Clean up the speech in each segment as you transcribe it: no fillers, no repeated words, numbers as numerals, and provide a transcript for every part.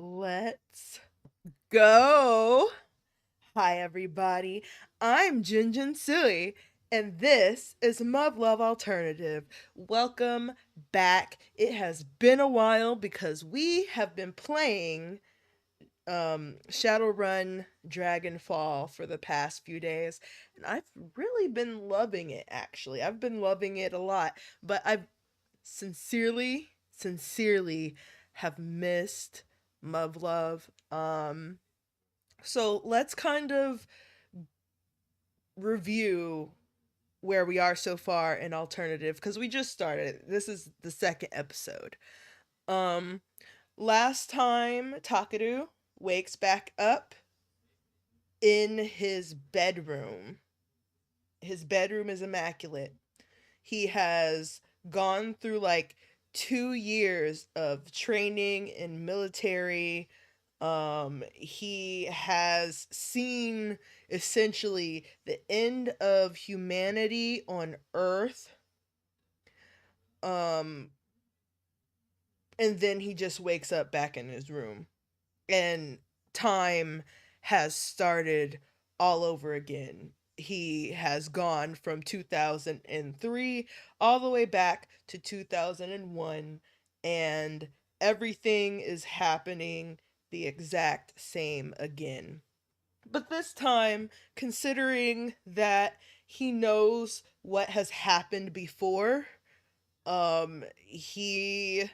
Let's go. Hi, everybody. I'm Jinjin Sui, and this is Muvluv Alternative. Welcome back. It has been a while because we have been playing Shadowrun Dragonfall for the past few days, and I've really been loving it, actually. I've been loving it a lot, but I've sincerely have missed Muvlove. So let's kind of review where we are so far in alternative because we just started. This is the second episode. Um Last time Takeru wakes back up in his bedroom. His bedroom is immaculate. He has gone through like 2 years of training in military. He has seen essentially the end of humanity on Earth. Um, and then he just wakes up back in his room, and time has started all over again. He has gone from 2003 all the way back to 2001, and everything is happening the exact same again. But this time, considering that he knows what has happened before, he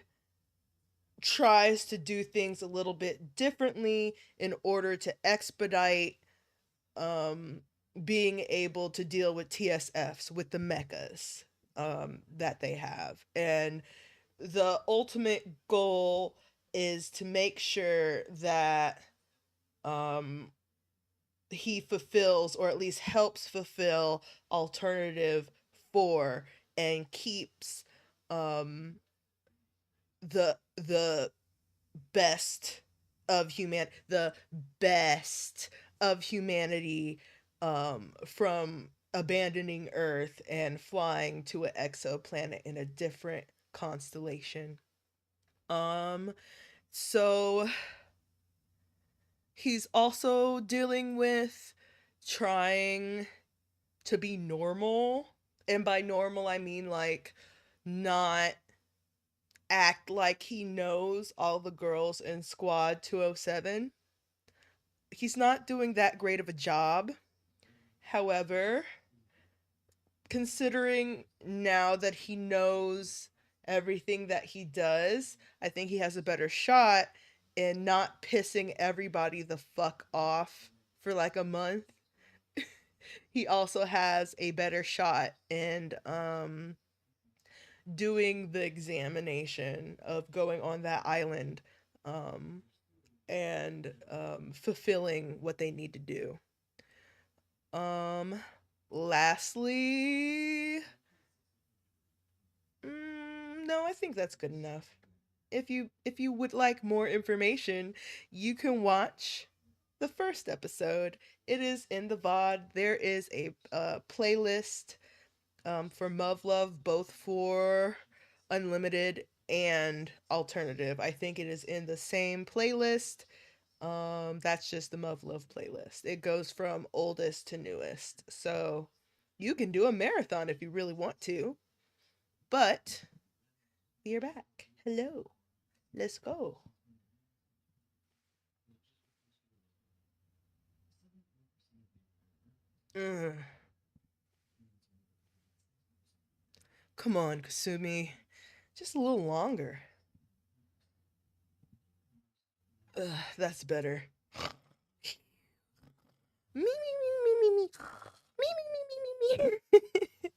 tries to do things a little bit differently in order to expedite um being able to deal with TSFs, with the mechas that they have. And the ultimate goal is to make sure that um he fulfills, or at least helps fulfill, alternative 4, and keeps um the best the best of humanity from abandoning Earth and flying to an exoplanet in a different constellation. Um so he's also dealing with trying to be normal. And by normal, I mean like not act like he knows all the girls in Squad 207. He's not doing that great of a job. However, considering now that he knows everything that he does, I think he has a better shot in not pissing everybody the fuck off for like a month. He also has a better shot in doing the examination of going on that island, um and fulfilling what they need to do. Um Lastly, no, I think that's good enough. If you would like more information, you can watch the first episode. It is in the VOD. There is a playlist for Muvlove, both for Unlimited and Alternative. I think it is in the same playlist. That's just the muvluv playlist. It goes from oldest to newest. So you can do a marathon if you really want to. But you're back. Hello. Let's go. Ugh. Come on, Kasumi. Just a little longer. Ugh, that's better. Me, me, me, me, me, me. Me, me, me, me, me, me.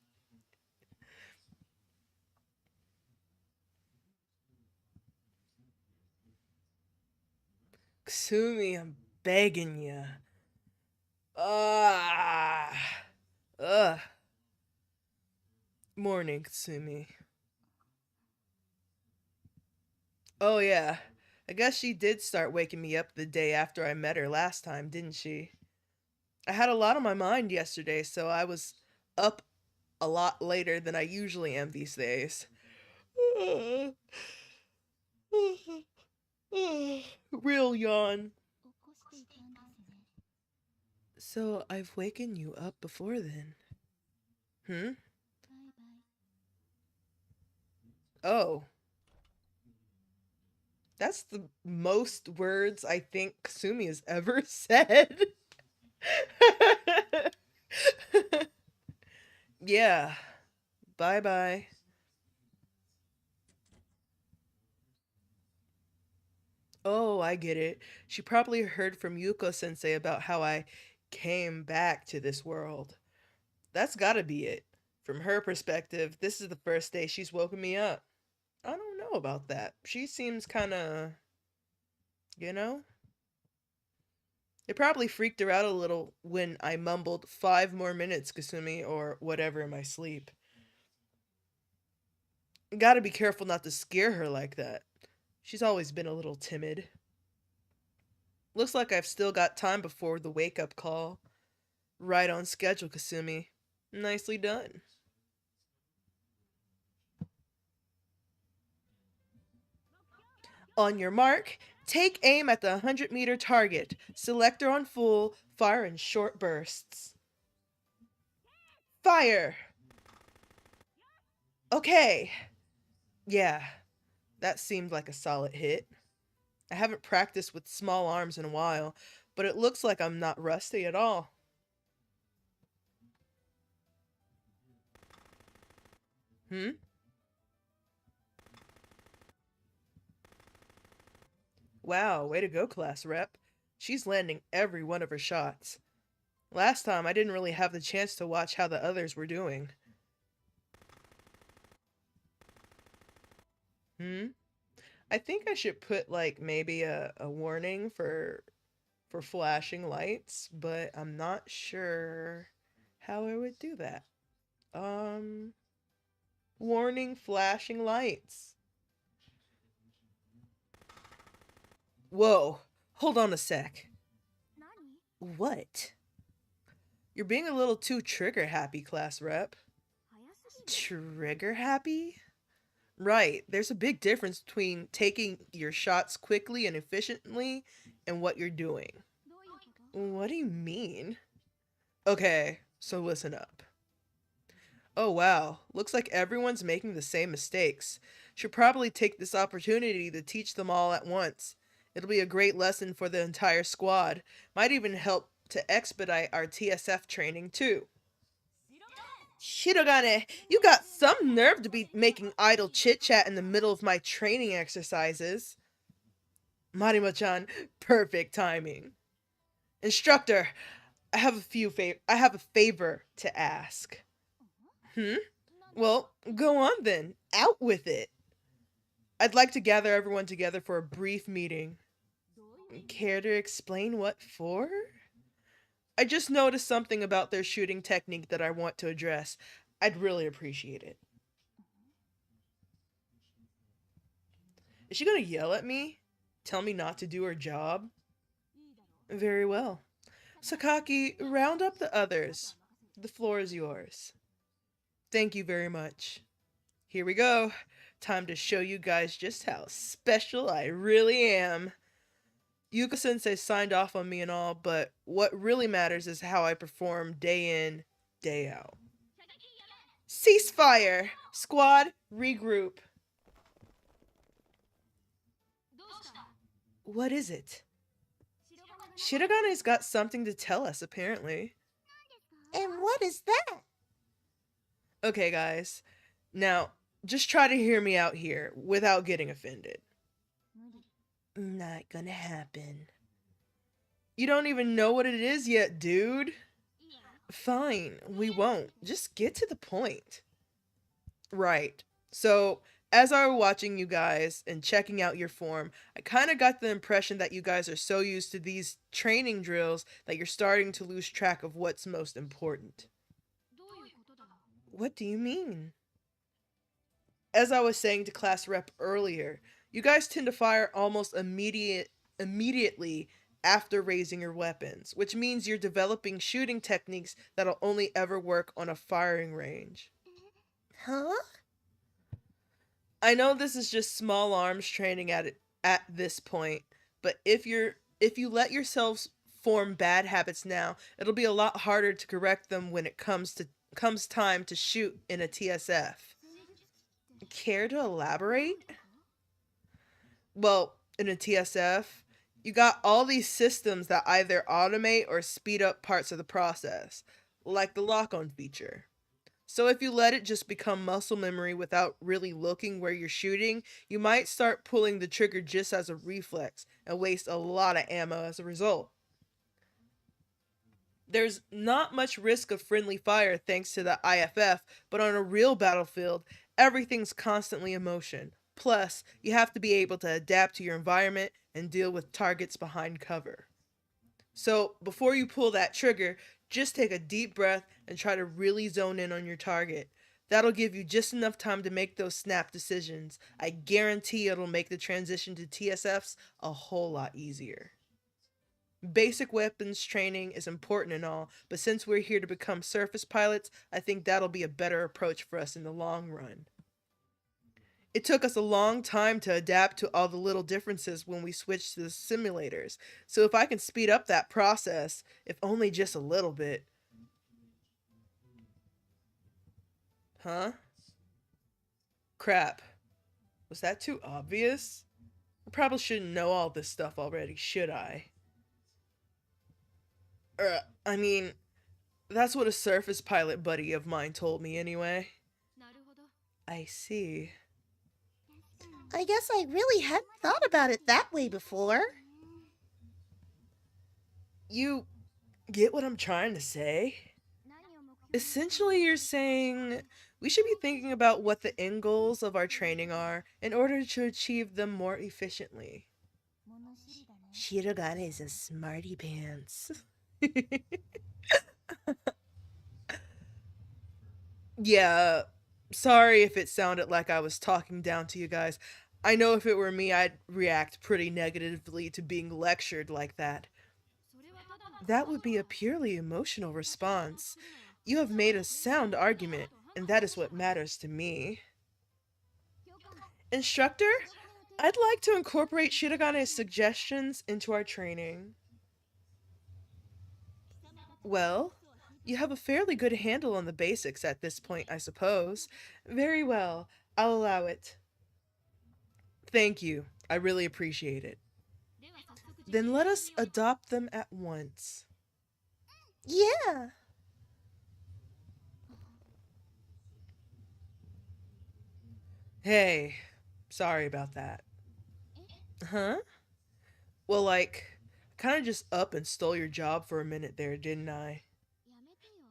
Kasumi, I'm begging you. Ah. Ugh. Morning, Kasumi. Oh, yeah. I guess she did start waking me up the day after I met her last time, didn't she? I had a lot on my mind yesterday, so I was up a lot later than I usually am these days. Real yawn. So I've waken you up before then. Hmm? Oh, that's the most words I think Kasumi has ever said. Yeah. Bye bye. Oh, I get it. She probably heard from Yuko sensei about how I came back to this world. That's gotta be it. From her perspective, this is the first day she's woken me up. I don't know about that. She seems kinda, you know? It probably freaked her out a little when I mumbled 5 more minutes, Kasumi, or whatever in my sleep. Gotta be careful not to scare her like that. She's always been a little timid. Looks like I've still got time before the wake up call. Right on schedule, Kasumi. Nicely done. On your mark, take aim at the 100-meter target. Selector on full, fire in short bursts. Fire! Okay. Yeah, that seemed like a solid hit. I haven't practiced with small arms in a while, but it looks like I'm not rusty at all. Hmm? Wow, way to go, class rep. She's landing every one of her shots. Last time, I didn't really have the chance to watch how the others were doing. Hmm? I think I should put like maybe a warning for flashing lights, but I'm not sure how I would do that. Um, warning flashing lights. Whoa, hold on a sec. What? You're being a little too trigger happy, class rep. Trigger happy? Right, there's a big difference between taking your shots quickly and efficiently and what you're doing. What do you mean? Okay, so listen up. Oh wow, looks like everyone's making the same mistakes. Should probably take this opportunity to teach them all at once. It'll be a great lesson for the entire squad. Might even help to expedite our TSF training too. Shirogane, you got some nerve to be making idle chit chat in the middle of my training exercises. Marimo-chan, perfect timing. Instructor, I have a favor to ask. Hmm? Well, go on then. Out with it. I'd like to gather everyone together for a brief meeting. Care to explain what for? I just noticed something about their shooting technique that I want to address. I'd really appreciate it. Is she gonna yell at me? Tell me not to do her job? Very well. Sakaki, round up the others. The floor is yours. Thank you very much. Here we go. Time to show you guys just how special I really am. Yuka sensei signed off on me and all, but what really matters is how I perform day in, day out. Ceasefire! Squad, regroup. What is it? Shirogane's got something to tell us, apparently. And what is that? Okay, guys. Now, just try to hear me out here without getting offended. Not gonna happen. You don't even know what it is yet, dude. Fine, we won't. Just get to the point. Right. So, as I was watching you guys and checking out your form, I kind of got the impression that you guys are so used to these training drills that you're starting to lose track of what's most important. What do you mean? As I was saying to class rep earlier, you guys tend to fire almost immediately after raising your weapons, which means you're developing shooting techniques that'll only ever work on a firing range. Huh? I know this is just small arms training at this point, but if you let yourselves form bad habits now, it'll be a lot harder to correct them when it comes time to shoot in a TSF. Care to elaborate? Well, in a TSF, you got all these systems that either automate or speed up parts of the process, like the lock on feature. So if you let it just become muscle memory without really looking where you're shooting, you might start pulling the trigger just as a reflex and waste a lot of ammo as a result. There's not much risk of friendly fire thanks to the IFF, but on a real battlefield, everything's constantly in motion. Plus, you have to be able to adapt to your environment and deal with targets behind cover. So, before you pull that trigger, just take a deep breath and try to really zone in on your target. That'll give you just enough time to make those snap decisions. I guarantee it'll make the transition to TSFs a whole lot easier. Basic weapons training is important and all, but since we're here to become surface pilots, I think that'll be a better approach for us in the long run. It took us a long time to adapt to all the little differences when we switched to the simulators, so if I can speed up that process, if only just a little bit. Huh? Crap. Was that too obvious? I probably shouldn't know all this stuff already, should I? I mean, that's what a surface pilot buddy of mine told me anyway. I see. I guess I really hadn't thought about it that way before. You get what I'm trying to say? Essentially, you're saying we should be thinking about what the end goals of our training are in order to achieve them more efficiently. Shirogane is a smarty pants. Yeah, sorry if it sounded like I was talking down to you guys. I know if it were me, I'd react pretty negatively to being lectured like that. That would be a purely emotional response. You have made a sound argument, and that is what matters to me. Instructor, I'd like to incorporate Shirogane's suggestions into our training. Well, you have a fairly good handle on the basics at this point, I suppose. Very well, I'll allow it. Thank you. I really appreciate it. Then let us adopt them at once. Yeah. Hey, sorry about that. Huh? Well, like, kind of just up and stole your job for a minute there, didn't I?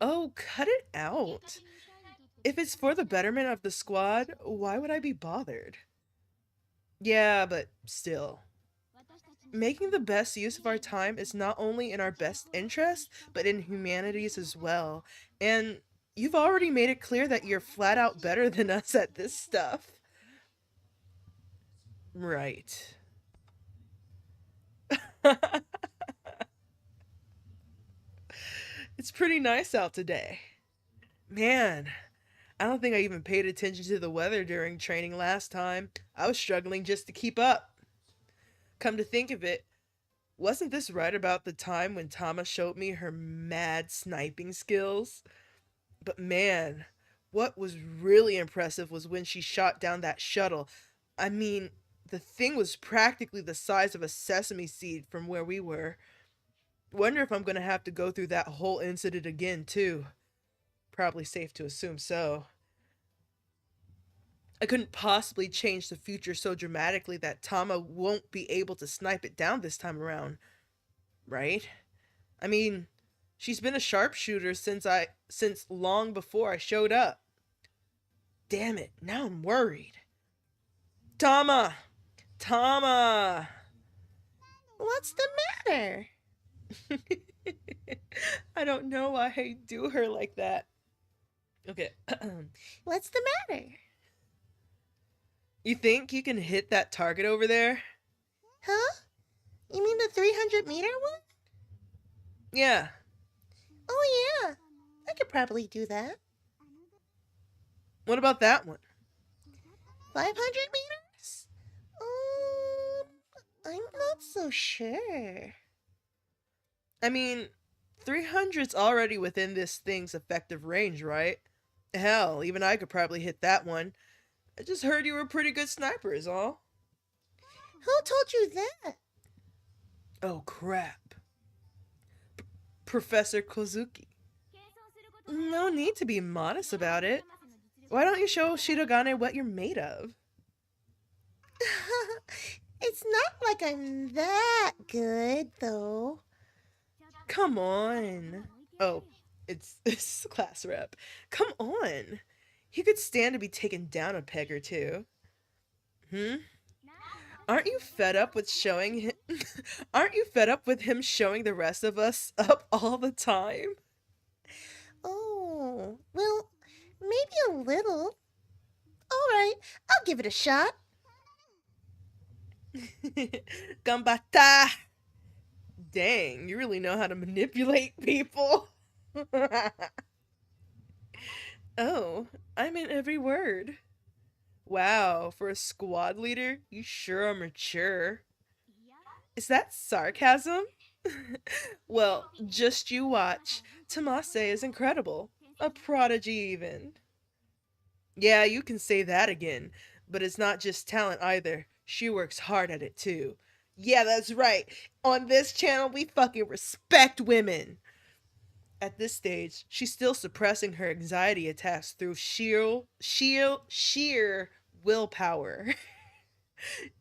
Oh, cut it out. If it's for the betterment of the squad, why would I be bothered? Yeah, but still. Making the best use of our time is not only in our best interest, but in humanity's as well. And you've already made it clear that you're flat out better than us at this stuff. Right. It's pretty nice out today. Man, I don't think I even paid attention to the weather during training last time. I was struggling just to keep up. Come to think of it, Wasn't this right about the time when Tama showed me her mad sniping skills? But man, what was really impressive was when she shot down that shuttle. I mean, the thing was practically the size of a sesame seed from where we were. Wonder if I'm gonna have to go through that whole incident again, too. Probably safe to assume so. I couldn't possibly change the future so dramatically that Tama won't be able to snipe it down this time around, right? I mean, she's been a sharpshooter since long before I showed up. Damn it, now I'm worried. Tama! Tama! What's the matter? I don't know why I do her like that. Okay. What's the matter? You think you can hit that target over there? Huh? You mean the 300-meter one? Yeah. Oh, yeah. I could probably do that. What about that one? 500 meters? I'm not so sure. I mean, 300's already within this thing's effective range, right? Hell, even I could probably hit that one. I just heard you were a pretty good sniper, is all. Who told you that? Oh, crap. Professor Kozuki. No need to be modest about it. Why don't you show Shirogane what you're made of? It's not like I'm that good, though. Come on. Oh, it's class rep. Come on. He could stand to be taken down a peg or two. Hmm? Aren't you fed up with showing him Aren't you fed up with him showing the rest of us up all the time? Oh, well, maybe a little. All right, I'll give it a shot. Gambata! Dang, you really know how to manipulate people. Oh, I meant every word. Wow, for a squad leader, you sure are mature. Is that sarcasm? Well, just you watch. Tomase is incredible. A prodigy, even. Yeah, you can say that again, but it's not just talent either. She works hard at it too. Yeah, that's right. On this channel, we fucking respect women. At this stage, she's still suppressing her anxiety attacks through sheer willpower.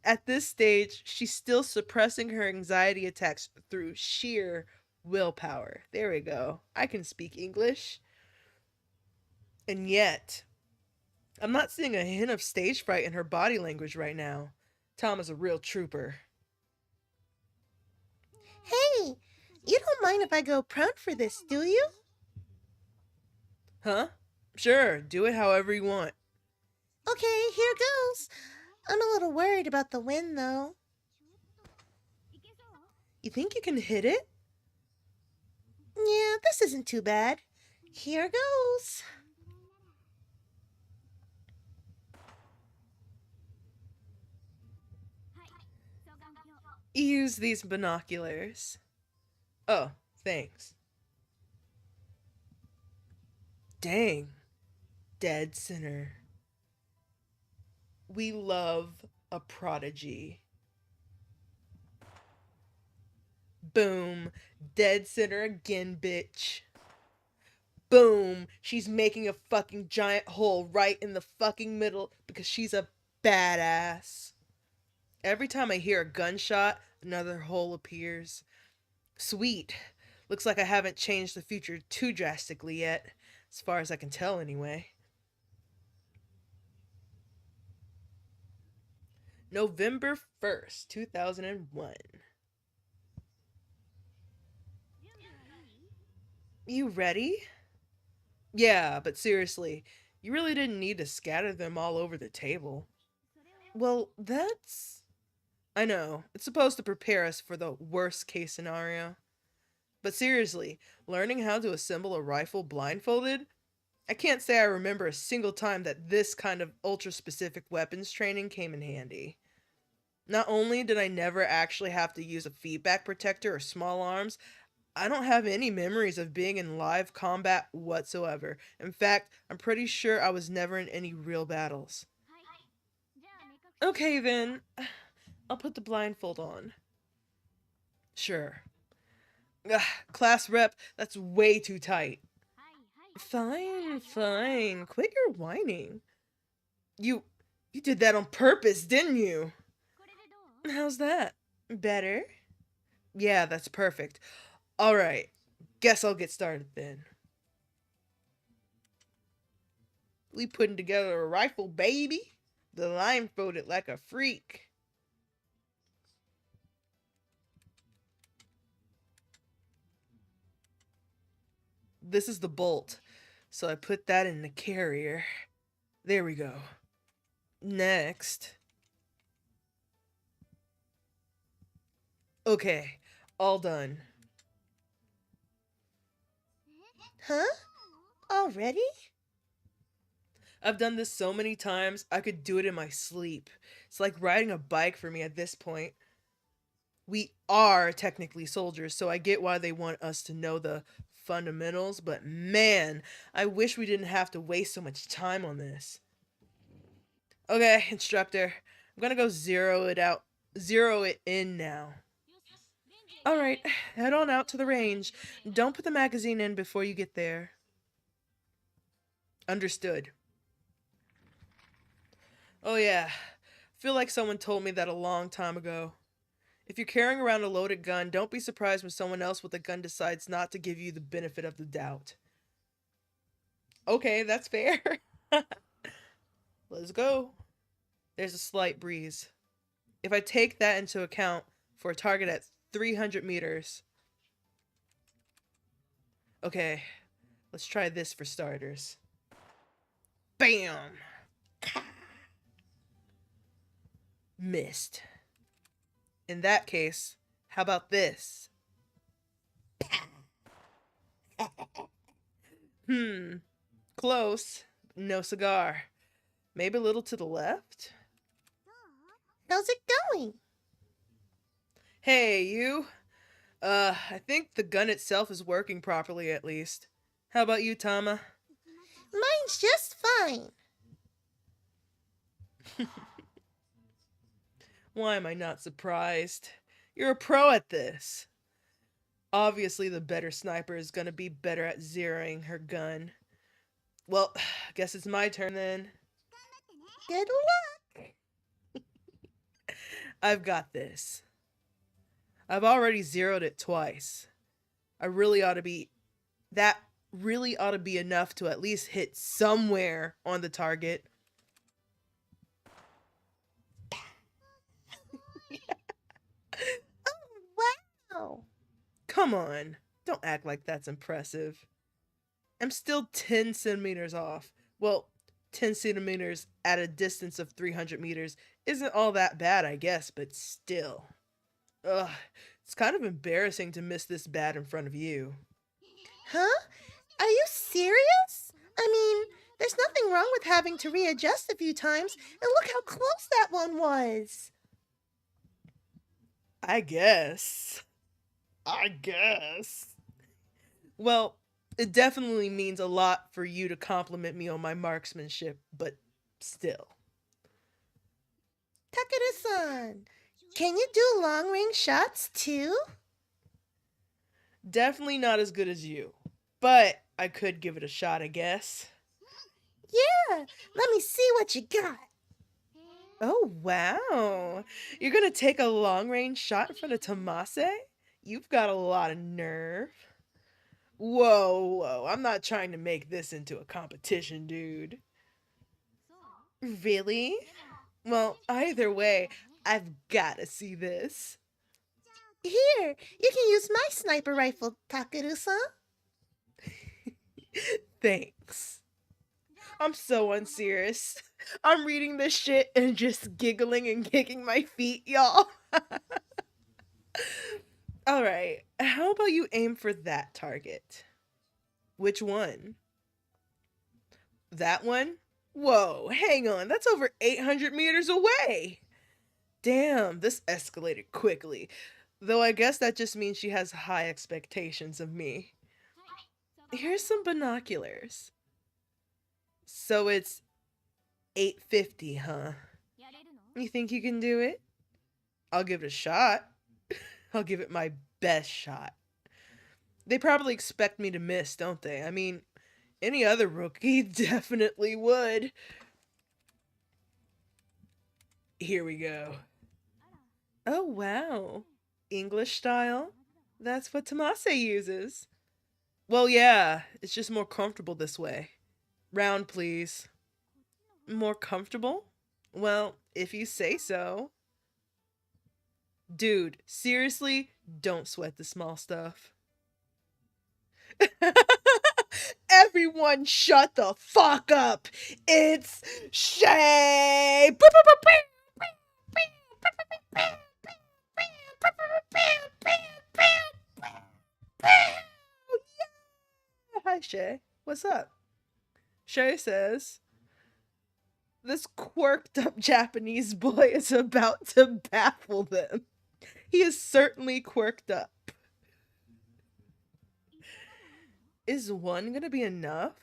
At this stage, she's still suppressing her anxiety attacks through sheer willpower. There we go. I can speak English. And yet, I'm not seeing a hint of stage fright in her body language right now. Tom is a real trooper. Hey, you don't mind if I go prone for this, do you? Huh? Sure, do it however you want. Okay, here goes. I'm a little worried about the wind, though. You think you can hit it? Yeah, this isn't too bad. Here goes. Use these binoculars. Oh, thanks. Dang. Dead center. We love a prodigy. Boom. Dead center again, bitch. Boom. She's making a fucking giant hole right in the fucking middle because she's a badass. Every time I hear a gunshot, another hole appears. Sweet. Looks like I haven't changed the future too drastically yet, as far as I can tell anyway. November 1st, 2001. You ready? Yeah, but seriously, you really didn't need to scatter them all over the table. Well, that's... I know, it's supposed to prepare us for the worst case scenario. But seriously, learning how to assemble a rifle blindfolded? I can't say I remember a single time that this kind of ultra-specific weapons training came in handy. Not only did I never actually have to use a feedback protector or small arms, I don't have any memories of being in live combat whatsoever. In fact, I'm pretty sure I was never in any real battles. Okay then, I'll put the blindfold on. Sure. Ugh, class rep, that's way too tight. Fine, fine. Quit your whining. You you did that on purpose, didn't you? How's that? Better? Yeah, that's perfect. All right. Guess I'll get started then. We putting together a rifle, baby. The line folded like a freak. This is the bolt. So I put that in the carrier. There we go. Next. Okay, all done. Huh? Already? I've done this so many times, I could do it in my sleep. It's like riding a bike for me at this point. We are technically soldiers, so I get why they want us to know the fundamentals, but man, I wish we didn't have to waste so much time on this. Okay, instructor, I'm gonna go zero it in now. Alright, head on out to the range. Don't put the magazine in before you get there. Understood. Oh yeah, feel like someone told me that a long time ago. If you're carrying around a loaded gun, don't be surprised when someone else with a gun decides not to give you the benefit of the doubt. Okay, that's fair. Let's go. There's a slight breeze. If I take that into account for a target at 300 meters. Okay, let's try this for starters. Bam! Missed. In that case, how about this? Hmm, close. No cigar. Maybe a little to the left? How's it going? Hey, you. I think the gun itself is working properly at least. How about you, Tama? Mine's just fine. Why am I not surprised? You're a pro at this. Obviously, the better sniper is gonna be better at zeroing her gun. Well, guess it's my turn then. Good luck. I've got this. I've already zeroed it twice. I really ought to be. That really ought to be enough to at least hit somewhere on the target. Wow. Come on. Don't act like that's impressive. I'm still 10 centimeters off. Well, 10 centimeters at a distance of 300 meters isn't all that bad, I guess, but still. Ugh, it's kind of embarrassing to miss this bad in front of you. Huh? Are you serious? I mean, there's nothing wrong with having to readjust a few times, and look how close that one was. I guess. I guess. Well, it definitely means a lot for you to compliment me on my marksmanship, but still. Takeru-san, can you do long-range shots too? Definitely not as good as you, but I could give it a shot, I guess. Yeah, let me see what you got. Oh, wow. You're gonna take a long range shot in front of Tomase? You've got a lot of nerve. Whoa, whoa. I'm not trying to make this into a competition, dude. Really? Well, either way, I've gotta see this. Here, you can use my sniper rifle, Takeru-san. Thanks. I'm so unserious. I'm reading this shit and just giggling and kicking my feet, y'all. Alright, how about you aim for that target? Which one? That one? Whoa, hang on, that's over 800 meters away! Damn, this escalated quickly. Though I guess that just means she has high expectations of me. Here's some binoculars. So it's 850, huh? You think you can do it? I'll give it a shot. I'll give it my best shot. They probably expect me to miss, don't they? I mean, any other rookie definitely would. Here we go. Oh, wow. English style? That's what Tomase uses. Well, yeah, it's just more comfortable this way. Round, please. More comfortable? Well, if you say so. Dude, seriously, don't sweat the small stuff. Everyone shut the fuck up. It's Shay. Hi, Shay. What's up? Shay says, this quirked up Japanese boy is about to baffle them. He is certainly quirked up. Is one gonna be enough?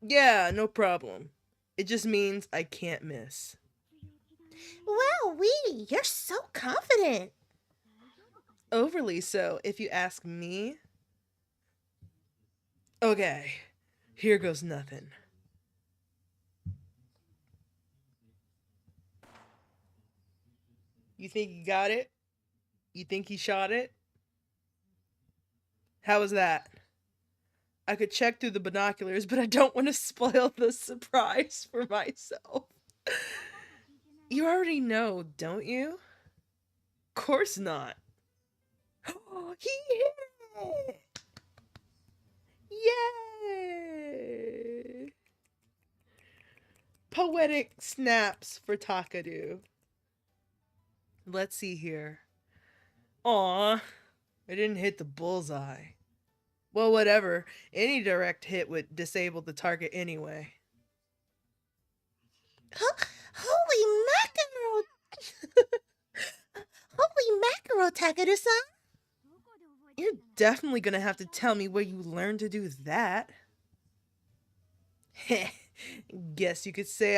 Yeah, no problem. It just means I can't miss. Wow, you're so confident. Overly so, if you ask me. Okay, here goes nothing. You think he got it? You think he shot it? How was that? I could check through the binoculars, but I don't want to spoil the surprise for myself. You already know, don't you? Course not. He hit it! Yay! Poetic snaps for Takeru. Let's see here. Aw, I didn't hit the bullseye. Well, whatever. Any direct hit would disable the target anyway. Holy mackerel! Holy mackerel, Takeru-san! You're definitely gonna have to tell me where you learned to do that. Guess you could say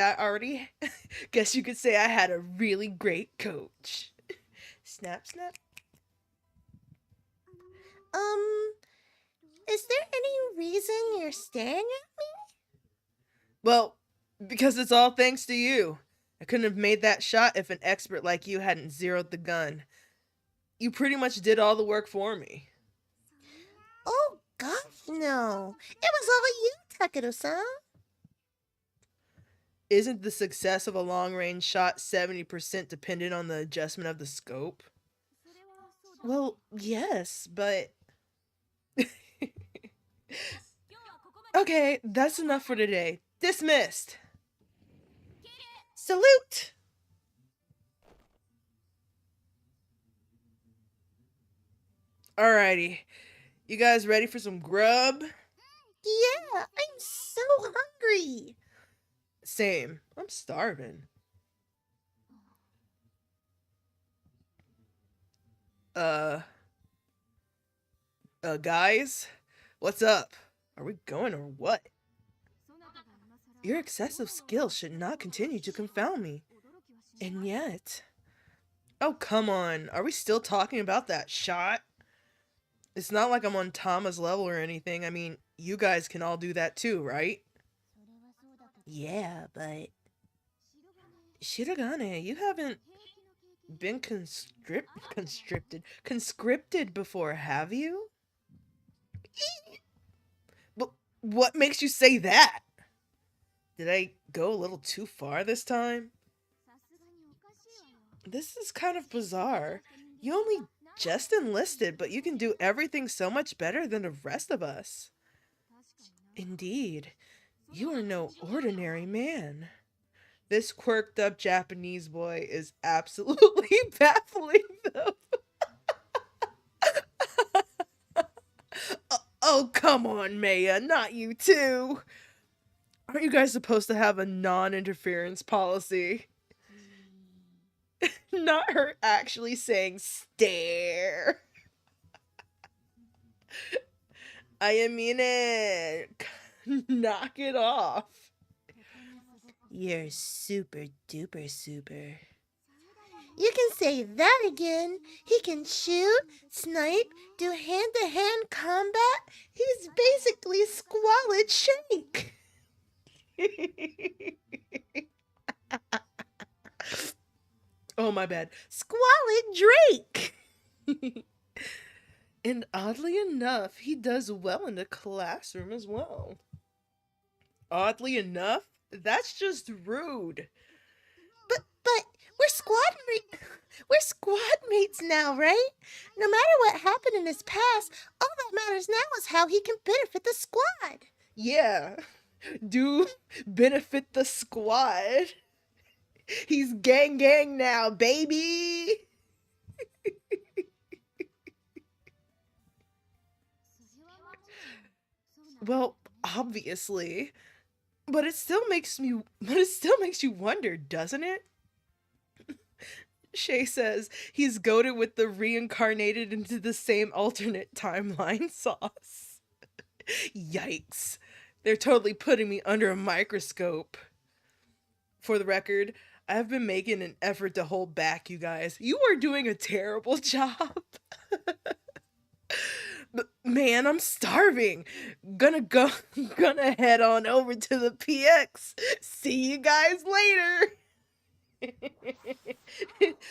Guess you could say I had a really great coach. Snap, snap. Is there any reason you're staring at me? Well, because it's all thanks to you. I couldn't have made that shot if an expert like you hadn't zeroed the gun. You pretty much did all the work for me. Oh, gosh, no. It was all you, Takeru-san. Isn't the success of a long-range shot 70% dependent on the adjustment of the scope? Well, yes, but... Okay, that's enough for today. Dismissed! Salute! Alrighty. You guys ready for some grub? Yeah, I'm so hungry. Same. I'm starving. Guys? What's up? Are we going or what? Your excessive skill should not continue to confound me. And yet... Oh, come on. Are we still talking about that shot? It's not like I'm on Tama's level or anything. I mean, you guys can all do that too, right? Yeah, but... Shirogane, you haven't been conscripted before, have you? But what makes you say that? Did I go a little too far this time? This is kind of bizarre. You only just enlisted, but you can do everything so much better than the rest of us. Indeed, you are no ordinary man. This quirked up Japanese boy is absolutely baffling them. Oh, come on, Maya, not you too. Aren't you guys supposed to have a non-interference policy? not her actually saying stare. I mean it. Knock it off. You're super duper super. You can say that again. He can shoot, snipe, do hand-to-hand combat. He's basically Squalid Shake. Oh, my bad. Squalid Drake. And oddly enough, he does well in the classroom as well. Oddly enough, that's just rude. But we're squad mates now, right? No matter what happened in his past, all that matters now is how he can benefit the squad. Yeah, do benefit the squad. He's gang now, baby. Well, obviously. But it still makes you wonder, doesn't it? Shay says he's goaded with the reincarnated into the same alternate timeline sauce. Yikes. They're totally putting me under a microscope. For the record, I have been making an effort to hold back, you guys. You are doing a terrible job. But man, I'm starving. Gonna gonna head on over to the PX. See you guys later.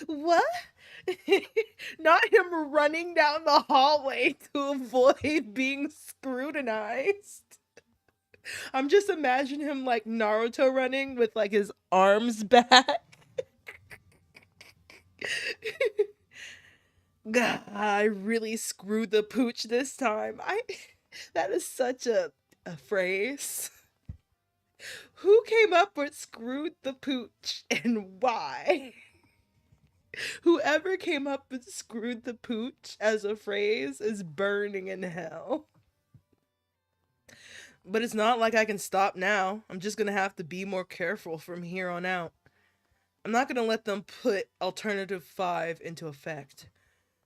What? Not him running down the hallway to avoid being scrutinized. I'm just imagining him like Naruto running with like his arms back. God, I really screwed the pooch this time. That is such a phrase. Who came up with screwed the pooch and why? Whoever came up with screwed the pooch as a phrase is burning in hell. But it's not like I can stop now. I'm just gonna have to be more careful from here on out. I'm not gonna let them put Alternative 5 into effect.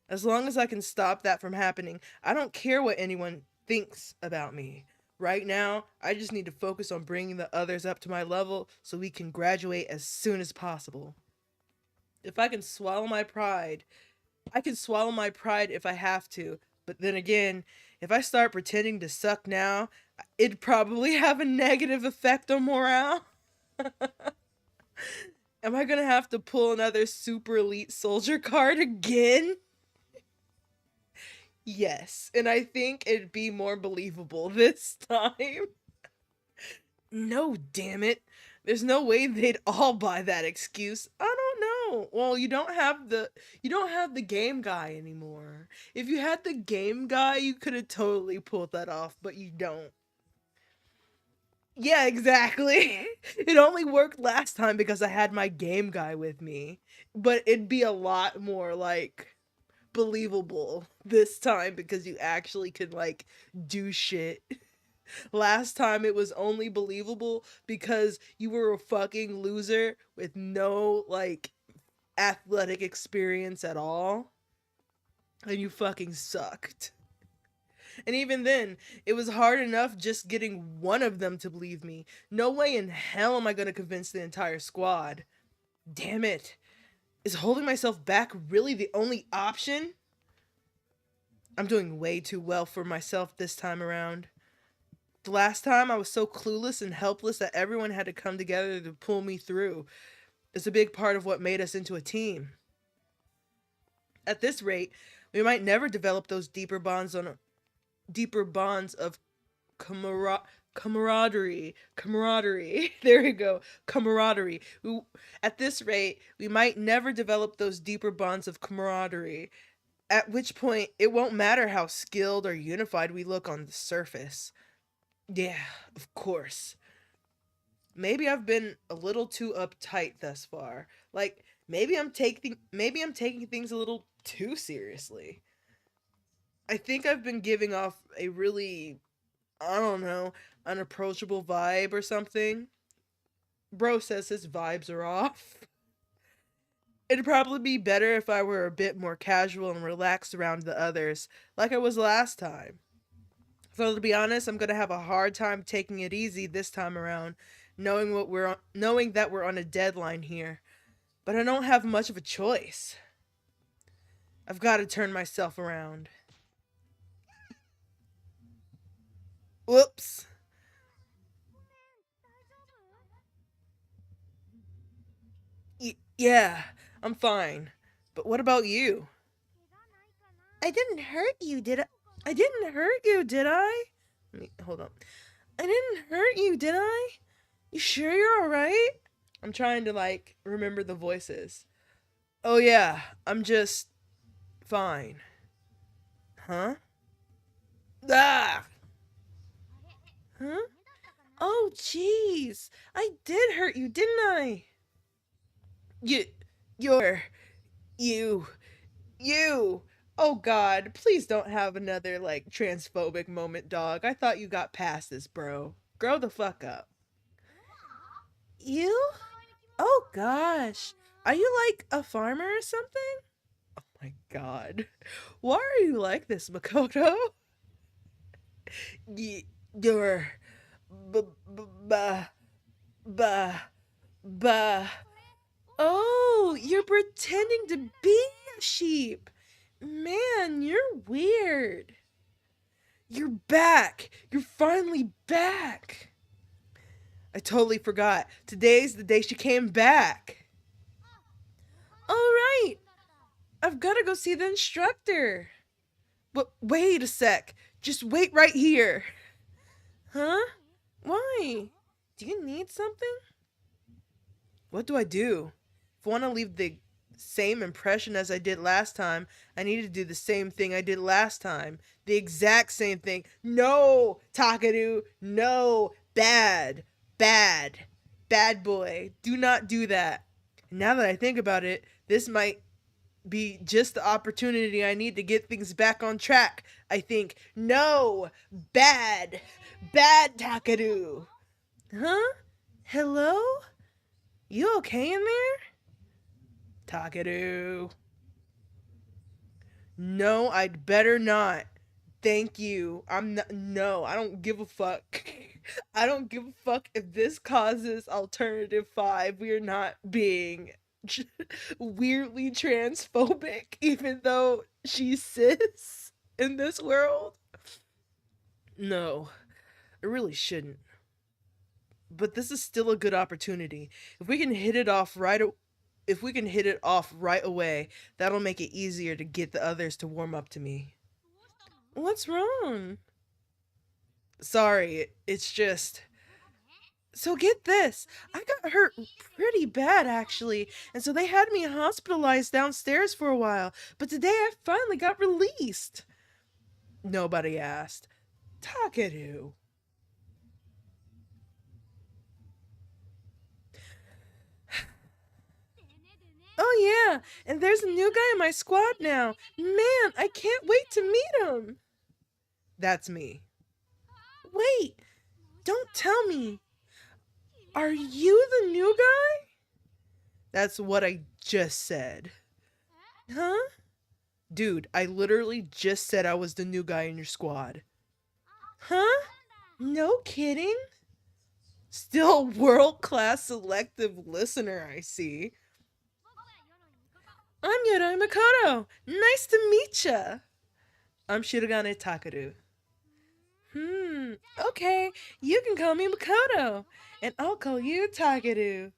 As long as I can stop that from happening, I don't care what anyone thinks about me. Right now, I just need to focus on bringing the others up to my level so we can graduate as soon as possible. If I can swallow my pride, I can swallow my pride if I have to. But then again, if I start pretending to suck now, it'd probably have a negative effect on morale. Am I gonna have to pull another super elite soldier card again? Yes, and I think it'd be more believable this time. No, damn it. There's no way they'd all buy that excuse. I don't know. Well, you don't have the game guy anymore. If you had the game guy, you could have totally pulled that off, but you don't. Yeah, exactly. It only worked last time because I had my game guy with me. But it'd be a lot more like believable this time because you actually could like do shit. Last time it was only believable because you were a fucking loser with no like athletic experience at all and you fucking sucked. And even then, it was hard enough just getting one of them to believe me. No way in hell am I going to convince the entire squad. Damn it. Is holding myself back really the only option? I'm doing way too well for myself this time around. The last time I was so clueless and helpless that everyone had to come together to pull me through. It's a big part of what made us into a team. At this rate, we might never develop those deeper bonds of camaraderie. There we go. Camaraderie. At this rate, we might never develop those deeper bonds of camaraderie. At which point, it won't matter how skilled or unified we look on the surface. Yeah, of course. Maybe I've been a little too uptight thus far. Like maybe I'm taking things a little too seriously. I think I've been giving off a really, I don't know, unapproachable vibe or something. Bro says his vibes are off. It'd probably be better if I were a bit more casual and relaxed around the others, like I was last time. So to be honest, I'm gonna have a hard time taking it easy this time around, knowing that we're on a deadline here. But I don't have much of a choice. I've got to turn myself around. Whoops. Yeah, I'm fine. But what about you? I didn't hurt you, did I? I didn't hurt you, did I? Hold on. I didn't hurt you, did I? You sure you're alright? I'm trying to, like, remember the voices. Oh, yeah, I'm just fine. Huh? Ah! Huh? Oh, jeez. I did hurt you, didn't I? You, you're, you, you. Oh, God, please don't have another, like, transphobic moment, dog. I thought you got past this, bro. Grow the fuck up. You? Oh, gosh. Are you, like, a farmer or something? Oh, my God. Why are you like this, Makoto? You're. B- b- bah, bah, bah. Oh, you're pretending to be a sheep. Man, you're weird. You're back. You're finally back. I totally forgot. Today's the day she came back. All right. I've got to go see the instructor. But wait a sec. Just wait right here. Huh? Why? Do you need something? What do I do? If I want to leave the same impression as I did last time, I need to do the same thing I did last time. The exact same thing. No, Takeru. No. Bad. Bad. Bad boy. Do not do that. Now that I think about it, this might be just the opportunity I need to get things back on track. I think, no. Bad. Bad Takeru. Huh? Hello? You okay in there? Takeru. No, I'd better not. Thank you. I'm not. No, I don't give a fuck. I don't give a fuck if this causes alternative 5. We're not being weirdly transphobic, even though she's cis in this world. No, I really shouldn't. But this is still a good opportunity. If we can hit it off right if we can hit it off right away, that'll make it easier to get the others to warm up to me. What's wrong? Sorry, it's just. So get this. I got hurt pretty bad actually, and so they had me hospitalized downstairs for a while, but today I finally got released. Nobody asked. Takeru. Oh yeah, and there's a new guy in my squad now. Man, I can't wait to meet him. That's me. Wait, don't tell me. Are you the new guy? That's what I just said. Huh? Dude, I literally just said I was the new guy in your squad. Huh? No kidding? Still world class selective listener, I see. I'm Yoroi Makoto. Nice to meet ya. I'm Shirogane Takeru. Okay. You can call me Makoto. And I'll call you Takeru.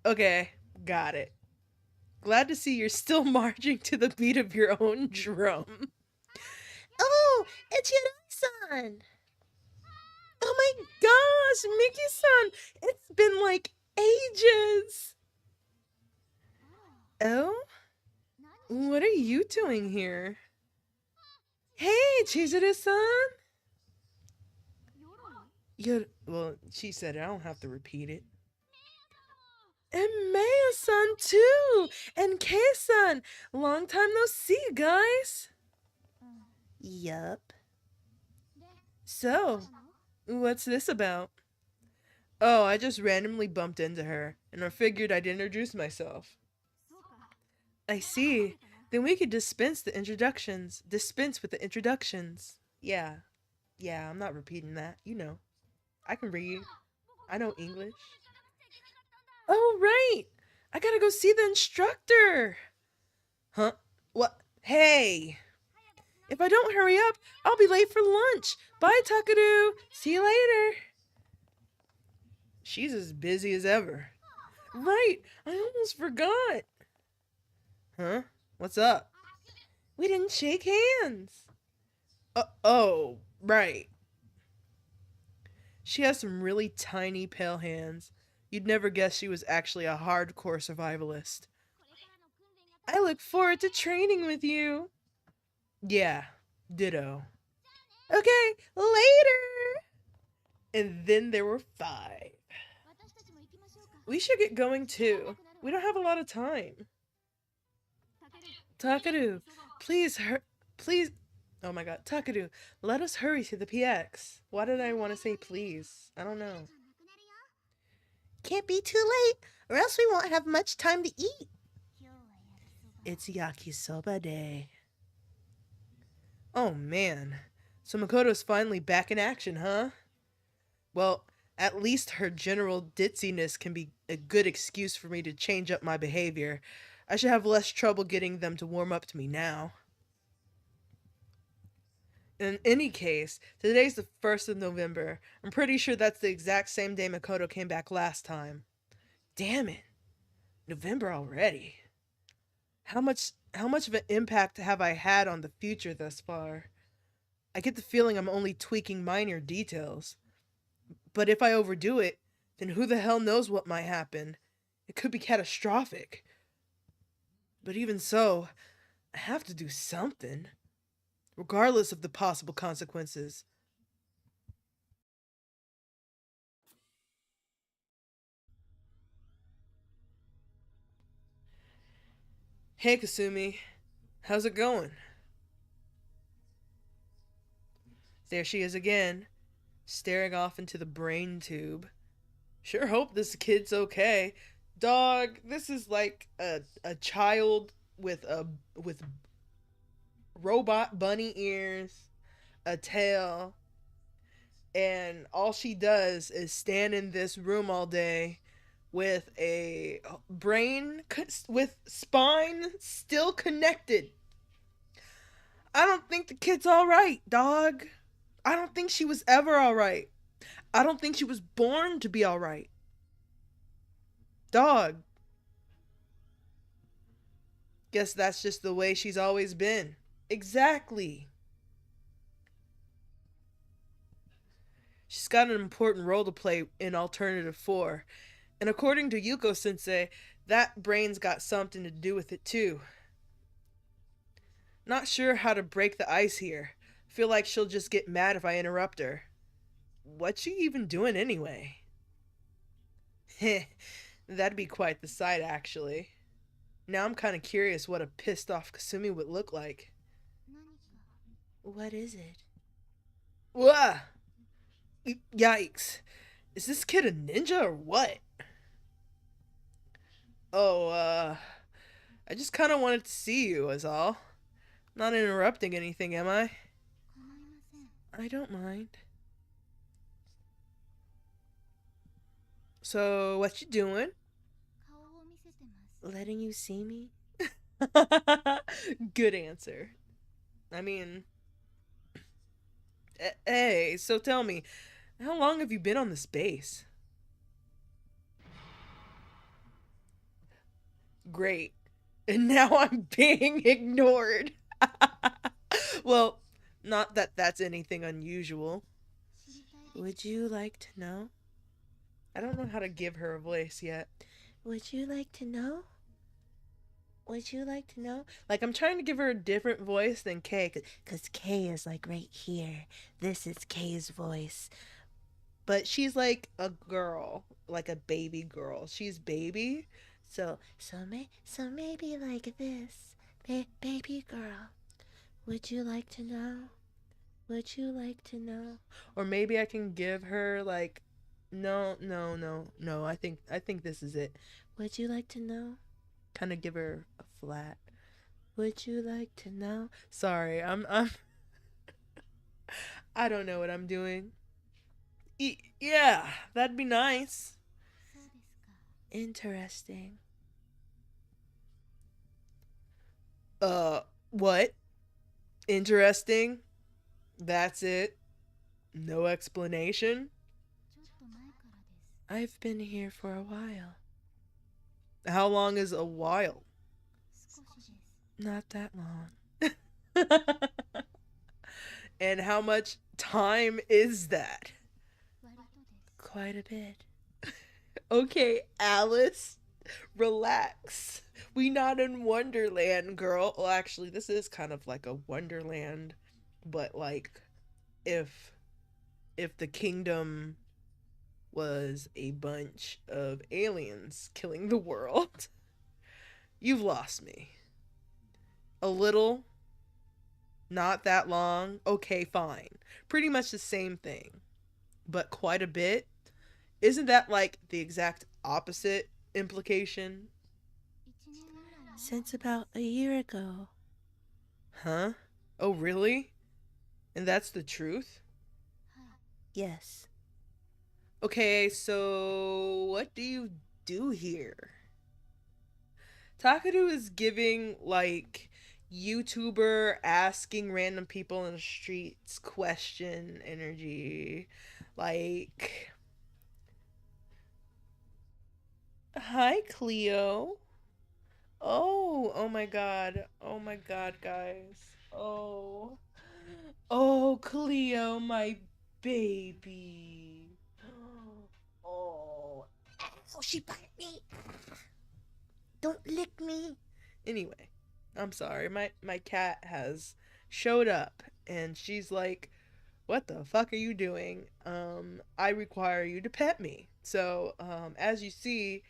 Okay, got it. Glad to see you're still marching to the beat of your own drum. Oh, it's Yuroi-san. Oh my gosh, Miki-san! It's been like ages! Oh? What are you doing here? Hey, Chizuru-san! Well, she said it, I don't have to repeat it. And Maya-san too! And Kei-san! Long time no see, guys! Yup. So, what's this about? Oh, I just randomly bumped into her. and I figured I'd introduce myself. I see. Then we could dispense with the introductions. Yeah. Yeah, I'm not repeating that. You know. I can read. I know English. Oh, right. I gotta go see the instructor. Huh? What? Hey. If I don't hurry up, I'll be late for lunch. Bye, Takeru. See you later. She's as busy as ever. Right. I almost forgot. Huh? What's up? We didn't shake hands. Oh, right. She has some really tiny, pale hands. You'd never guess she was actually a hardcore survivalist. I look forward to training with you. Yeah, ditto. Okay, later. And then there were five. We should get going too. We don't have a lot of time. Takeru, please, please. Oh my god, Takeru, let us hurry to the PX. Why did I want to say please? I don't know. Can't be too late, or else we won't have much time to eat. It's yakisoba day. Oh man, so Makoto's finally back in action, huh? Well, at least her general ditziness can be a good excuse for me to change up my behavior. I should have less trouble getting them to warm up to me now. In any case, today's the 1st of November. I'm pretty sure that's the exact same day Makoto came back last time. Damn it. November already. How much of an impact have I had on the future thus far? I get the feeling I'm only tweaking minor details. But if I overdo it, then who the hell knows what might happen? It could be catastrophic. But even so, I have to do something, regardless of the possible consequences. Hey, Kasumi. How's it going? There she is again, staring off into the brain tube. Sure hope this kid's okay. Dog, this is like a child with robot bunny ears, a tail, and all she does is stand in this room all day with a brain with spine still connected. I don't think the kid's all right, dog. I don't think she was ever all right. I don't think she was born to be all right. Dog. Guess that's just the way she's always been. Exactly. She's got an important role to play in Alternative 4. And according to Yuko Sensei, that brain's got something to do with it too. Not sure how to break the ice here. Feel like she'll just get mad if I interrupt her. What's she even doing anyway? Heh, that'd be quite the sight, actually. Now I'm kind of curious what a pissed off Kasumi would look like. What is it? Wah! Yikes. Is this kid a ninja or what? Oh, I just kind of wanted to see you, is all. Not interrupting anything, am I? I don't mind. So, what you doing? Letting you see me? Good answer. I mean, hey, so tell me, how long have you been on this base? Great. And now I'm being ignored. Well, not that that's anything unusual. Would you like to know? I don't know how to give her a voice yet. Would you like to know? Would you like to know? Like, I'm trying to give her a different voice than Kay. Because Kay is like right here. This is Kay's voice. But she's like a girl, like a baby girl. She's baby. So maybe like this. Baby girl. Would you like to know? Would you like to know? Or maybe I can give her like No, no, no, no. I think this is it. Would you like to know? Kind of give her a flat. Would you like to know? Sorry, I don't know what I'm doing. Yeah, that'd be nice. Interesting. Uh, what? Interesting? That's it? No explanation? I've been here for a while. How long is a while? Not that long. And how much time is that? Quite a bit. Okay, Alice, relax. We not in Wonderland, girl. Well, actually, this is kind of like a Wonderland, but like if the kingdom was a bunch of aliens killing the world. You've lost me. A little, not that long. Okay, fine. Pretty much the same thing, but quite a bit. Isn't that like the exact opposite implication? Since about a year ago. Huh? Oh, really? And that's the truth? Yes. Okay, so what do you do here? Takeru is giving like YouTuber asking random people in the streets question energy. Like, hi Cleo. Oh my god. Oh my god, guys. Oh. Oh, Cleo, my baby. Oh. Oh, she bite me. Don't lick me. Anyway, I'm sorry. My cat has showed up and she's like, "What the fuck are you doing? I require you to pet me." So, as you see,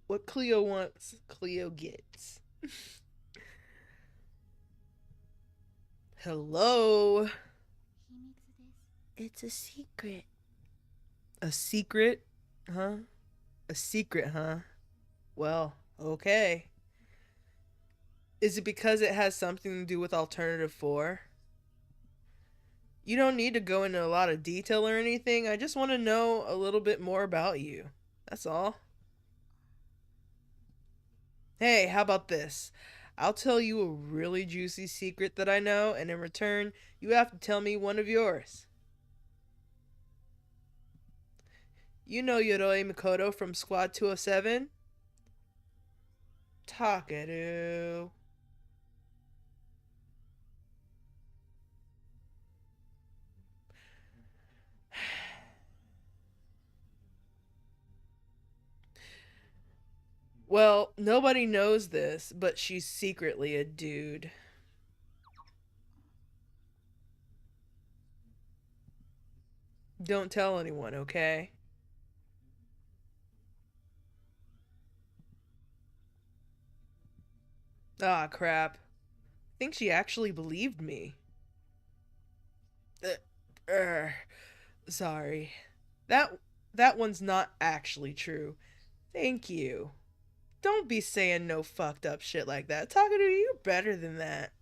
what Cleo wants, Cleo gets. Hello. It's a secret. A secret? Huh? A secret, huh? Well, okay. Is it because it has something to do with Alternative 4? You don't need to go into a lot of detail or anything. I just want to know a little bit more about you. That's all. Hey, how about this? I'll tell you a really juicy secret that I know, and in return, you have to tell me one of yours. You know Yoroi Mikoto from Squad 207? Takeru. Well, nobody knows this, but she's secretly a dude. Don't tell anyone, okay? Ah, crap. I think she actually believed me. Uh, sorry. That that one's not actually true. Thank you. Don't be saying no fucked up shit like that. Talking to you better than that.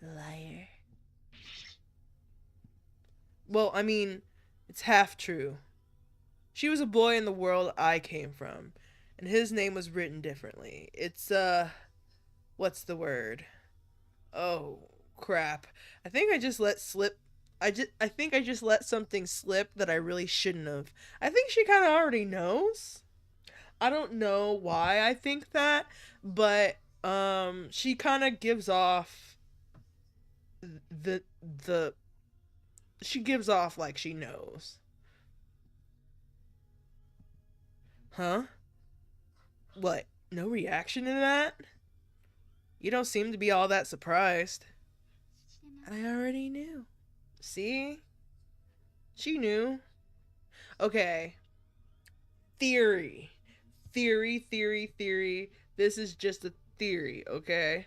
Liar. Well, I mean, it's half true. She was a boy in the world I came from, and his name was written differently. It's what's the word? Oh, crap. I think I just let slip I think I just let something slip that I really shouldn't have. I think she kind of already knows. I don't know why I think that, but she kind of gives off the the she gives off like she knows. Huh? What? No reaction to that? You don't seem to be all that surprised. I already knew. See? She knew. Okay. Theory. Theory. This is just a theory, okay?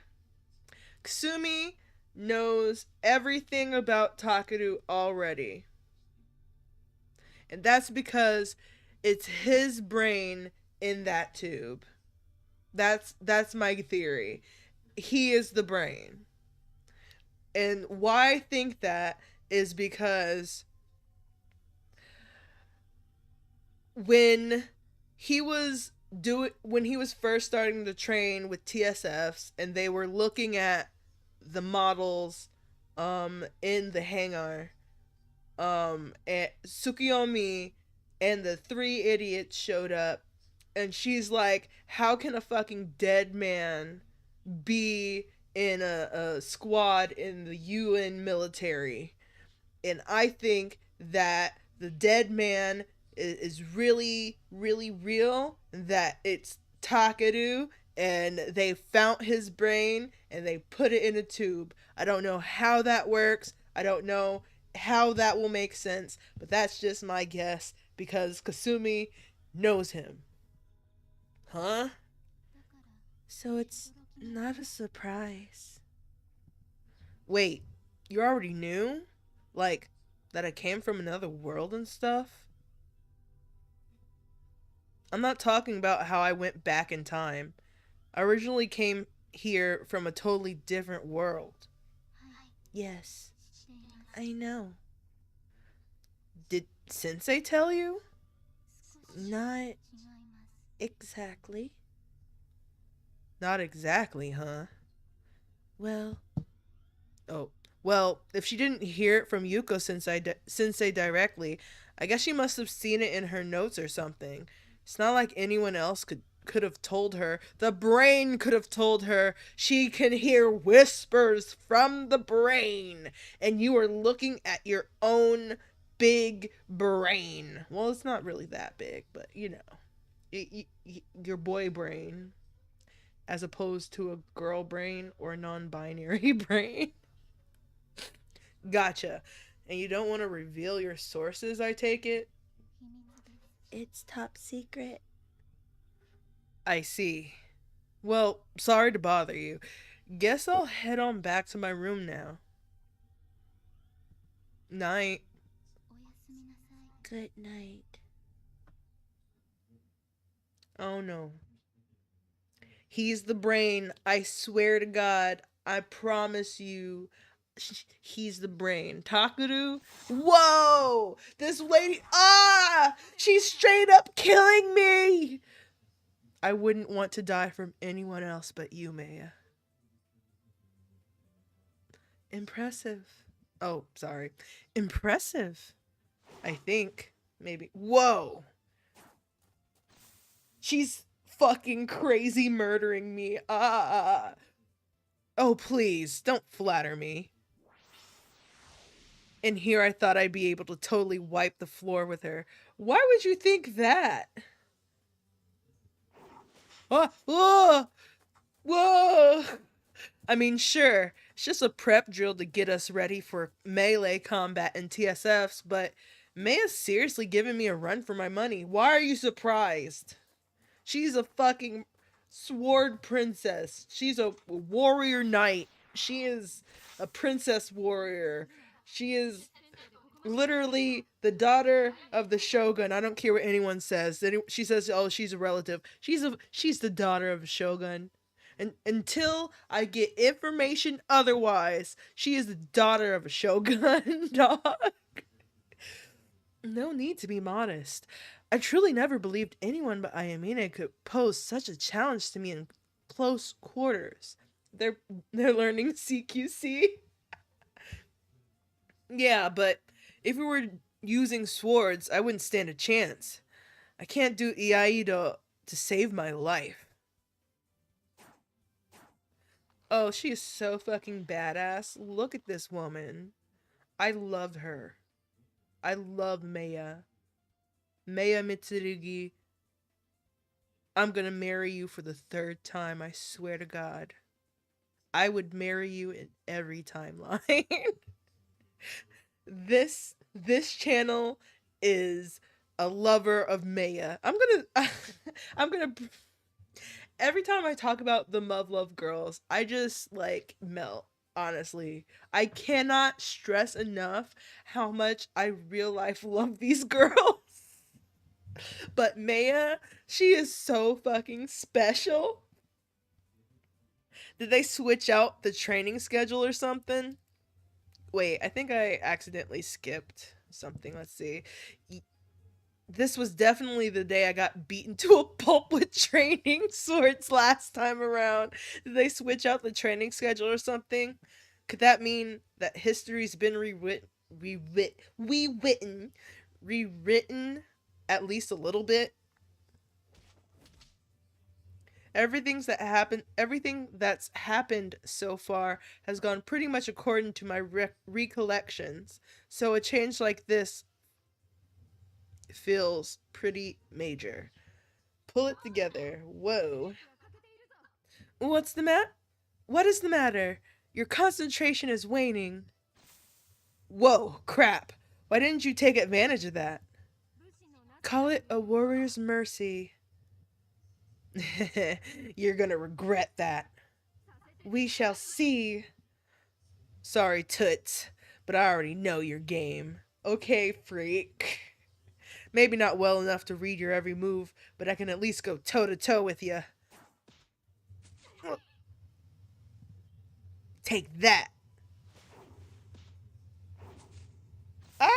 Kasumi knows everything about Takeru already. And that's because it's his brain in that tube. That's my theory. He is the brain. And why I think that is because when when he was first starting to train with TSFs and they were looking at the models in the hangar, and Tsukiyomi and the three idiots showed up, and she's like, how can a fucking dead man be in a squad in the UN military? And I think that the dead man is really, really real, that it's Takeru, and they found his brain and they put it in a tube. I don't know how that works. I don't know how that will make sense, but that's just my guess because Kasumi knows him. Huh? So it's not a surprise. Wait, you already knew? Like, that I came from another world and stuff? I'm not talking about how I went back in time. I originally came here from a totally different world. Yes, I know. Did Sensei tell you? Not exactly. Not exactly, huh? Well, oh, well, if she didn't hear it from Yuko Sensei directly, I guess she must have seen it in her notes or something. It's not like anyone else could have told her. The brain could have told her. She can hear whispers from the brain, and you are looking at your own big brain. Well, it's not really that big, but you know, your boy brain as opposed to a girl brain or non-binary brain. Gotcha. And you don't want to reveal your sources, I take it? It's top secret. I see. Well, sorry to bother you. Guess I'll head on back to my room now. Night. Good night. Oh no. He's the brain. I swear to God. I promise you. He's the brain. Takeru? Whoa! This lady. Ah! She's straight up killing me! I wouldn't want to die from anyone else but you, Maya. Impressive. Oh, sorry. Impressive. I think. Maybe. Whoa! She's fucking crazy murdering me. Ah. Oh, please, don't flatter me. And here I thought I'd be able to totally wipe the floor with her. Why would you think that? Oh, whoa! Whoa! I mean, sure, it's just a prep drill to get us ready for melee combat and TSFs, but Maya's seriously giving me a run for my money. Why are you surprised? She's a fucking sword princess. She's a warrior knight. She is a princess warrior. She is literally the daughter of the shogun. I don't care what anyone says. She says, "Oh, she's a relative." She's the daughter of a shogun. And until I get information otherwise, she is the daughter of a shogun. Dog. No need to be modest. I truly never believed anyone but Ayamine could pose such a challenge to me in close quarters. They're they're learning CQC. Yeah, but if we were using swords, I wouldn't stand a chance. I can't do Iaido to save my life. Oh, she is so fucking badass. Look at this woman. I love her. I love Maya. Maya Mitsurugi. I'm gonna marry you for the third time, I swear to God. I would marry you in every timeline. This channel is a lover of Maya. I'm gonna every time I talk about the muvluv girls, I just like melt. honestly. I cannot stress enough how much I real life love these girls. But Maya, she is so fucking special. Did they switch out the training schedule or something? Wait, I think I accidentally skipped something. Let's see. This was definitely the day I got beaten to a pulp with training swords last time around. Did they switch out the training schedule or something? Could that mean that history's been rewritten at least a little bit? Everything that's happened so far has gone pretty much according to my recollections. So a change like this feels pretty major. Pull it together. Whoa. What's the mat? What is the matter? Your concentration is waning. Whoa, crap. Why didn't you take advantage of that? Call it a warrior's mercy. You're gonna regret that. We shall see. Sorry, Toots, but I already know your game. Okay, freak. Maybe not well enough to read your every move, but I can at least go toe to toe with you. Take that. Ah!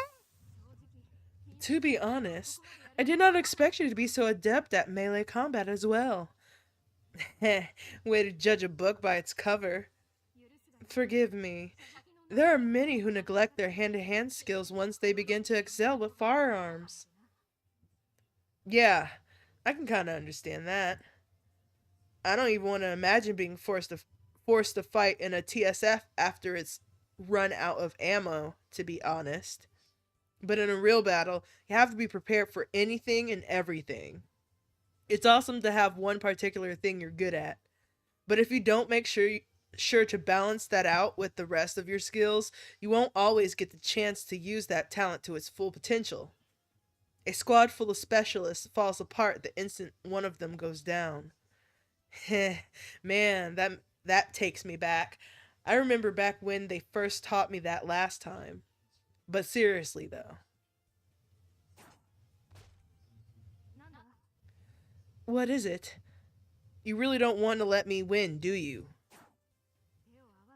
To be honest, I did not expect you to be so adept at melee combat as well. Way to judge a book by its cover. Forgive me. There are many who neglect their hand to hand skills once they begin to excel with firearms. Yeah, I can kind of understand that. I don't even want to imagine being forced to fight in a TSF after it's run out of ammo, to be honest. But in a real battle, you have to be prepared for anything and everything. It's awesome to have one particular thing you're good at, but if you don't make sure to balance that out with the rest of your skills, you won't always get the chance to use that talent to its full potential. A squad full of specialists falls apart the instant one of them goes down. Man, that takes me back. I remember back when they first taught me that last time. But seriously though, what is it? You really don't want to let me win, do you?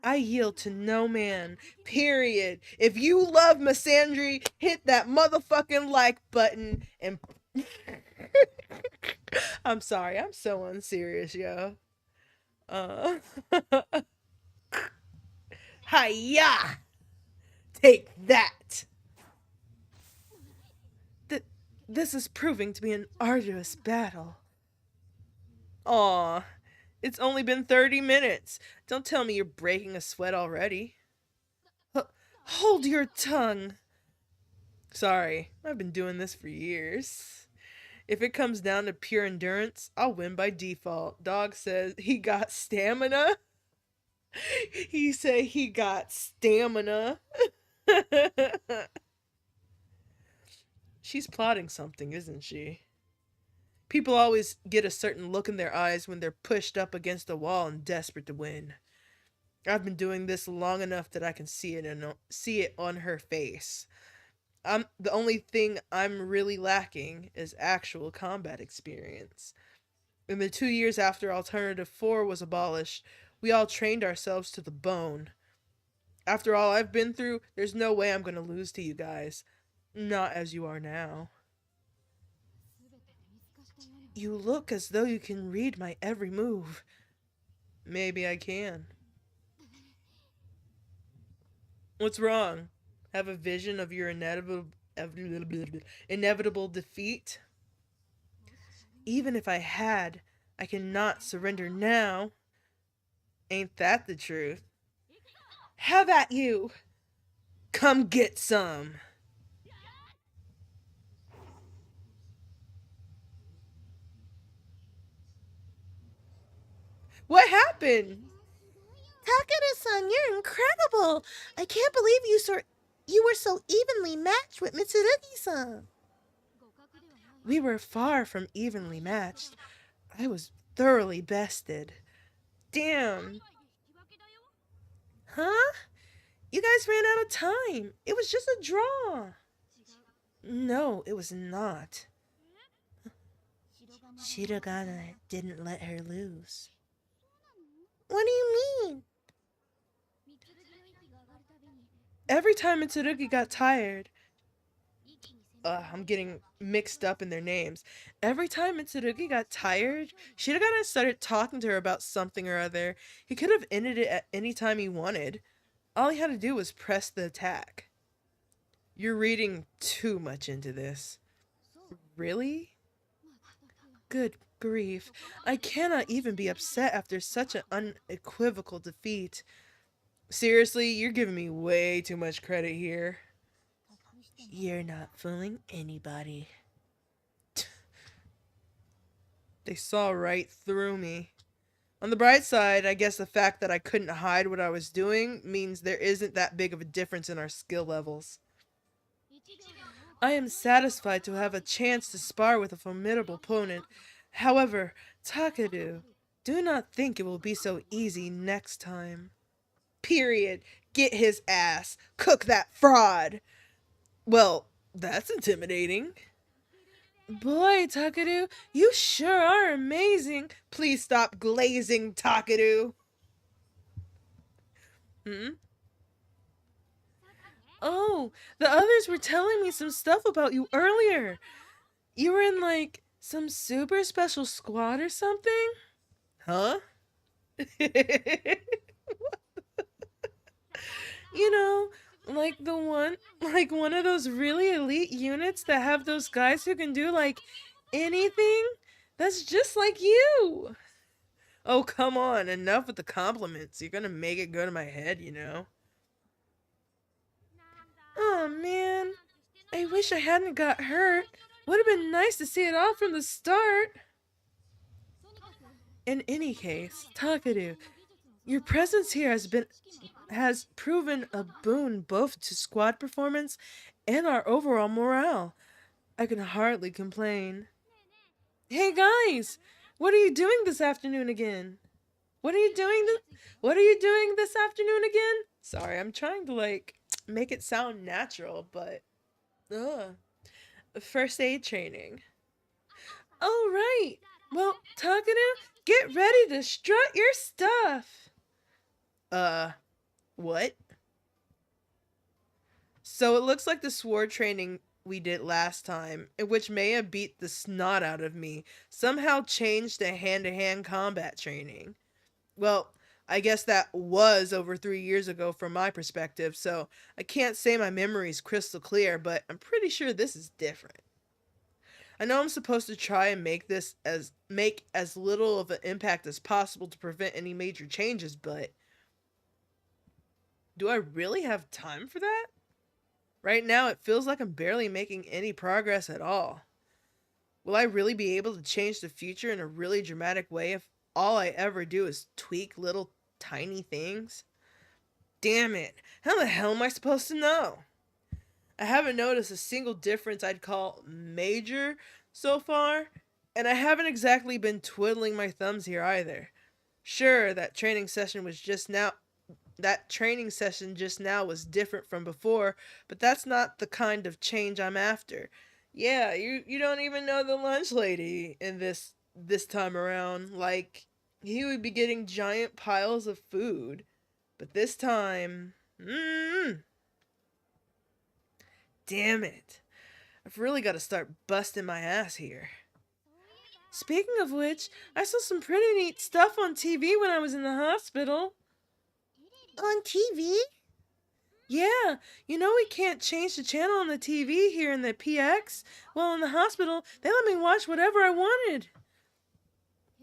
I yield to no man. Period. If you love Massandri, hit that motherfucking like button and I'm sorry, I'm so unserious, yo. Uh Hiya! Take that! Th- this is proving to be an arduous battle. Aw, it's only been 30 minutes. Don't tell me you're breaking a sweat already. H- Hold your tongue. Sorry, I've been doing this for years. If it comes down to pure endurance, I'll win by default. Dog says he got stamina. He said he got stamina. She's plotting something, isn't she? People always get a certain look in their eyes when they're pushed up against a wall and desperate to win. I've been doing this long enough that I can see it on her face. The only thing I'm really lacking is actual combat experience. In the 2 years after Alternative 4 was abolished, we all trained ourselves to the bone. After all I've been through, there's no way I'm going to lose to you guys. Not as you are now. You look as though you can read my every move. Maybe I can. What's wrong? Have a vision of your inevitable defeat? Even if I had, I cannot surrender now. Ain't that the truth? Have at you! Come get some! What happened? Takeru-san, you're incredible. I can't believe you were so evenly matched with Mitsurugi-san. We were far from evenly matched. I was thoroughly bested. Damn. Huh? You guys ran out of time. It was just a draw. No, it was not. Shirogane didn't let her lose. What do you mean? Every time Mitsurugi got tired, I'm getting mixed up in their names. Every time Mitsurugi got tired, Shirogane started talking to her about something or other. He could have ended it at any time he wanted. All he had to do was press the attack. You're reading too much into this. Really? Good grief. I cannot even be upset after such an unequivocal defeat. Seriously, you're giving me way too much credit here. You're not fooling anybody. They saw right through me. On the bright side, I guess the fact that I couldn't hide what I was doing means there isn't that big of a difference in our skill levels. I am satisfied to have a chance to spar with a formidable opponent. However, Takeru, do not think it will be so easy next time. Period. Get his ass. Cook that fraud. Well, that's intimidating. Boy, Takeru, you sure are amazing. Please stop glazing, Takeru. Hmm? Oh, the others were telling me some stuff about you earlier. You were in, like, some super special squad or something? Huh? You know, like one of those really elite units that have those guys who can do, like, anything? That's just like you. Oh, come on. Enough with the compliments. You're gonna make it go to my head, you know. Oh, man. I wish I hadn't got hurt. Would have been nice to see it all from the start. In any case, Takeru, your presence here has proven a boon both to squad performance and our overall morale. I can hardly complain. Hey guys, what are you doing this afternoon again? What are you doing What are you doing this afternoon again? Sorry, I'm trying to like make it sound natural, but ugh. First aid training. Oh right. Well, Takeru, get ready to strut your stuff. Uh, what? So it looks like the sword training we did last time, in which Maya beat the snot out of me, somehow changed to hand-to-hand combat training. Well, I guess that was over 3 years ago from my perspective, so I can't say my memory's crystal clear, but I'm pretty sure this is different. I know I'm supposed to try and make as little of an impact as possible to prevent any major changes, but do I really have time for that? Right now, it feels like I'm barely making any progress at all. Will I really be able to change the future in a really dramatic way if all I ever do is tweak little tiny things? Damn it, how the hell am I supposed to know? I haven't noticed a single difference I'd call major so far, and I haven't exactly been twiddling my thumbs here either. Sure, that training session just now was different from before, but that's not the kind of change I'm after. Yeah, you don't even know the lunch lady in this time around. Like he would be getting giant piles of food, but this time, damn it. I've really got to start busting my ass here. Speaking of which, I saw some pretty neat stuff on TV when I was in the hospital. On TV? Yeah, you know we can't change the channel on the TV here in the PX. Well, in the hospital, they let me watch whatever I wanted.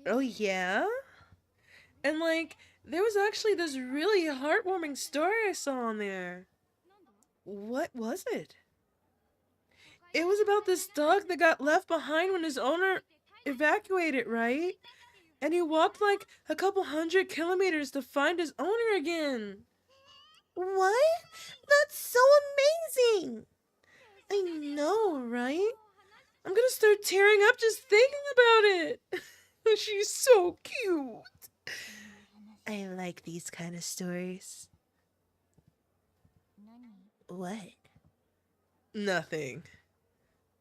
Oh, yeah? And, like, there was actually this really heartwarming story I saw on there. What was it? It was about this dog that got left behind when his owner evacuated, right? And he walked like a couple 100 kilometers to find his owner again. What? That's so amazing! I know, right? I'm gonna start tearing up just thinking about it. She's so cute. I like these kind of stories. What? Nothing.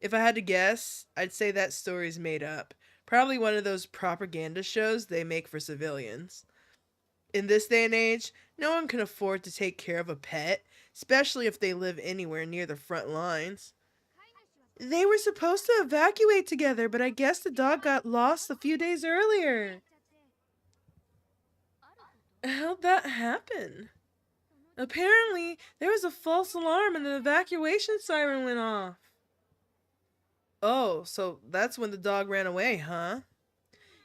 If I had to guess, I'd say that story's made up. Probably one of those propaganda shows they make for civilians. In this day and age, no one can afford to take care of a pet, especially if they live anywhere near the front lines. They were supposed to evacuate together, but I guess the dog got lost a few days earlier. How'd that happen? Apparently, there was a false alarm and the evacuation siren went off. Oh, so that's when the dog ran away, huh?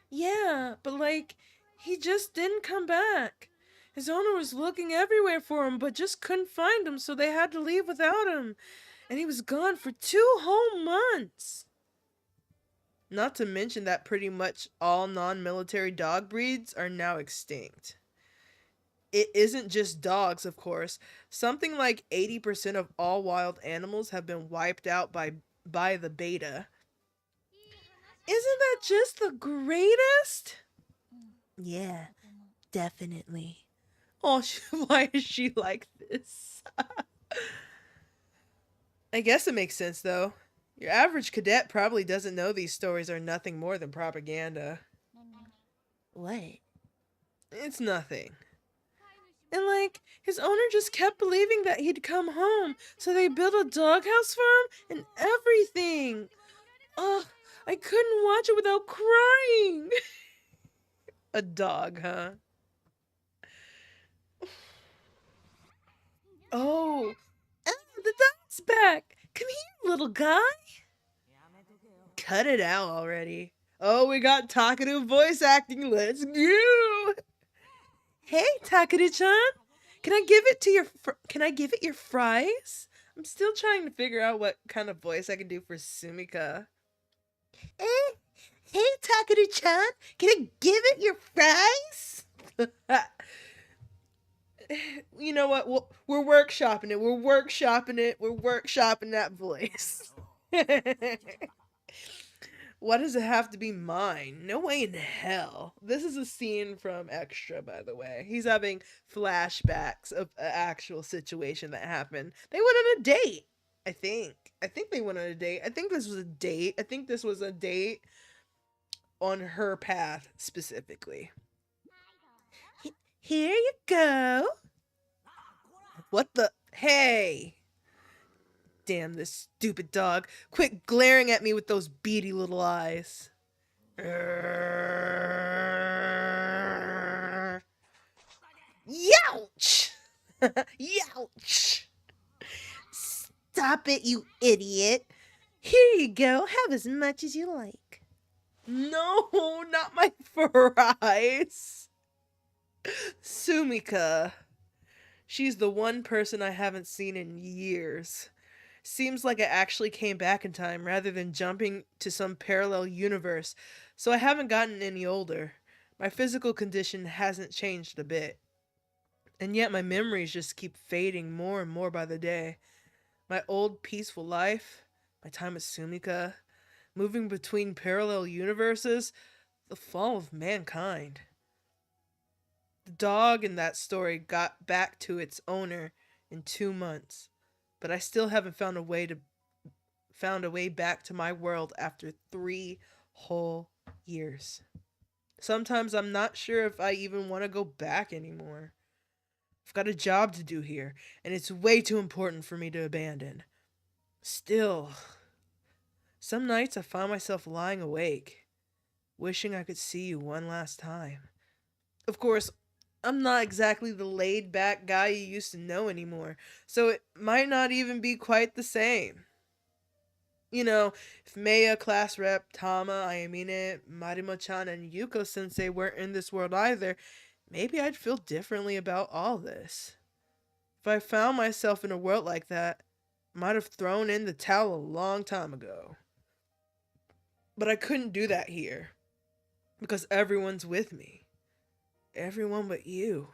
Yeah, but he just didn't come back. His owner was looking everywhere for him, but just couldn't find him, so they had to leave without him. And he was gone for 2 whole months. Not to mention that pretty much all non military dog breeds are now extinct. It isn't just dogs, of course. Something like 80% of all wild animals have been wiped out by the beta. Isn't that just the greatest? Yeah, definitely. Oh, why is she like this? I guess it makes sense, though. Your average cadet probably doesn't know these stories are nothing more than propaganda. What? It's nothing. And his owner just kept believing that he'd come home, so they built a doghouse for him and everything. Ugh, I couldn't watch it without crying. A dog, huh? Oh, the dog's back. Come here, little guy. Cut it out already. Oh, we got Takeru voice acting. Let's go. Hey, Takeru-chan. Can I give it your fries? I'm still trying to figure out what kind of voice I can do for Sumika. Eh? Hey, Takeru-chan, can I give it your fries? You know what? We're workshopping it. We're workshopping it. We're workshopping that voice. Why does it have to be mine? No way in hell. This is a scene from Extra, by the way. He's having flashbacks of an actual situation that happened. They went on a date, I think. I think they went on a date. I think this was a date. I think this was a date on her path specifically. Here you go. What the? Hey! Damn this stupid dog. Quit glaring at me with those beady little eyes. Youch! Youch! Stop it, you idiot. Here you go. Have as much as you like. No, not my fries. Sumika. She's the one person I haven't seen in years. Seems like I actually came back in time rather than jumping to some parallel universe, so I haven't gotten any older. My physical condition hasn't changed a bit. And yet my memories just keep fading more and more by the day. My old peaceful life, my time with Sumika, moving between parallel universes, the fall of mankind. The dog in that story got back to its owner in 2 months, but I still haven't found a way back to my world after 3 whole years. Sometimes I'm not sure if I even want to go back anymore. I've got a job to do here, and it's way too important for me to abandon. Still, some nights I find myself lying awake, wishing I could see you one last time. Of course, I'm not exactly the laid back guy you used to know anymore, so it might not even be quite the same. You know, if Maya, class rep, Tama, Ayamine, Marimo-chan, and Yuko sensei weren't in this world either, maybe I'd feel differently about all this. If I found myself in a world like that, I might have thrown in the towel a long time ago. But I couldn't do that here, because everyone's with me. Everyone but you.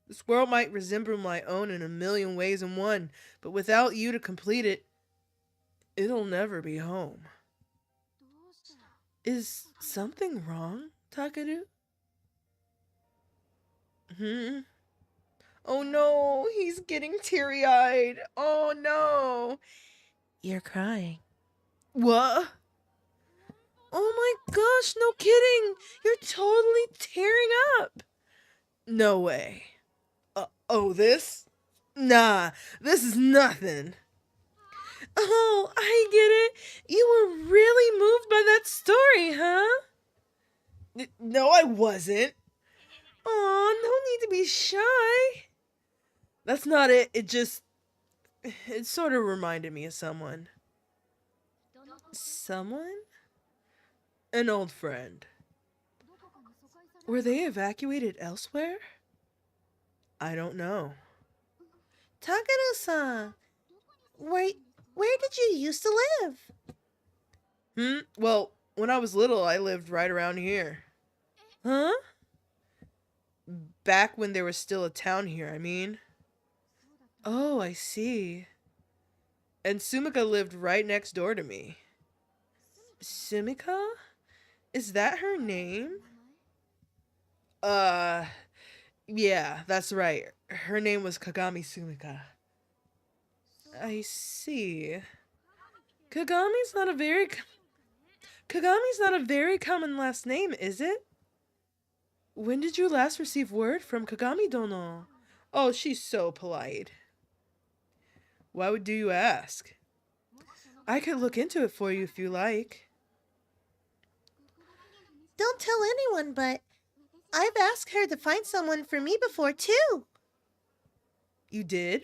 This world might resemble my own in a million ways in one, but without you to complete it, it'll never be home. Is something wrong, Takeru? Hmm? Oh no, he's getting teary eyed. Oh no. You're crying. What? Oh my gosh, no kidding. You're totally tearing up. No way. Oh, this? Nah, this is nothing. Oh, I get it. You were really moved by that story, huh? No, I wasn't. Aw, no need to be shy. That's not it. It sort of reminded me of someone. Someone? An old friend. Were they evacuated elsewhere? I don't know. Takeru-san, where did you used to live? Well, when I was little, I lived right around here. Huh? Back when there was still a town here, I mean. Oh, I see. And Sumika lived right next door to me. Sumika? Is that her name? Uh, yeah, that's right. Her name was Kagami Sumika. I see. Kagami's not a very Kagami's not a very common last name, is it? When did you last receive word from Kagami Dono? Oh, she's so polite. Why would you ask? I could look into it for you if you like. Don't tell anyone, but I've asked her to find someone for me before, too. You did?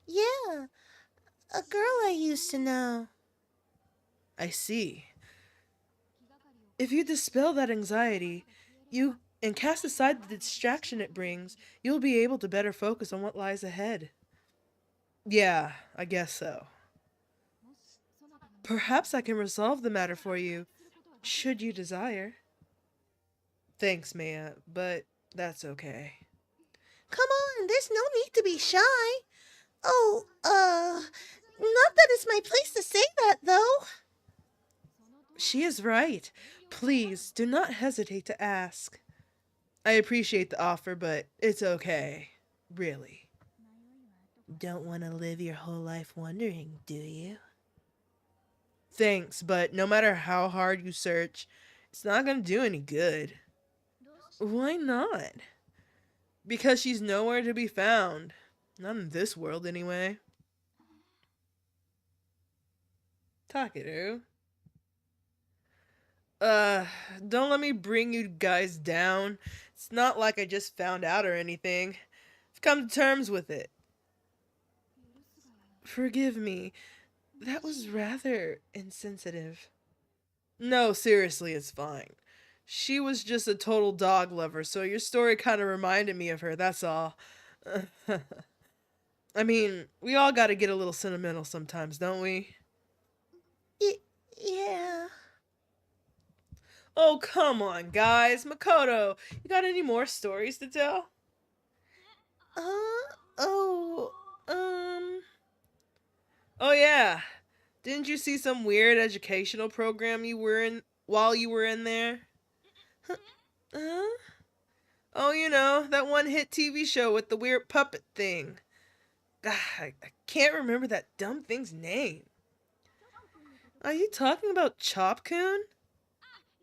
Yeah, a girl I used to know. I see. If you dispel that anxiety, you and cast aside the distraction it brings, you'll be able to better focus on what lies ahead. Yeah, I guess so. Perhaps I can resolve the matter for you, should you desire. Thanks, Maya, but that's okay. Come on, there's no need to be shy. Oh, not that it's my place to say that, though. She is right. Please, do not hesitate to ask. I appreciate the offer, but it's okay. Really. Don't want to live your whole life wondering, do you? Thanks, but no matter how hard you search, it's not gonna do any good. Why not? Because she's nowhere to be found. Not in this world, anyway. Takeru. Uh, don't let me bring you guys down. It's not like I just found out or anything. I've come to terms with it. Forgive me. That was rather insensitive. No, seriously, it's fine. She was just a total dog lover, so your story kind of reminded me of her, that's all. I mean, we all gotta get a little sentimental sometimes, don't we? Yeah. Oh, come on, guys. Makoto, you got any more stories to tell? Oh, Oh, yeah. Didn't you see some weird educational program you were in while you were in there? Huh? Oh, you know, that one hit TV show with the weird puppet thing. I can't remember that dumb thing's name. Are you talking about Chop-kun?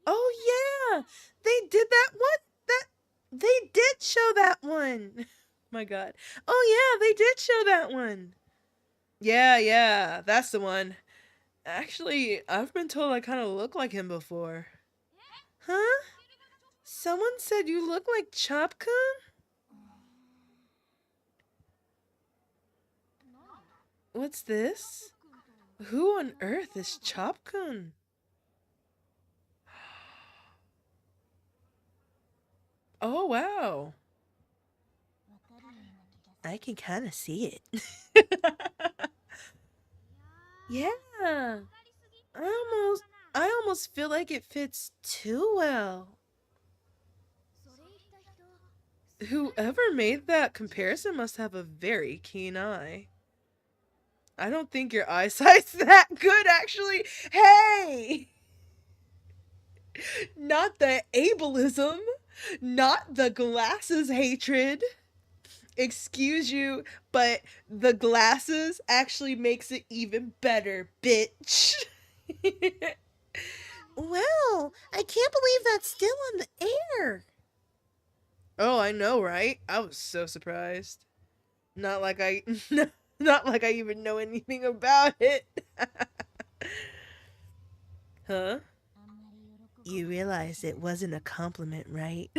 Oh, yeah! They did that one? They did show that one! My god. Oh, yeah, they did show that one! Yeah, that's the one. Actually, I've been told I kind of look like him before. Huh? Someone said you look like Chop-kun? What's this? Who on earth is Chop-kun? Oh, wow. I can kind of see it. Yeah. I almost feel like it fits too well. Whoever made that comparison must have a very keen eye. I don't think your eyesight's that good, actually. Hey! Not the ableism, not the glasses hatred. Excuse you, but the glasses actually makes it even better, bitch. Wow, I can't believe that's still on the air. Oh, I know, right? I was so surprised. Not like I not like I even know anything about it. Huh? You realize it wasn't a compliment, right?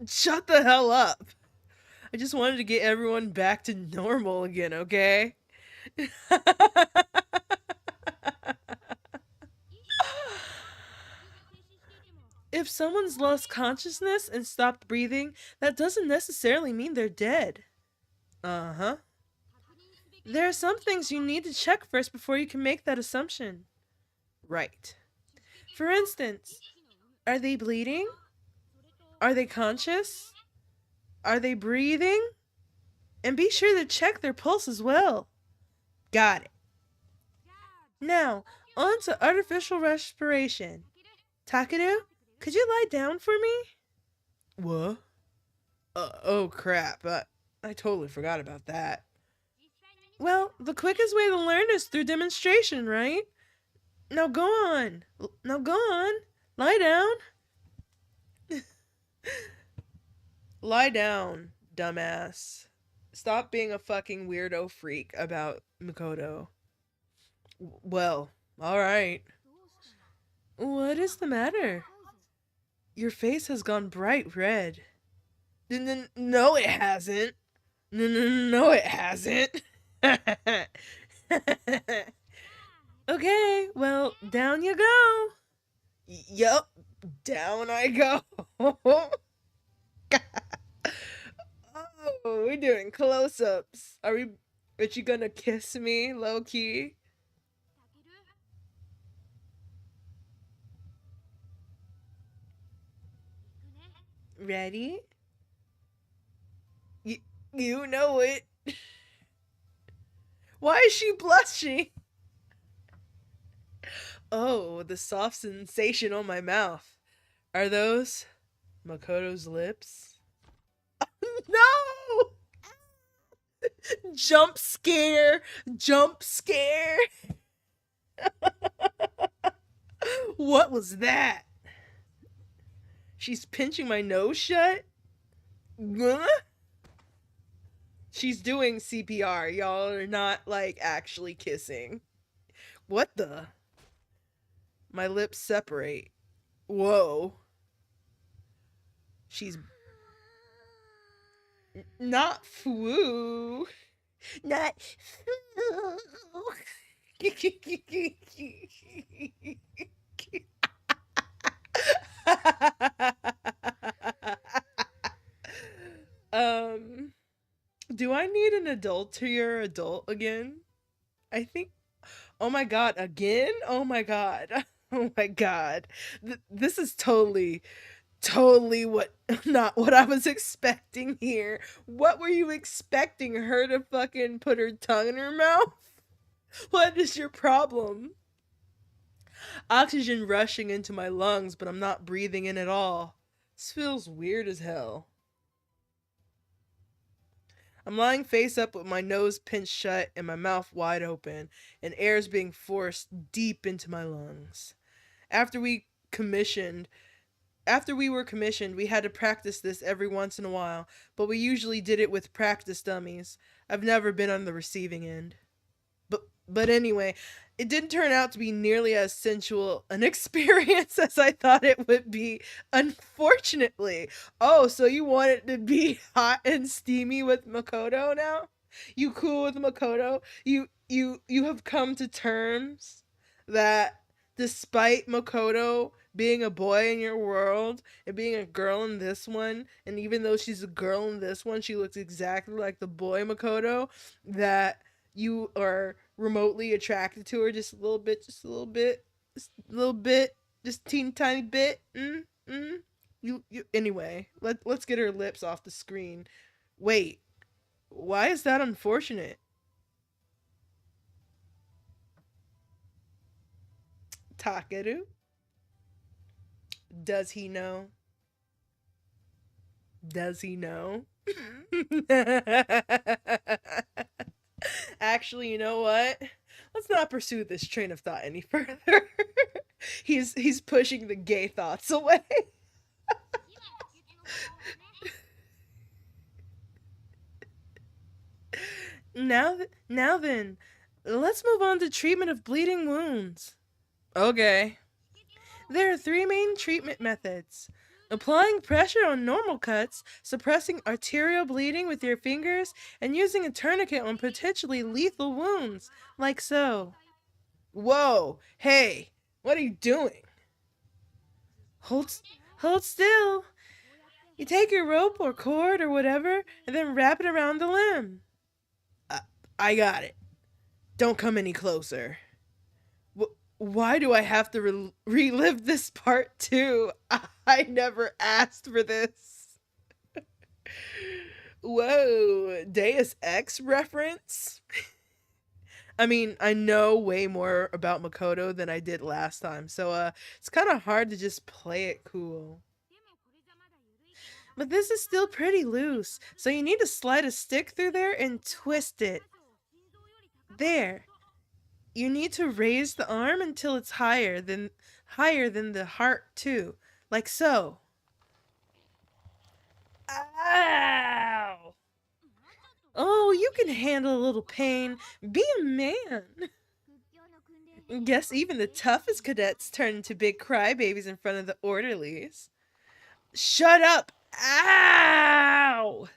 Shut the hell up. I just wanted to get everyone back to normal again, okay? If someone's lost consciousness and stopped breathing, that doesn't necessarily mean they're dead. Uh huh. There are some things you need to check first before you can make that assumption. Right. For instance, are they bleeding? Are they conscious? Are they breathing? And be sure to check their pulse as well. Got it. Now, on to artificial respiration. Takeru, could you lie down for me? What? Oh crap. I totally forgot about that. Well, the quickest way to learn is through demonstration, right? Now go on. Now go on. Lie down. Lie down, dumbass. Stop being a fucking weirdo freak about Mikoto. Well, alright. What is the matter? Your face has gone bright red. No, it hasn't. No, it hasn't. Okay, well, down you go. Yup, down I go. Oh, we're doing close ups. Are you gonna kiss me, low key? Ready? You, you know it. Why is she blushing? Oh, the soft sensation on my mouth. Are those Makoto's lips? No! Jump scare! Jump scare! What was that? She's pinching my nose shut? Huh? She's doing CPR. Y'all are not like actually kissing. What the? My lips separate. Whoa. She's not foo. Not. um, do I need an adult to your adult again? I think. Oh my god, again? Oh my god. Oh my god. This is totally what not what I was expecting here. What were you expecting her to fucking put her tongue in her mouth? What is your problem? Oxygen rushing into my lungs, but I'm not breathing in at all. This feels weird as hell. I'm lying face up with my nose pinched shut and my mouth wide open, and air is being forced deep into my lungs. After we commissioned After we were commissioned, we had to practice this every once in a while, but we usually did it with practice dummies. I've never been on the receiving end. But anyway, it didn't turn out to be nearly as sensual an experience as I thought it would be, unfortunately. Oh, so you want it to be hot and steamy with Makoto now? You cool with Makoto? You have come to terms that despite Makoto being a boy in your world and being a girl in this one, and even though she's a girl in this one, she looks exactly like the boy Makoto, that you are remotely attracted to her just a little bit, just a little bit, just a little bit, just teeny tiny bit. You anyway. Let's get her lips off the screen. Wait, why is that unfortunate? Takeru? Does he know? Does he know? Actually, you know what? Let's not pursue this train of thought any further. He's pushing the gay thoughts away. Now then, let's move on to treatment of bleeding wounds. Okay. There are three main treatment methods: applying pressure on normal cuts, suppressing arterial bleeding with your fingers, and using a tourniquet on potentially lethal wounds, like so. Whoa! Hey! What are you doing? Hold, hold still. You take your rope or cord or whatever, and then wrap it around the limb. Uh, I got it. Don't come any closer. Why do I have to relive this part too? I never asked for this. Whoa, Deus Ex reference? I mean, I know way more about Makoto than I did last time, so it's kind of hard to just play it cool. But this is still pretty loose, so you need to slide a stick through there and twist it. There. You need to raise the arm until it's higher than the heart too, like so. Ow! Oh, you can handle a little pain. Be a man. Guess even the toughest cadets turn into big crybabies in front of the orderlies. Shut up! Ow!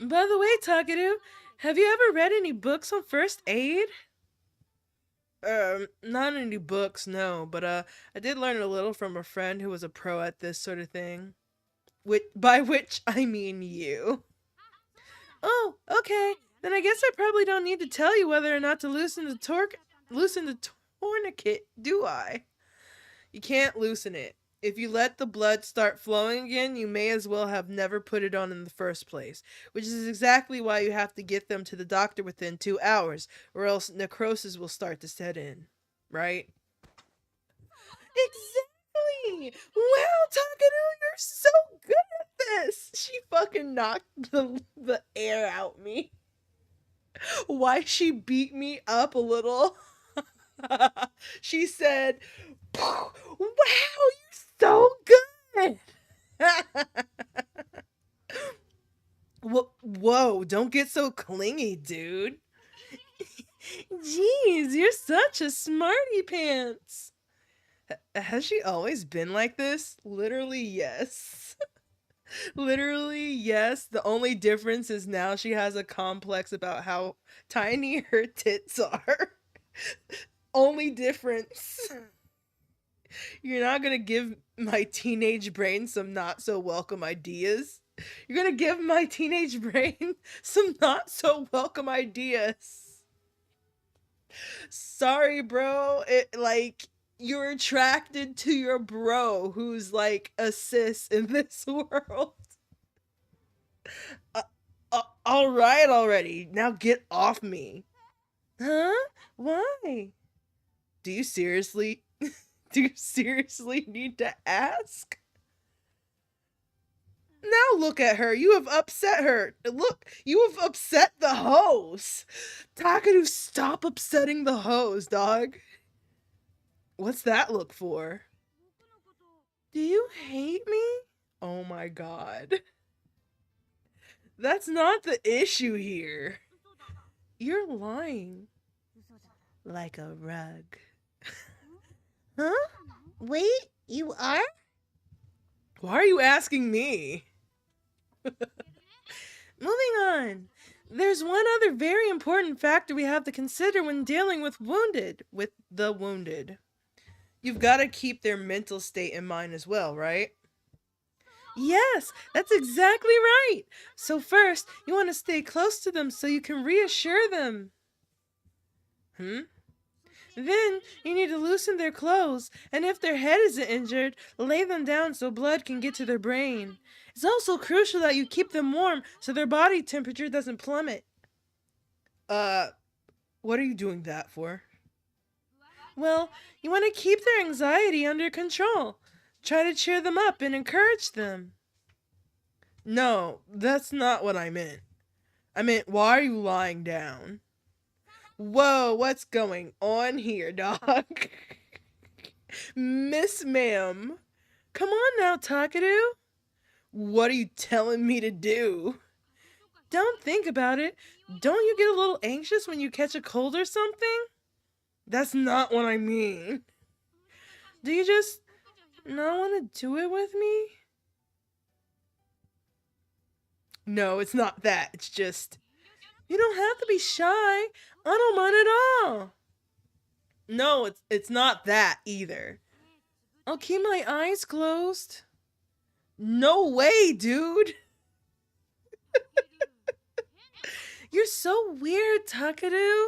By the way, Takeru, have you ever read any books on first aid? Not any books, no, but I did learn a little from a friend who was a pro at this sort of thing. By which I mean you. Oh, okay. Then I guess I probably don't need to tell you whether or not to loosen the tourniquet, do I? You can't loosen it. If you let the blood start flowing again, you may as well have never put it on in the first place, which is exactly why you have to get them to the doctor within 2 hours, or else necrosis will start to set in. Right? Exactly! Wow, Takeru, you're so good at this! She fucking knocked the air out me. Why she beat me up a little? She said, "Wow, you're so good." Whoa, don't get so clingy, dude. Jeez, you're such a smarty pants. Has she always been like this? Literally, yes. Literally, yes. The only difference is now she has a complex about how tiny her tits are. Only difference. You're not gonna give my teenage brain some not so welcome ideas. You're gonna give my teenage brain some not so welcome ideas. Sorry, bro. You're attracted to your bro who's like a cis in this world. All right already. Now get off me. Huh? Why? Do you seriously do you seriously need to ask? Now look at her. You have upset her. Look, you have upset the hose. Takeru, stop upsetting the hose, dog. What's that look for? Do you hate me? Oh my god. That's not the issue here. You're lying. Like a rug. Huh? Wait, you are? Why are you asking me? Moving on. There's one other very important factor we have to consider when dealing with the wounded. You've got to keep their mental state in mind as well, right? Yes, that's exactly right. So first, you want to stay close to them so you can reassure them. Then, you need to loosen their clothes, and if their head isn't injured, lay them down so blood can get to their brain. It's also crucial that you keep them warm so their body temperature doesn't plummet. What are you doing that for? Well, you want to keep their anxiety under control. Try to cheer them up and encourage them. No, that's not what I meant. I meant, why are you lying down? Whoa, what's going on here, dog? Miss Ma'am. Come on now, Takeru. What are you telling me to do? Don't think about it. Don't you get a little anxious when you catch a cold or something? That's not what I mean. Do you just not want to do it with me? No, it's not that. It's just, you don't have to be shy. I don't mind at all. No, it's not that either. I'll keep my eyes closed. No way, dude. You're so weird, Takeru.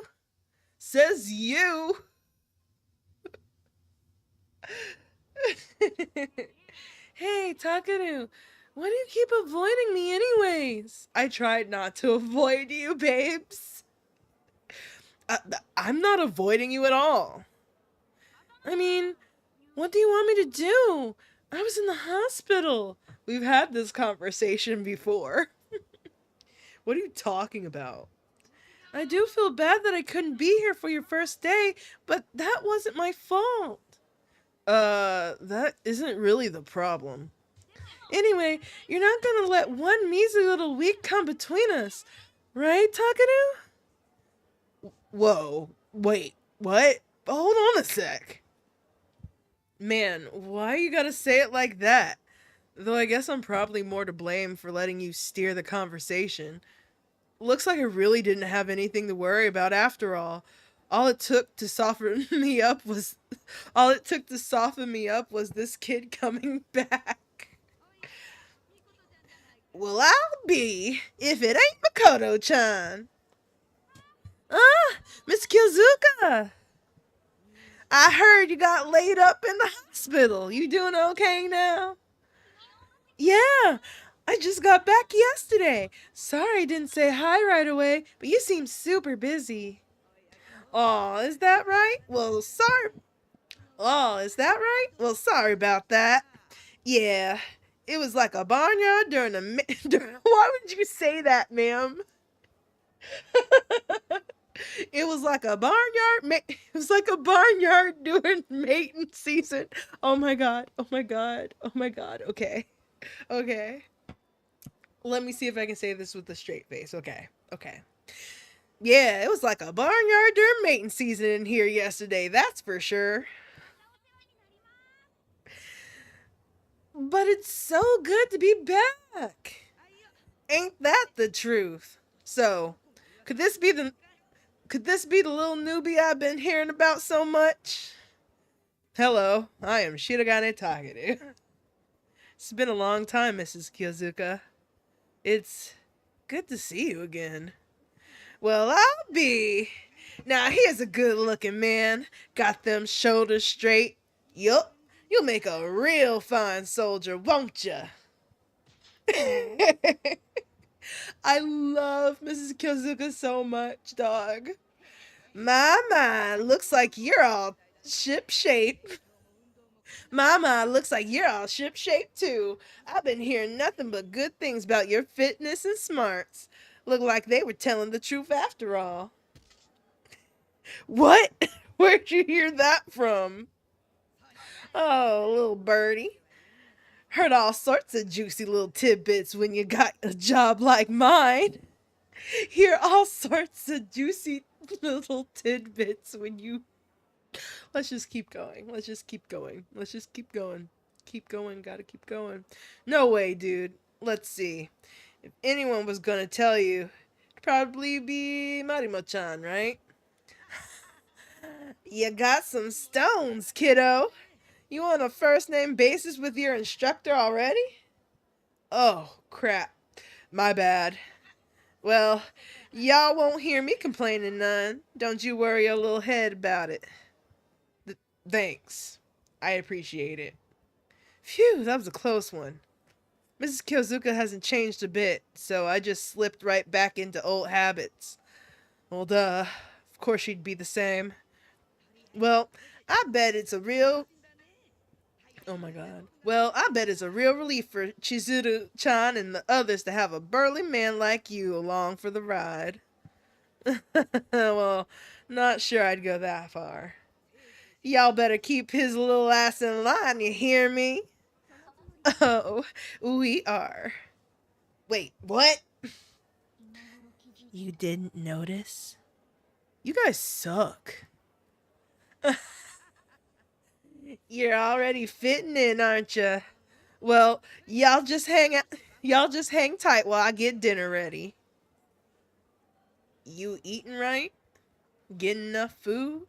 Says you. Hey, Takeru. Why do you keep avoiding me anyways? I tried not to avoid you, babes. I'm not avoiding you at all. I mean, what do you want me to do? I was in the hospital. We've had this conversation before. What are you talking about? I do feel bad that I couldn't be here for your first day, but that wasn't my fault. That isn't really the problem. Anyway, you're not gonna let one measly little week come between us, right, Takeru? Whoa, wait, what? Hold on a sec. Man, why you gotta say it like that? Though I guess I'm probably more to blame for letting you steer the conversation. Looks like I really didn't have anything to worry about after all. All it took to soften me up was this kid coming back. Well, I'll be if it ain't Makoto-chan. Ah, Miss Kizuka. I heard you got laid up in the hospital. You doing okay now? Yeah, I just got back yesterday. Sorry I didn't say hi right away, but you seem super busy. Oh, is that right? Well, sorry. Oh, is that right? Well, sorry about that. Yeah, it was like a barnyard during a. Why would you say that, ma'am? It was like a barnyard. It was like a barnyard during mating season. Oh my god. Oh my god. Oh my god. Okay. Okay. Let me see if I can say this with a straight face. Okay. Okay. Yeah, it was like a barnyard during mating season in here yesterday. That's for sure. But it's so good to be back. Ain't that the truth? So, could this be the little newbie I've been hearing about so much? Hello, I am Shirogane Takeru. It's been a long time, Mrs. Kyozuka. It's good to see you again. Well, I'll be. Now, here's a good looking man. Got them shoulders straight. Yup, you'll make a real fine soldier, won't ya? I love Mrs. Kyozuka so much, dog. My, looks like you're all ship shape. Mama, looks like you're all ship shape too. I've been hearing nothing but good things about your fitness and smarts. Look like they were telling the truth after all. What? Where'd you hear that from? Oh, little birdie. Heard all sorts of juicy little tidbits when you got a job like mine. Hear all sorts of juicy little tidbits when you. Let's just keep going. Let's just keep going. Let's just keep going. Keep going. Gotta keep going. No way, dude. Let's see. If anyone was gonna tell you, it'd probably be Marimo-chan, right? You got some stones, kiddo. You on a first name basis with your instructor already? Oh, crap. My bad. Well, y'all won't hear me complaining none. Don't you worry your little head about it. Thanks. I appreciate it. Phew, that was a close one. Mrs. Kyozuka hasn't changed a bit, so I just slipped right back into old habits. Well, duh. Of course she'd be the same. Well, I bet it's a real. Oh my god. Well, I bet it's a real relief for Chizuru-chan and the others to have a burly man like you along for the ride. Well, not sure I'd go that far. Y'all better keep his little ass in line, you hear me? Oh, we are. Wait, what? You didn't notice? You guys suck. You're already fitting in, aren't you? Well, y'all just hang tight while I get dinner ready. You eating right? Getting enough food?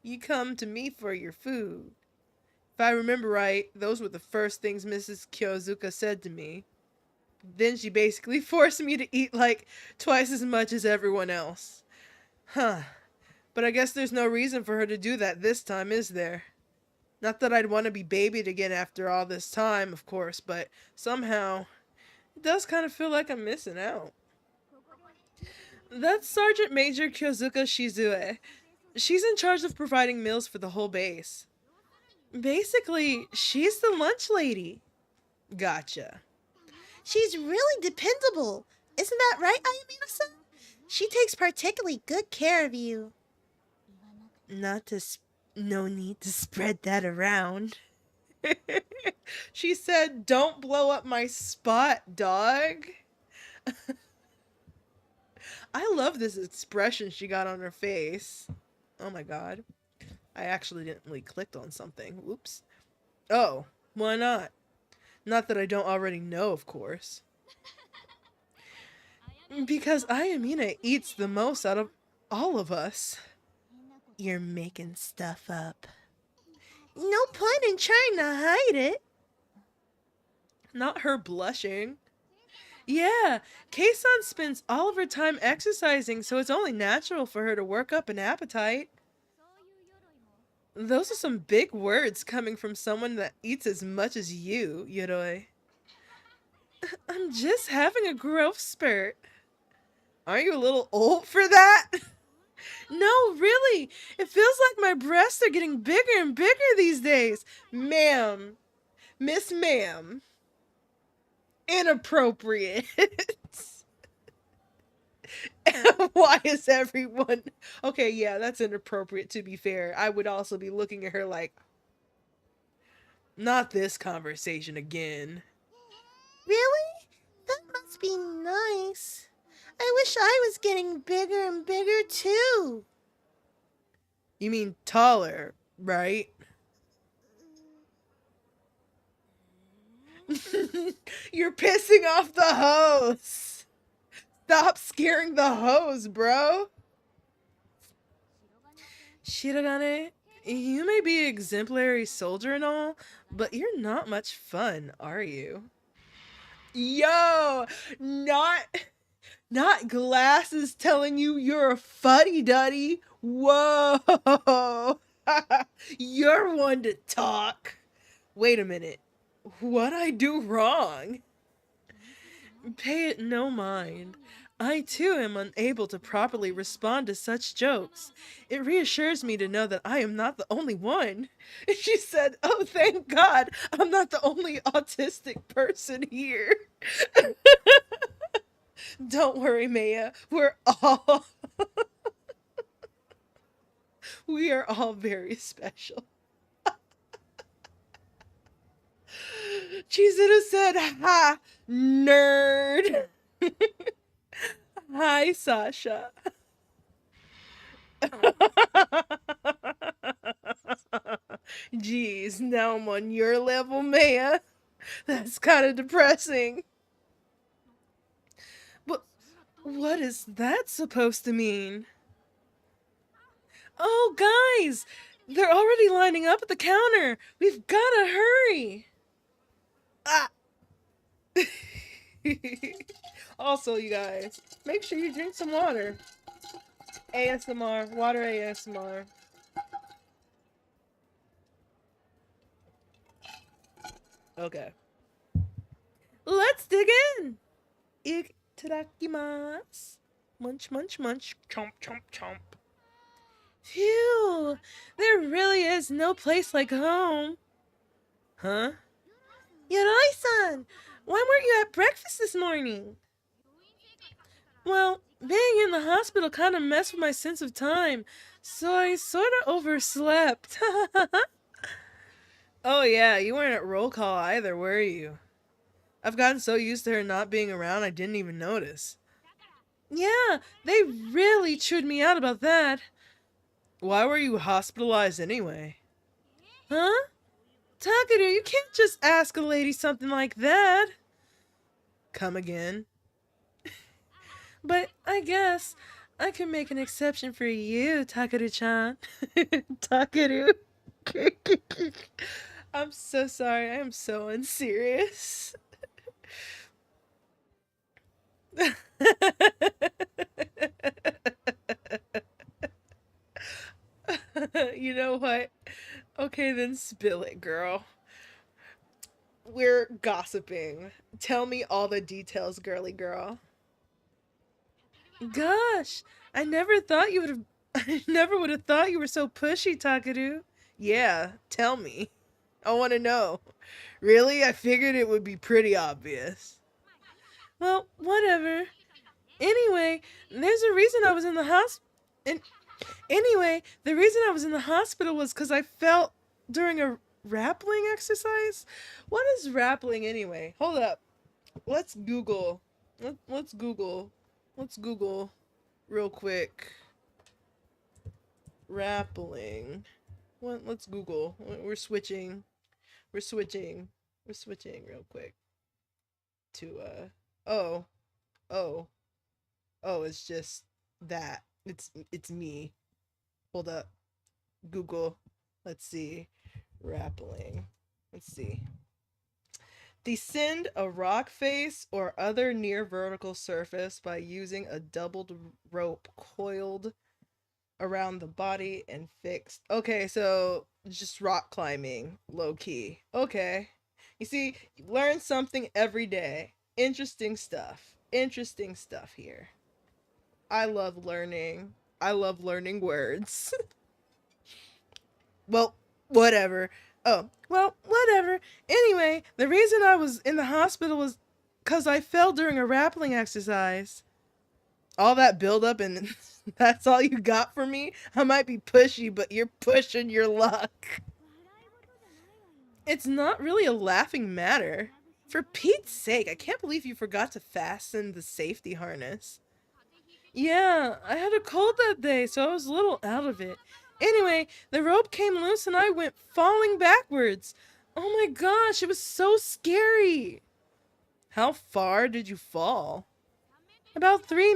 You come to me for your food. If I remember right, those were the first things Mrs. Kyozuka said to me. Then she basically forced me to eat like twice as much as everyone else. Huh. But I guess there's no reason for her to do that this time, is there? Not that I'd want to be babied again after all this time, of course, but somehow it does kind of feel like I'm missing out. That's Sergeant Major Kyozuka Shizue. She's in charge of providing meals for the whole base. Basically, she's the lunch lady. Gotcha. She's really dependable. Isn't that right, Ayamina-san? She takes particularly good care of you. No need to spread that around. She said, don't blow up my spot, dog. I love this expression she got on her face. Oh my god. I accidentally clicked on something. Whoops. Oh, why not? Not that I don't already know, of course. Because Ayamina eats the most out of all of us. You're making stuff up. No point in trying to hide it. Not her blushing. Yeah, Kei-san spends all of her time exercising, so it's only natural for her to work up an appetite. Those are some big words coming from someone that eats as much as you, Yoroi. I'm just having a growth spurt. Aren't you a little old for that? No, really. It feels like my breasts are getting bigger and bigger these days. Ma'am. Miss Ma'am. Inappropriate. Why is everyone... Okay, yeah, that's inappropriate, to be fair. I would also be looking at her like... Not this conversation again. Really? That must be nice. I wish I was getting bigger and bigger too. You mean taller, right? You're pissing off the host. Stop scaring the host, bro. Shirogane, you may be an exemplary soldier and all, but you're not much fun, are you? Yo, not glasses telling you you're a fuddy-duddy. Whoa. You're one to talk. Wait a minute. What'd I do wrong? Pay it no mind. I too am unable to properly respond to such jokes. It reassures me to know that I am not the only one. She said, oh, thank God, I'm not the only autistic person here. Don't worry, Maya. We are all very special. Chizuru said, ha, nerd. Hi, Sasha. Jeez, now I'm on your level, Maya. That's kind of depressing. But what is that supposed to mean? Oh, guys! They're already lining up at the counter. We've gotta hurry. Ah. Also, you guys, make sure you drink some water. ASMR, water ASMR. Okay. Let's dig in. Itadakimasu. Munch, munch, munch. Chomp, chomp, chomp. Phew! There really is no place like home. Huh? Yoroi-san! Why weren't you at breakfast this morning? Well, being in the hospital kind of messed with my sense of time, so I sort of overslept. Oh yeah, you weren't at roll call either, were you? I've gotten so used to her not being around I didn't even notice. Yeah, they really chewed me out about that. Why were you hospitalized anyway? Huh? Takeru, you can't just ask a lady something like that. Come again? But I guess I can make an exception for you, Takeru-chan. Takeru. I'm so sorry. I am so unserious. You know what? Okay, then spill it, girl. We're gossiping. Tell me all the details, girly girl. Gosh, I never thought you would have. I never would have thought you were so pushy, Takeru. Yeah, tell me. I want to know. Really? I figured it would be pretty obvious. Well, whatever. Anyway, there's a reason I was in the hospital. Anyway, the reason I was in the hospital was because I felt during a rappelling exercise. What is rappelling anyway? Hold up. Let's Google. Let's Google. Let's Google real quick. Rappelling. Let's Google. We're switching. We're switching. We're switching real quick to oh oh oh it's just that it's me. Hold up. Google. Let's see. Rappelling. Let's see. Descend a rock face or other near vertical surface by using a doubled rope coiled around the body and fixed. Okay, so just rock climbing, low key. Okay. You see, you learn something every day. Interesting stuff. Interesting stuff here. I love learning. I love learning words. Well, whatever. Oh, well, whatever. Anyway, the reason I was in the hospital was because I fell during a rappelling exercise. All that buildup and that's all you got for me? I might be pushy, but you're pushing your luck. It's not really a laughing matter. For Pete's sake, I can't believe you forgot to fasten the safety harness. Yeah, I had a cold that day, so I was a little out of it. Anyway, the rope came loose and I went falling backwards. Oh my gosh, it was so scary. How far did you fall? About 3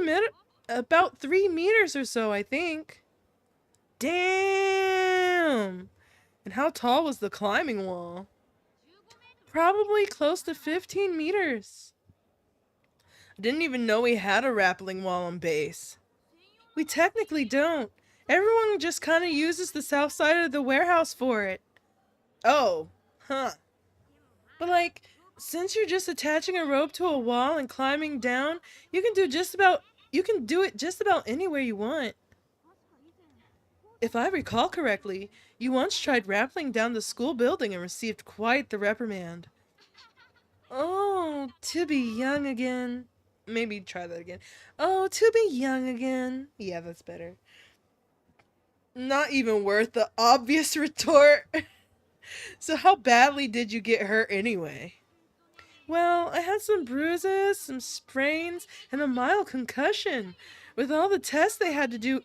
meters or so, I think. Damn! And how tall was the climbing wall? Probably close to 15 meters. I didn't even know we had a rappelling wall on base. We technically don't. Everyone just kind of uses the south side of the warehouse for it. Oh, huh. But like, since you're just attaching a rope to a wall and climbing down, you can do it just about anywhere you want. If I recall correctly, you once tried rappelling down the school building and received quite the reprimand. Oh, to be young again. Maybe try that again. Oh, to be young again. Yeah, that's better. Not even worth the obvious retort. So how badly did you get hurt anyway? Well, I had some bruises, some sprains, and a mild concussion. With all the tests they had to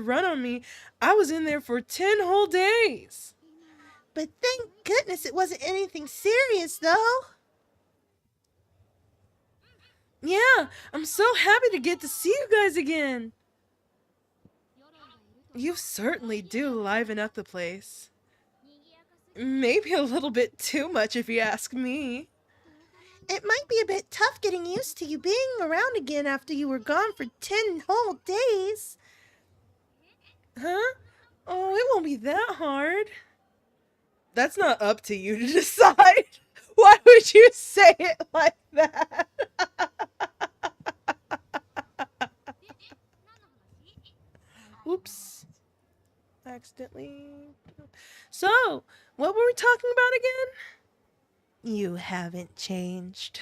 run on me, I was in there for 10 whole days. But thank goodness it wasn't anything serious, though. Yeah, I'm so happy to get to see you guys again. You certainly do liven up the place. Maybe a little bit too much if you ask me. It might be a bit tough getting used to you being around again after you were gone for 10 whole days. Huh? Oh, it won't be that hard. That's not up to you to decide. Why would you say it like that? Oops. accidentally. So, what were we talking about again? You haven't changed.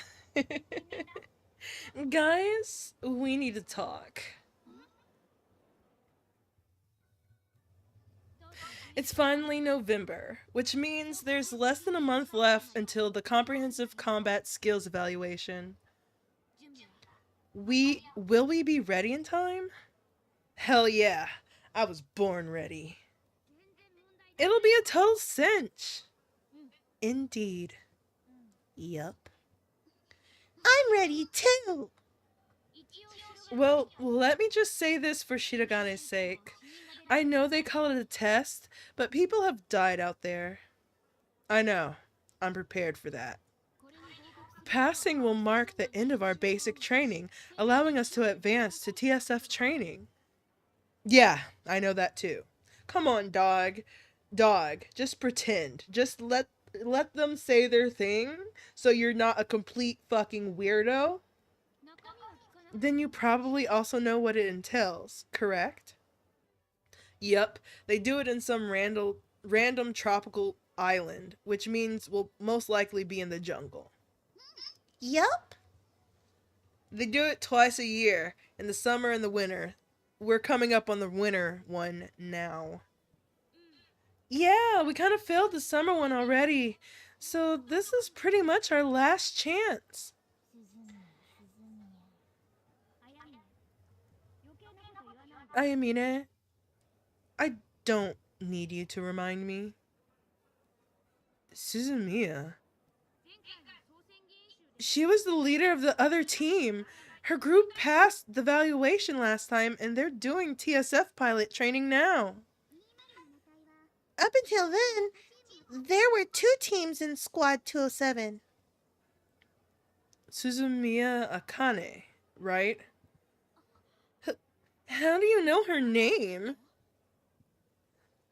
Guys, we need to talk. It's finally November, which means there's less than a month left until the comprehensive combat skills evaluation. Will we be ready in time? Hell yeah. I was born ready. It'll be a total cinch. Indeed. Yup. I'm ready too. Well, let me just say this for Shirogane's sake. I know they call it a test, but people have died out there. I know. I'm prepared for that. Passing will mark the end of our basic training, allowing us to advance to TSF training. Yeah, I know that too. Come on, dog. Dog, just pretend. Just let them say their thing so you're not a complete fucking weirdo. Then you probably also know what it entails, correct? Yep, they do it in some random tropical island, which means we'll most likely be in the jungle. Yup. They do it twice a year, in the summer and the winter. We're coming up on the winter one now. Yeah, we kind of failed the summer one already. So this is pretty much our last chance. Ayamine, I don't need you to remind me. Suzumiya. She was the leader of the other team. Her group passed the valuation last time and they're doing TSF pilot training now. Up until then, there were 2 teams in Squad 207. Suzumiya Akane, right? How do you know her name?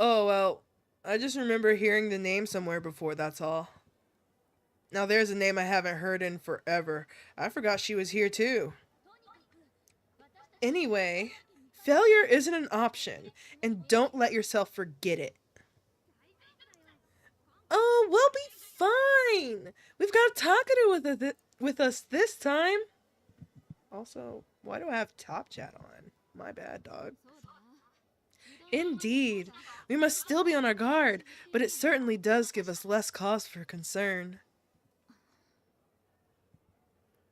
Oh, well, I just remember hearing the name somewhere before, that's all. Now there's a name I haven't heard in forever. I forgot she was here too. Anyway, failure isn't an option, and don't let yourself forget it. Oh, we'll be fine. We've got takeru with us this time. Also, why do I have top chat on? My bad, dog. Indeed, we must still be on our guard, but it certainly does give us less cause for concern.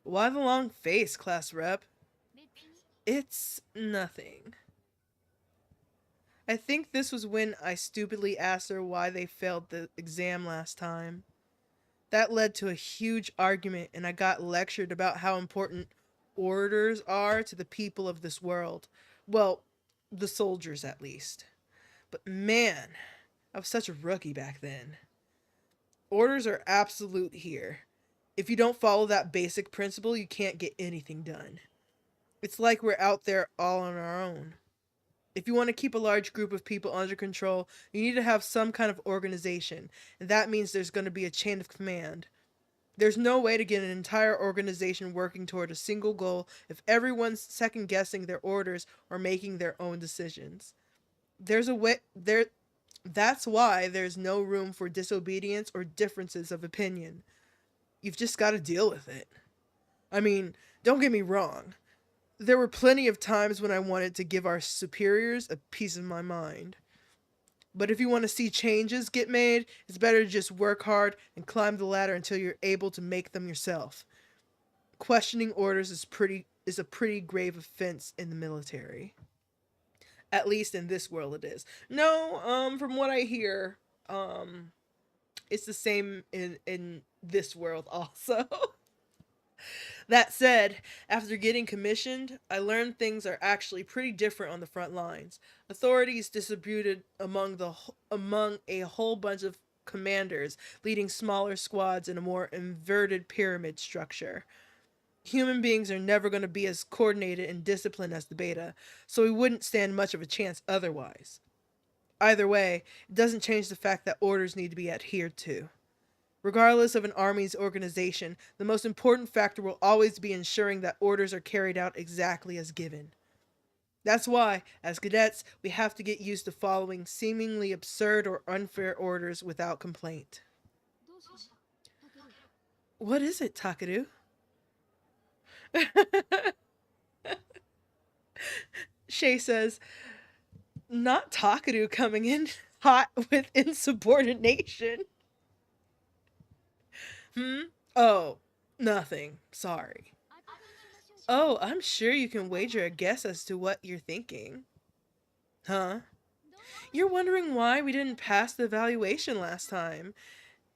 Why the long face, class rep? It's nothing. I think this was when I stupidly asked her why they failed the exam last time. That led to a huge argument, and I got lectured about how important orders are to the people of this world. Well, the soldiers at least. But man, I was such a rookie back then. Orders are absolute here. If you don't follow that basic principle, you can't get anything done. It's like we're out there all on our own. If you want to keep a large group of people under control, you need to have some kind of organization, and that means there's going to be a chain of command. There's no way to get an entire organization working toward a single goal if everyone's second guessing their orders or making their own decisions. That's why there's no room for disobedience or differences of opinion. You've just got to deal with it. I mean, don't get me wrong. There were plenty of times when I wanted to give our superiors a piece of my mind. But if you want to see changes get made, it's better to just work hard and climb the ladder until you're able to make them yourself. Questioning orders is a pretty grave offense in the military. At least in this world it is. No, from what I hear, it's the same in this world also. That said, after getting commissioned, I learned things are actually pretty different on the front lines. Authority is distributed among a whole bunch of commanders, leading smaller squads in a more inverted pyramid structure. Human beings are never going to be as coordinated and disciplined as the beta, so we wouldn't stand much of a chance otherwise. Either way, it doesn't change the fact that orders need to be adhered to. Regardless of an army's organization, the most important factor will always be ensuring that orders are carried out exactly as given. That's why, as cadets, we have to get used to following seemingly absurd or unfair orders without complaint. What is it, Takeru? Shay says, not Takeru coming in hot with insubordination. Hmm? Oh, nothing. Sorry. Oh, I'm sure you can wager a guess as to what you're thinking. Huh? You're wondering why we didn't pass the evaluation last time.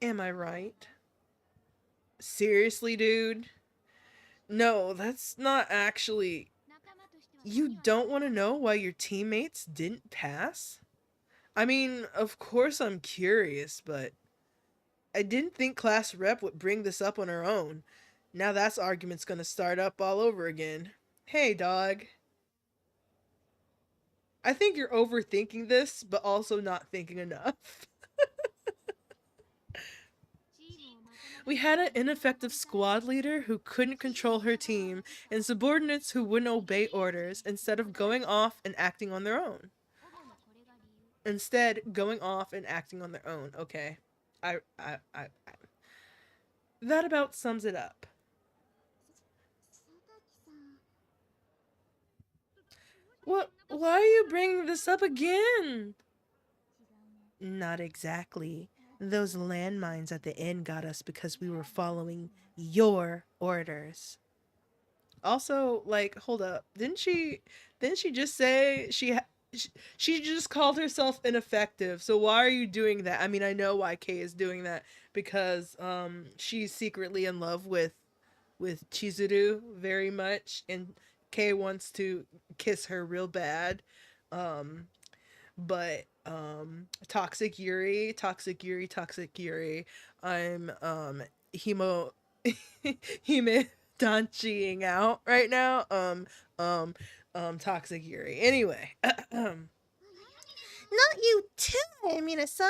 Am I right? Seriously, dude? No, that's not actually. You don't want to know why your teammates didn't pass? I mean, of course I'm curious, but I didn't think class rep would bring this up on her own. Now that's argument's gonna start up all over again. Hey, dog. I think you're overthinking this, but also not thinking enough. We had an ineffective squad leader who couldn't control her team, and subordinates who wouldn't obey orders instead of going off and acting on their own. Instead, going off and acting on their own. Okay. I that about sums it up. What? Why are you bringing this up again? Not exactly. Those landmines at the end got us because we were following your orders. Also, like, hold up. Didn't she just say she just called herself ineffective. So why are you doing that? I mean, I know why Kay is doing that because she's secretly in love with Chizuru very much and Kay wants to kiss her real bad. Um but toxic Yuri, I'm hemo hime danchiing out right now. Um toxic Yuri. Anyway, Not you too, Mina-san.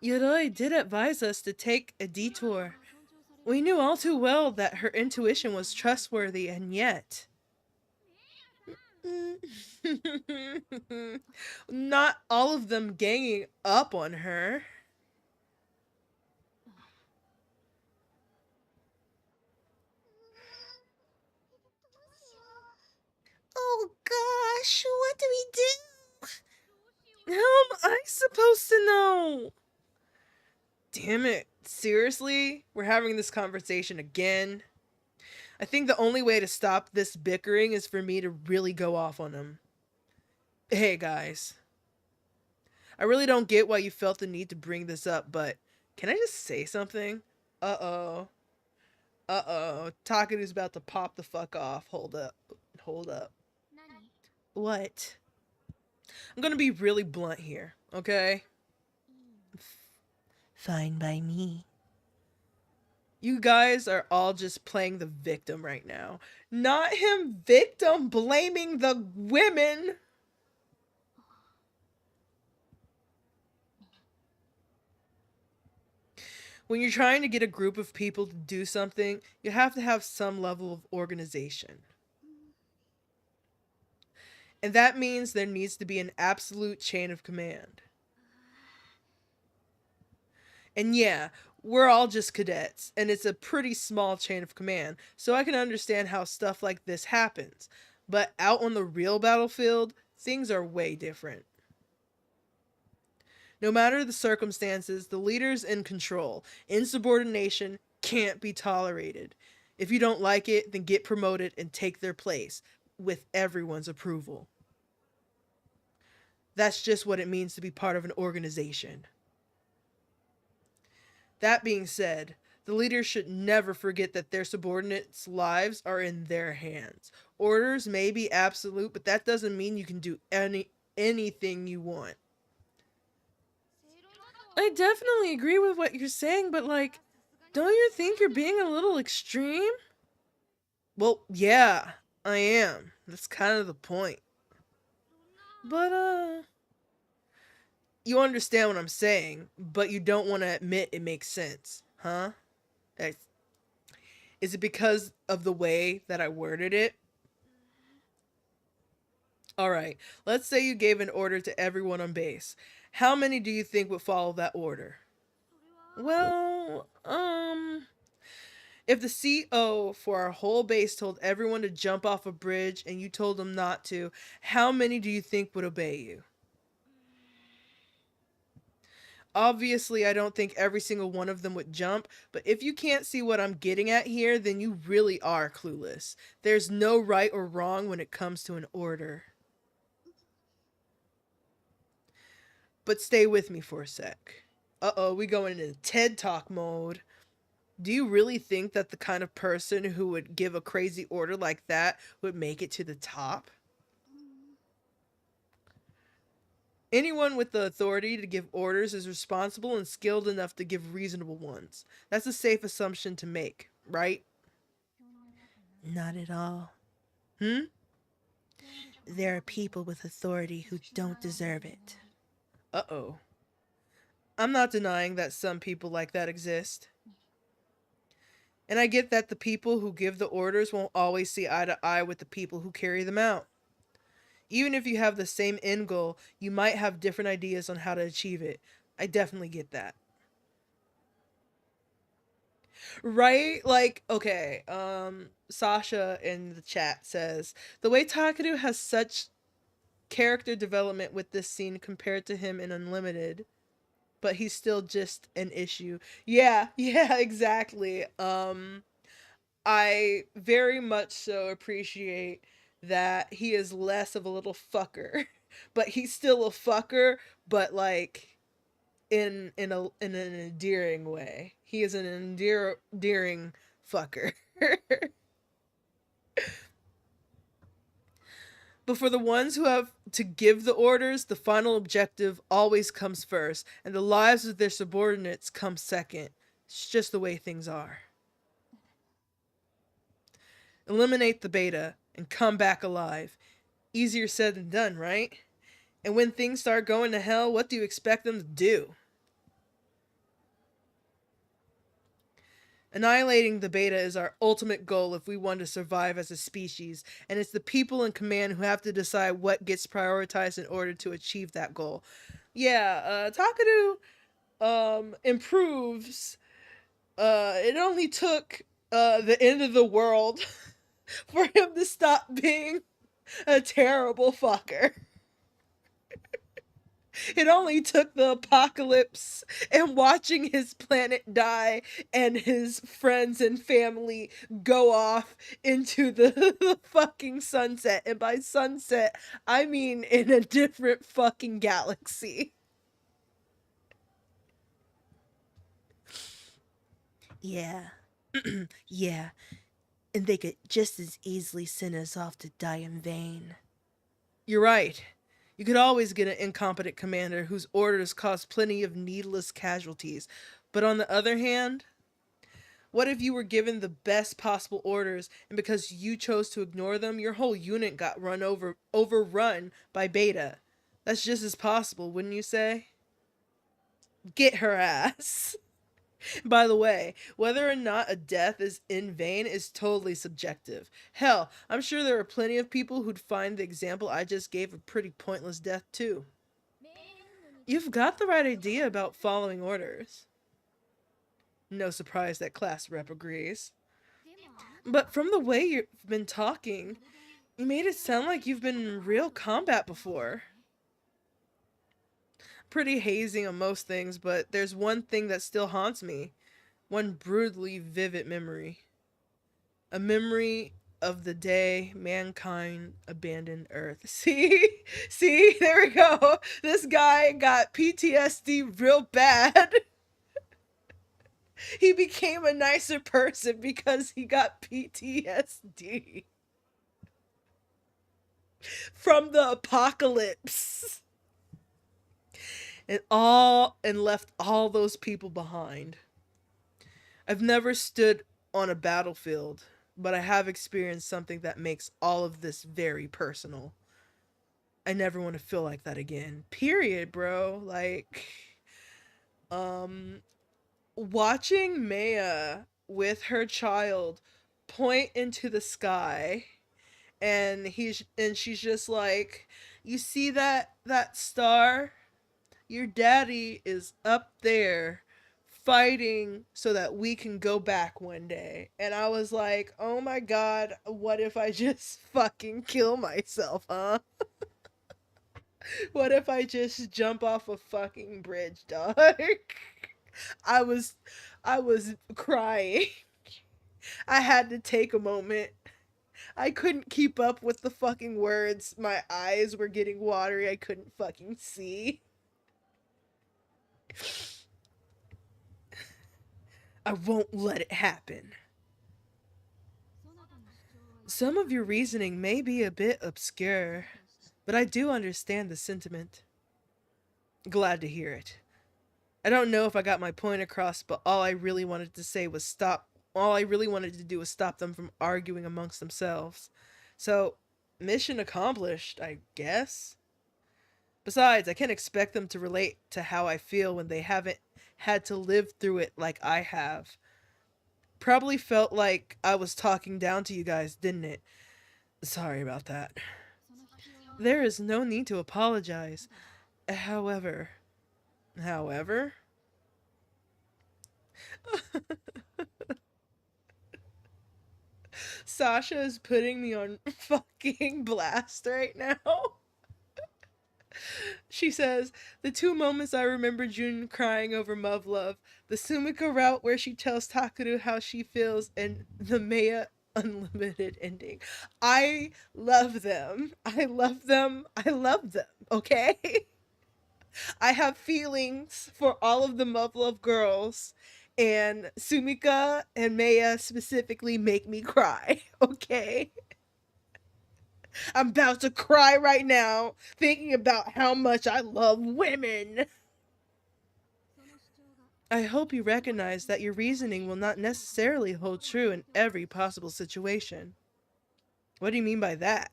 Yoroi did advise us to take a detour. We knew all too well that her intuition was trustworthy, and yet. Not all of them ganging up on her. Oh gosh, what do we do? How am I supposed to know? Damn it. Seriously? We're having this conversation again? I think the only way to stop this bickering is for me to really go off on him. Hey guys, I really don't get why you felt the need to bring this up, but can I just say something? Uh oh. Uh oh. Takeru's about to pop the fuck off. Hold up. Hold up. What? I'm gonna be really blunt here, okay? Fine by me. You guys are all just playing the victim right now. Not him victim blaming the women. When you're trying to get a group of people to do something, you have to have some level of organization. And that means there needs to be an absolute chain of command. And yeah, we're all just cadets, and it's a pretty small chain of command, so I can understand how stuff like this happens. But out on the real battlefield, things are way different. No matter the circumstances, the leader's in control. Insubordination can't be tolerated. If you don't like it, then get promoted and take their place with everyone's approval. That's just what it means to be part of an organization. That being said, the leader should never forget that their subordinates' lives are in their hands. Orders may be absolute, but that doesn't mean you can do anything you want. I definitely agree with what you're saying, but like, don't you think you're being a little extreme? Well, yeah, I am. That's kind of the point. But, you understand what I'm saying, but you don't want to admit it makes sense, huh? Is it because of the way that I worded it? All right. Let's say you gave an order to everyone on base. How many do you think would follow that order? Well, if the CO for our whole base told everyone to jump off a bridge and you told them not to, how many do you think would obey you? Obviously, I don't think every single one of them would jump, but if you can't see what I'm getting at here, then you really are clueless. There's no right or wrong when it comes to an order. But stay with me for a sec. Uh-oh, we going into TED Talk mode. Do you really think that the kind of person who would give a crazy order like that would make it to the top? Anyone with the authority to give orders is responsible and skilled enough to give reasonable ones. That's a safe assumption to make, right? Not at all. Hmm? There are people with authority who don't deserve it. Uh-oh. I'm not denying that some people like that exist. And I get that the people who give the orders won't always see eye to eye with the people who carry them out. Even if you have the same end goal, you might have different ideas on how to achieve it. I definitely get that. Right? Like, okay, Sasha in the chat says, the way Takeru has such character development with this scene compared to him in Unlimited, but he's still just an issue. Yeah, yeah, exactly. I very much so appreciate that he is less of a little fucker, but he's still a fucker, but like in an endearing way. He is an endearing fucker. But for the ones who have to give the orders, the final objective always comes first, and the lives of their subordinates come second. It's just the way things are. Eliminate the beta and come back alive. Easier said than done, right? And when things start going to hell, what do you expect them to do? Annihilating the beta is our ultimate goal if we want to survive as a species, and it's the people in command who have to decide what gets prioritized in order to achieve that goal. Yeah, Takeru improves. It only took the end of the world for him to stop being a terrible fucker. It only took the apocalypse and watching his planet die and his friends and family go off into the fucking sunset. And by sunset, I mean in a different fucking galaxy. Yeah. Yeah. And they could just as easily send us off to die in vain. You're right. You could always get an incompetent commander whose orders cause plenty of needless casualties. But on the other hand, what if you were given the best possible orders and because you chose to ignore them, your whole unit got overrun by beta? That's just as possible, wouldn't you say? Get her ass. By the way, whether or not a death is in vain is totally subjective. Hell, I'm sure there are plenty of people who'd find the example I just gave a pretty pointless death too. You've got the right idea about following orders. No surprise that class rep agrees. But from the way you've been talking, you made it sound like you've been in real combat before. Pretty hazing on most things, but there's one thing that still haunts me. One brutally vivid memory. A memory of the day mankind abandoned Earth. See? See? There we go. This guy got PTSD real bad. He became a nicer person because he got PTSD from the apocalypse. And left all those people behind. I've never stood on a battlefield, but I have experienced something that makes all of this very personal. I never want to feel like that again. Period, bro. Like um watching Maya with her child point into the sky and she's just like, you see that star? Your daddy is up there fighting so that we can go back one day. And I was like, oh my god, what if I just fucking kill myself, huh? What if I just jump off a fucking bridge, dog? I was I was crying. I had to take a moment. I couldn't keep up with the fucking words. My eyes were getting watery. I couldn't fucking see. I won't let it happen. Some of your reasoning may be a bit obscure, but I do understand the sentiment. Glad to hear it. I don't know if I got my point across, but all I really wanted to say was stop. All I really wanted to do was stop them from arguing amongst themselves. So, mission accomplished, I guess. Besides, I can't expect them to relate to how I feel when they haven't had to live through it like I have. Probably felt like I was talking down to you guys, didn't it? Sorry about that. There is no need to apologize. However, however, Sasha is putting me on fucking blast right now. She says, the two moments I remember June crying over muvluv, the Sumika route where she tells Takeru how she feels, and the Maya Unlimited ending. I love them. I love them. I love them, okay? I have feelings for all of the muvluv girls, and Sumika and Maya specifically make me cry, okay? I'm about to cry right now thinking about how much I love women. I hope you recognize that your reasoning will not necessarily hold true in every possible situation. What do you mean by that?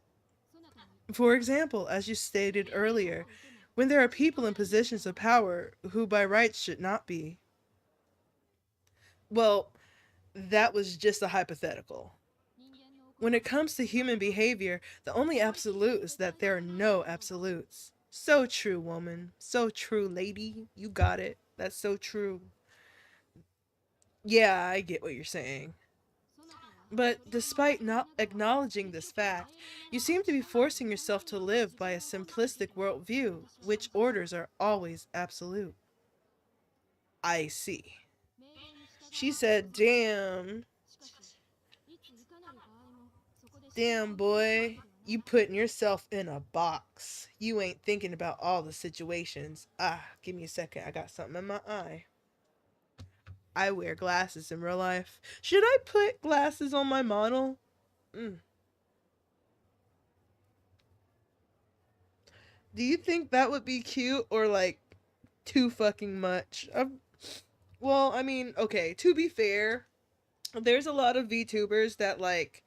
For example, as you stated earlier, when there are people in positions of power who by rights should not be. Well, that was just a hypothetical. When it comes to human behavior, the only absolute is that there are no absolutes. So true, woman. So true, lady. You got it. That's so true. Yeah, I get what you're saying. But despite not acknowledging this fact, you seem to be forcing yourself to live by a simplistic worldview, which orders are always absolute. I see. She said, damn. Damn, boy. You putting yourself in a box. You ain't thinking about all the situations. Ah, give me a second. I got something in my eye. I wear glasses in real life. Should I put glasses on my model? Mm. Do you think that would be cute or like too fucking much? Well, I mean, okay, to be fair, there's a lot of VTubers that like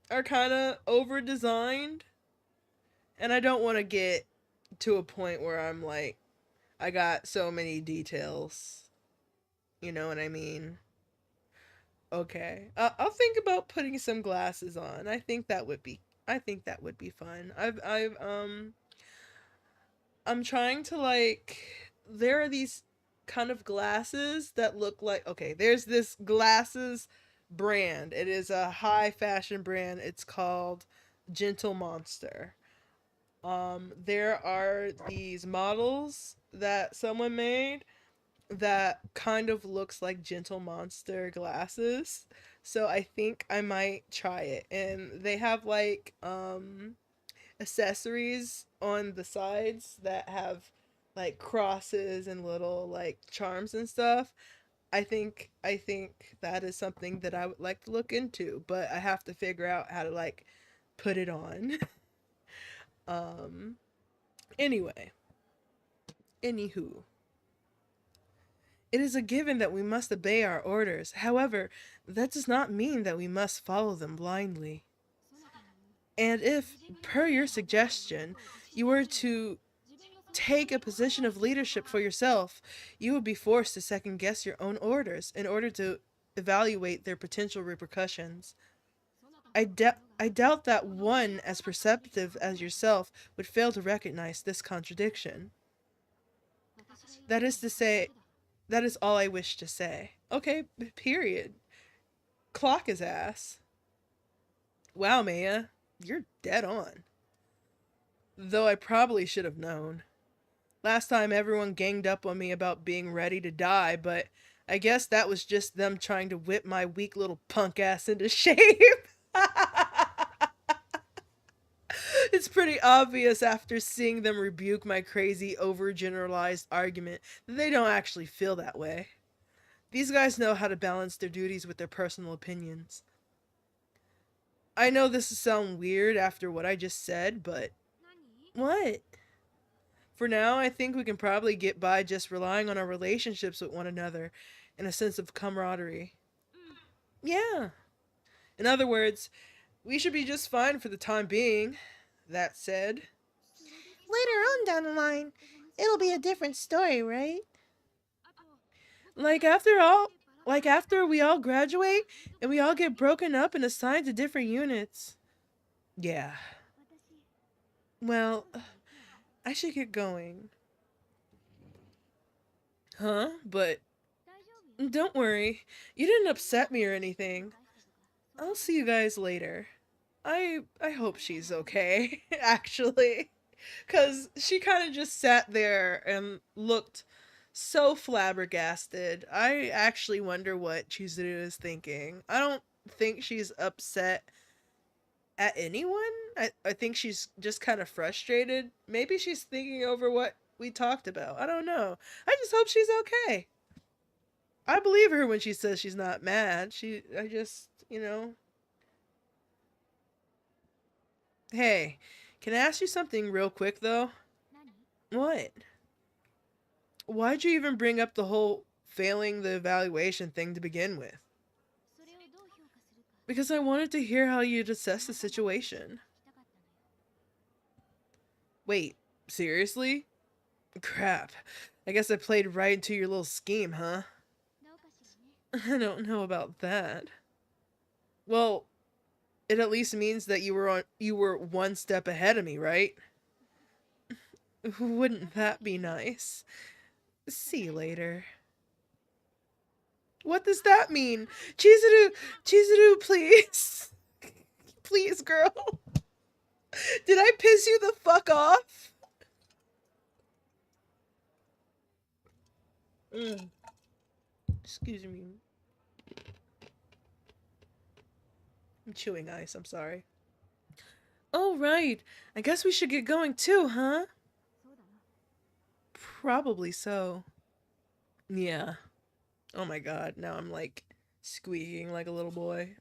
are kind of over designed, and I don't want to get to a point where I'm like, I got so many details. You know what I mean? Okay, I'll think about putting some glasses on. I think that would be. I think that would be fun. I'm trying to like. There are these kind of glasses that look like. Okay, there's this glasses brand. It is a high fashion brand. It's called Gentle Monster. There are these models that someone made that kind of looks like Gentle Monster glasses. So I think I might try it. And they have like accessories on the sides that have like crosses and little like charms and stuff. I think that is something that I would like to look into, but I have to figure out how to like put it on. um anyway, anywho, it is a given that we must obey our orders. However, that does not mean that we must follow them blindly. And if, per your suggestion, you were to take a position of leadership for yourself, you would be forced to second guess your own orders in order to evaluate their potential repercussions. I doubt that one as perceptive as yourself would fail to recognize this contradiction. That is to say, that is all I wish to say. Okay, period. Clock his ass. Wow, Maya, you're dead on. Though I probably should have known. Last time everyone ganged up on me about being ready to die, but I guess that was just them trying to whip my weak little punk ass into shape. It's pretty obvious after seeing them rebuke my crazy, overgeneralized argument that they don't actually feel that way. These guys know how to balance their duties with their personal opinions. I know this will sound weird after what I just said, but what? For now, I think we can probably get by just relying on our relationships with one another and a sense of camaraderie. Yeah. In other words, we should be just fine for the time being. That said, Later on down the line, it'll be a different story, right? like after all, like after we all graduate and we all get broken up and assigned to different units. Yeah. Well, I should get going. Huh? But don't worry. You didn't upset me or anything. I'll see you guys later. I hope she's okay, actually. Cuz she kind of just sat there and looked so flabbergasted. I actually wonder what Chizuru is thinking. I don't think she's upset at anyone. I think she's just kind of frustrated. Maybe she's thinking over what we talked about. I don't know. I just hope she's okay. I believe her when she says she's not mad. I just, Hey, can I ask you something real quick though? What? Why'd you even bring up the whole failing the evaluation thing to begin with? Because I wanted to hear how you'd assess the situation. Wait, seriously? Crap. I guess I played right into your little scheme, huh? I don't know about that. Well, it at least means that you were one step ahead of me, right? Wouldn't that be nice? See you later. What does that mean? Chizuru, please. Please, girl. Did I piss you the fuck off? Mm. Excuse me. I'm chewing ice, I'm sorry. Oh, right. I guess we should get going too, huh? Probably so. Yeah. Oh my god, now I'm like squeaking like a little boy.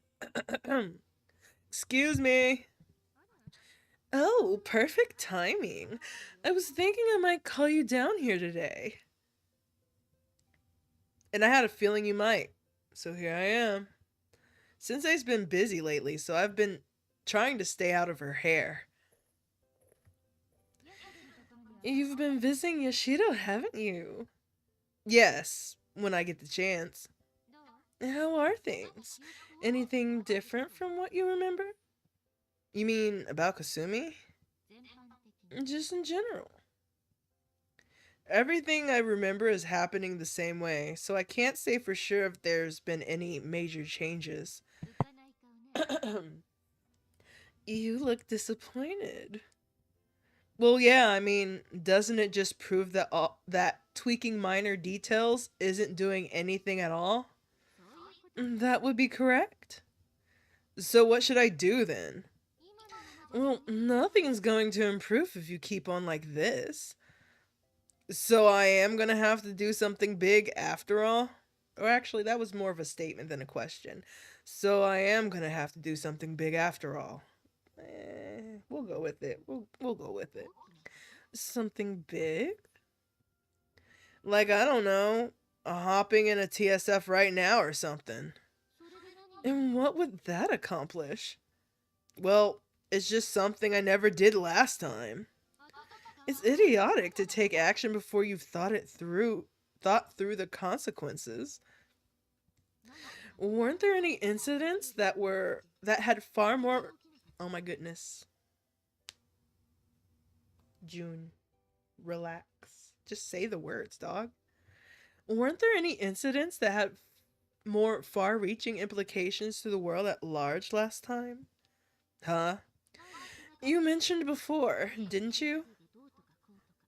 Excuse me. Oh, perfect timing. I was thinking I might call you down here today. And I had a feeling you might. So here I am. Sensei's been busy lately, so I've been trying to stay out of her hair. You've been visiting Yashido, haven't you? Yes, when I get the chance. How are things? Anything different from what you remember? You mean about Kasumi? Just in general. Everything I remember is happening the same way, so I can't say for sure if there's been any major changes. You look disappointed. Well, yeah, I mean, doesn't it just prove that that tweaking minor details isn't doing anything at all? That would be correct. So what should I do then? Well, nothing's going to improve if you keep on like this. So I am gonna have to do something big after all? Or actually, that was more of a statement than a question. So I am gonna have to do something big after all. We'll go with it. We'll go with it. Something big? Like, I don't know, hopping in a TSF right now or something. And what would that accomplish? Well, it's just something I never did last time. It's idiotic to take action before you've thought through the consequences. Weren't there any incidents that had far more? Oh my goodness, June, relax. Just say the words, dog. Weren't there any incidents that had more far-reaching implications to the world at large last time? Huh? You mentioned before, didn't you?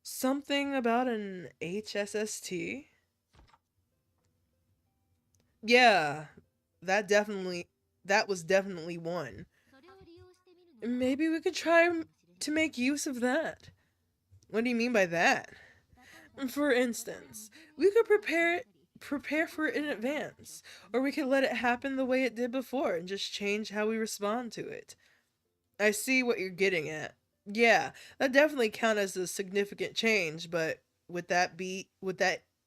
Something about an HSST? Yeah, that definitely that was definitely one. Maybe we could try to make use of that. What do you mean by that? For instance, we could prepare for it in advance, or we could let it happen the way it did before and just change how we respond to it. I see what you're getting at. Yeah, that definitely count as a significant change, but would that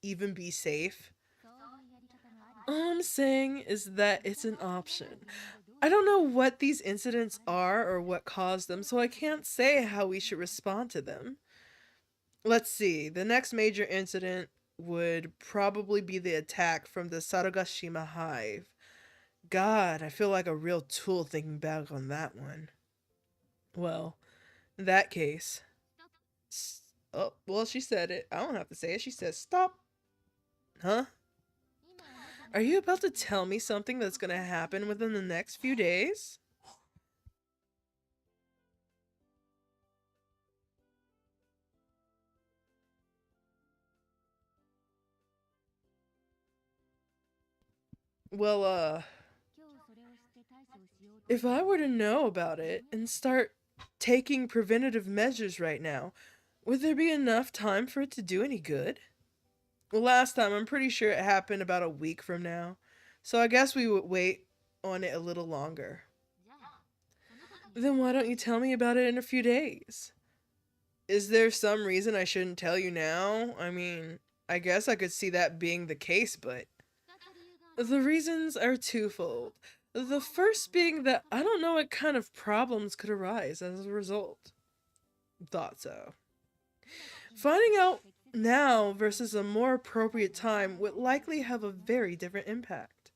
even be safe? All I'm saying is that it's an option. I don't know what these incidents are or what caused them, so I can't say how we should respond to them. Let's see. The next major incident would probably be the attack from the Saragashima hive. God, I feel like a real tool thinking back on that one. Well, in that case. Oh, well, she said it. I don't have to say it. She says, stop. Huh? Are you about to tell me something that's gonna happen within the next few days? Well, if I were to know about it and start taking preventative measures right now, would there be enough time for it to do any good? Well, last time, I'm pretty sure it happened about a week from now. So I guess we would wait on it a little longer. Then why don't you tell me about it in a few days? Is there some reason I shouldn't tell you now? I mean, I guess I could see that being the case, but the reasons are twofold. The first being that I don't know what kind of problems could arise as a result. Thought so. Finding out now versus a more appropriate time would likely have a very different impact.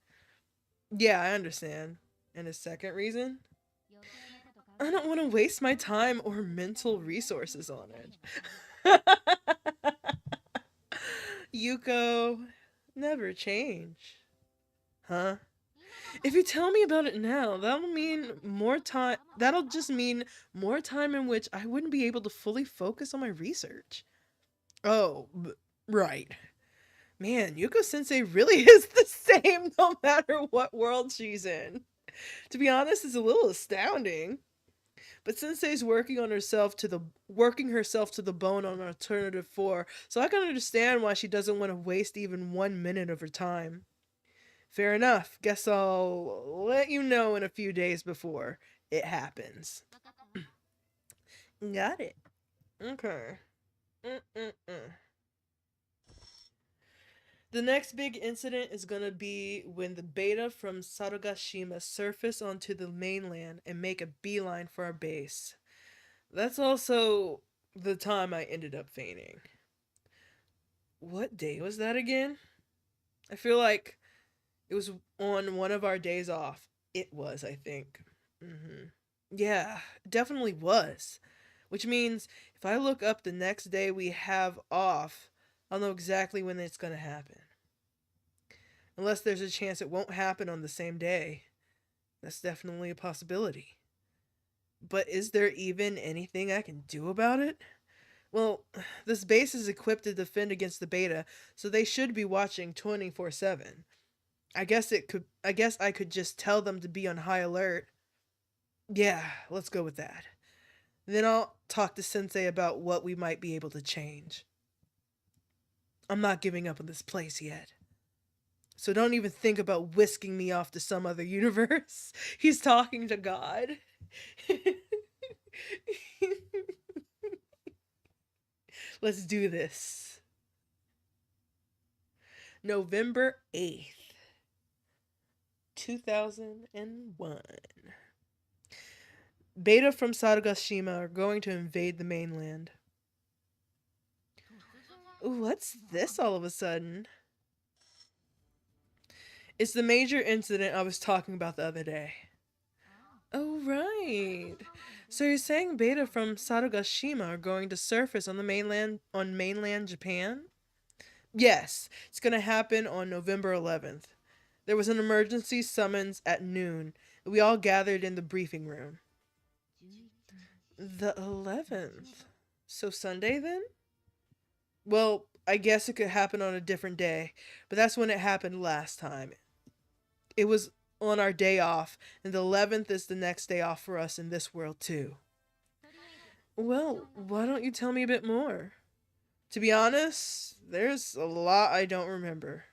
Yeah, I understand. And a second reason? I don't want to waste my time or mental resources on it. Yuko, never change. Huh? If you tell me about it now, that'll mean more time. That'll just mean more time in which I wouldn't be able to fully focus on my research. Oh, right. Man, Yuko Sensei really is the same no matter what world she's in. To be honest, it's a little astounding. But Sensei's working herself to the bone on Alternative 4, so I can understand why she doesn't want to waste even 1 minute of her time. Fair enough. Guess I'll let you know in a few days before it happens. Got it. Okay. Mm-mm-mm. The next big incident is gonna be when the beta from Sarugashima surface onto the mainland and make a beeline for our base. That's also the time I ended up fainting. What day was that again? I feel like it was on one of our days off. It was, I think. Yeah, it definitely was. Which means if I look up the next day we have off, I'll know exactly when it's gonna happen. Unless there's a chance it won't happen on the same day. That's definitely a possibility. But is there even anything I can do about it? Well, this base is equipped to defend against the beta, so they should be watching 24/7. I guess I could just tell them to be on high alert. Yeah, let's go with that. Then I'll talk to Sensei about what we might be able to change. I'm not giving up on this place yet. So don't even think about whisking me off to some other universe. He's talking to God. Let's do this. November 8th, 2001. Beta from Sarugashima are going to invade the mainland. Ooh, what's this all of a sudden? It's the major incident I was talking about the other day. Oh, right. So you're saying beta from Sarugashima are going to surface on the mainland Japan? Yes, it's going to happen on November 11th. There was an emergency summons at noon. We all gathered in the briefing room. The 11th. So Sunday then? Well, I guess it could happen on a different day, but that's when it happened last time. It was on our day off, and the 11th is the next day off for us in this world, too. Well, why don't you tell me a bit more? To be honest, there's a lot I don't remember.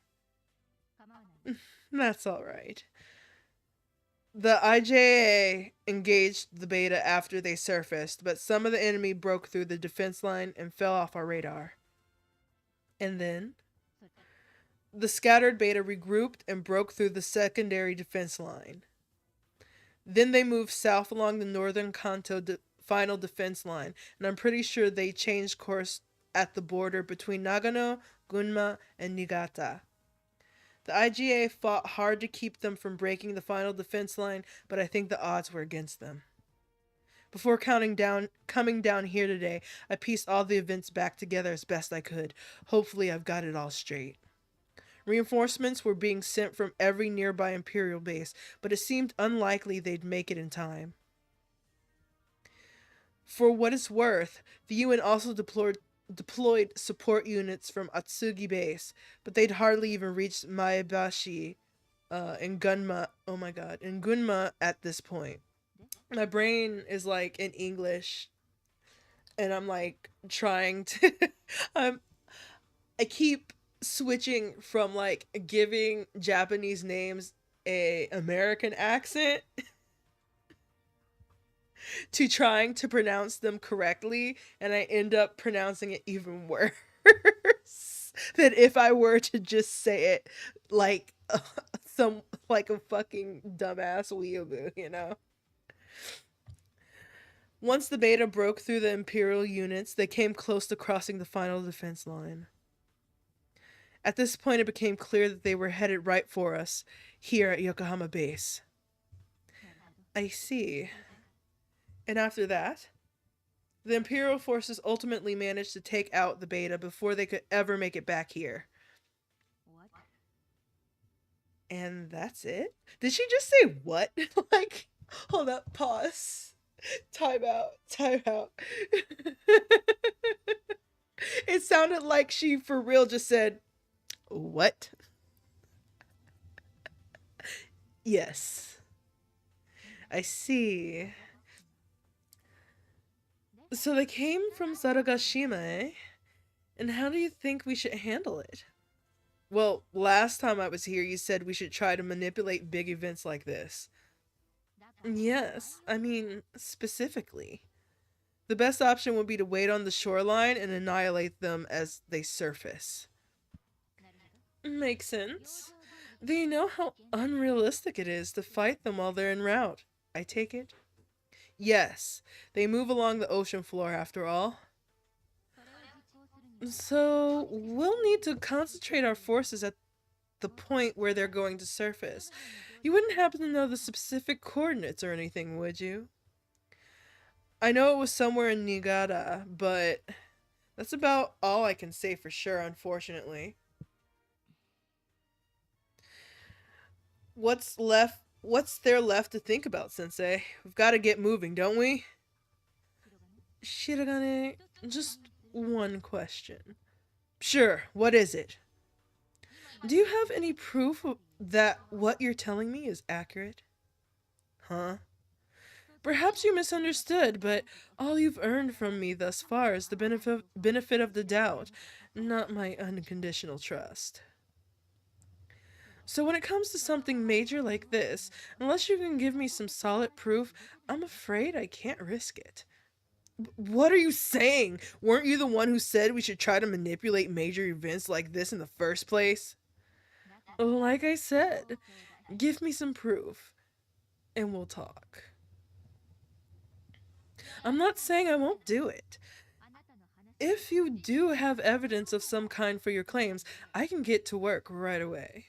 That's alright. The IJA engaged the beta after they surfaced, but some of the enemy broke through the defense line and fell off our radar. And then? The scattered beta regrouped and broke through the secondary defense line. Then they moved south along the northern Kanto final defense line, and I'm pretty sure they changed course at the border between Nagano, Gunma, and Niigata. The IGA fought hard to keep them from breaking the final defense line, but I think the odds were against them. Before coming down here today, I pieced all the events back together as best I could. Hopefully I've got it all straight. Reinforcements were being sent from every nearby Imperial base, but it seemed unlikely they'd make it in time. For what it's worth, the UN also deployed support units from Atsugi base, but they'd hardly even reached Maebashi in Gunma. Oh my god, in Gunma at this point. My brain is like in English, and I'm like trying to. I keep switching from like giving Japanese names a American accent to trying to pronounce them correctly, and I end up pronouncing it even worse than if I were to just say it like some like a fucking dumbass weeaboo, you know. Once the beta broke through the Imperial units, they came close to crossing the final defense line. At this point, it became clear that they were headed right for us, here at Yokohama base. I see. And after that, the Imperial forces ultimately managed to take out the beta before they could ever make it back here. And that's it? Did she just say what? Like, hold up, pause. Time out, time out. It sounded like she for real just said, what? Yes. I see. So they came from Sarugashima, eh? And how do you think we should handle it? Well, last time I was here, you said we should try to manipulate big events like this. Yes, I mean, specifically. The best option would be to wait on the shoreline and annihilate them as they surface. Makes sense. Do you know how unrealistic it is to fight them while they're en route? I take it? Yes, they move along the ocean floor after all. So, we'll need to concentrate our forces at the point where they're going to surface. You wouldn't happen to know the specific coordinates or anything, would you? I know it was somewhere in Niigata, but that's about all I can say for sure, unfortunately. What's there left to think about, Sensei? We've got to get moving, don't we? Shirogane, just one question. Sure, what is it? Do you have any proof that what you're telling me is accurate? Huh? Perhaps you misunderstood, but all you've earned from me thus far is the benefit of the doubt, not my unconditional trust. So when it comes to something major like this, unless you can give me some solid proof, I'm afraid I can't risk it. What are you saying? Weren't you the one who said we should try to manipulate major events like this in the first place? Like I said, give me some proof, and we'll talk. I'm not saying I won't do it. If you do have evidence of some kind for your claims, I can get to work right away.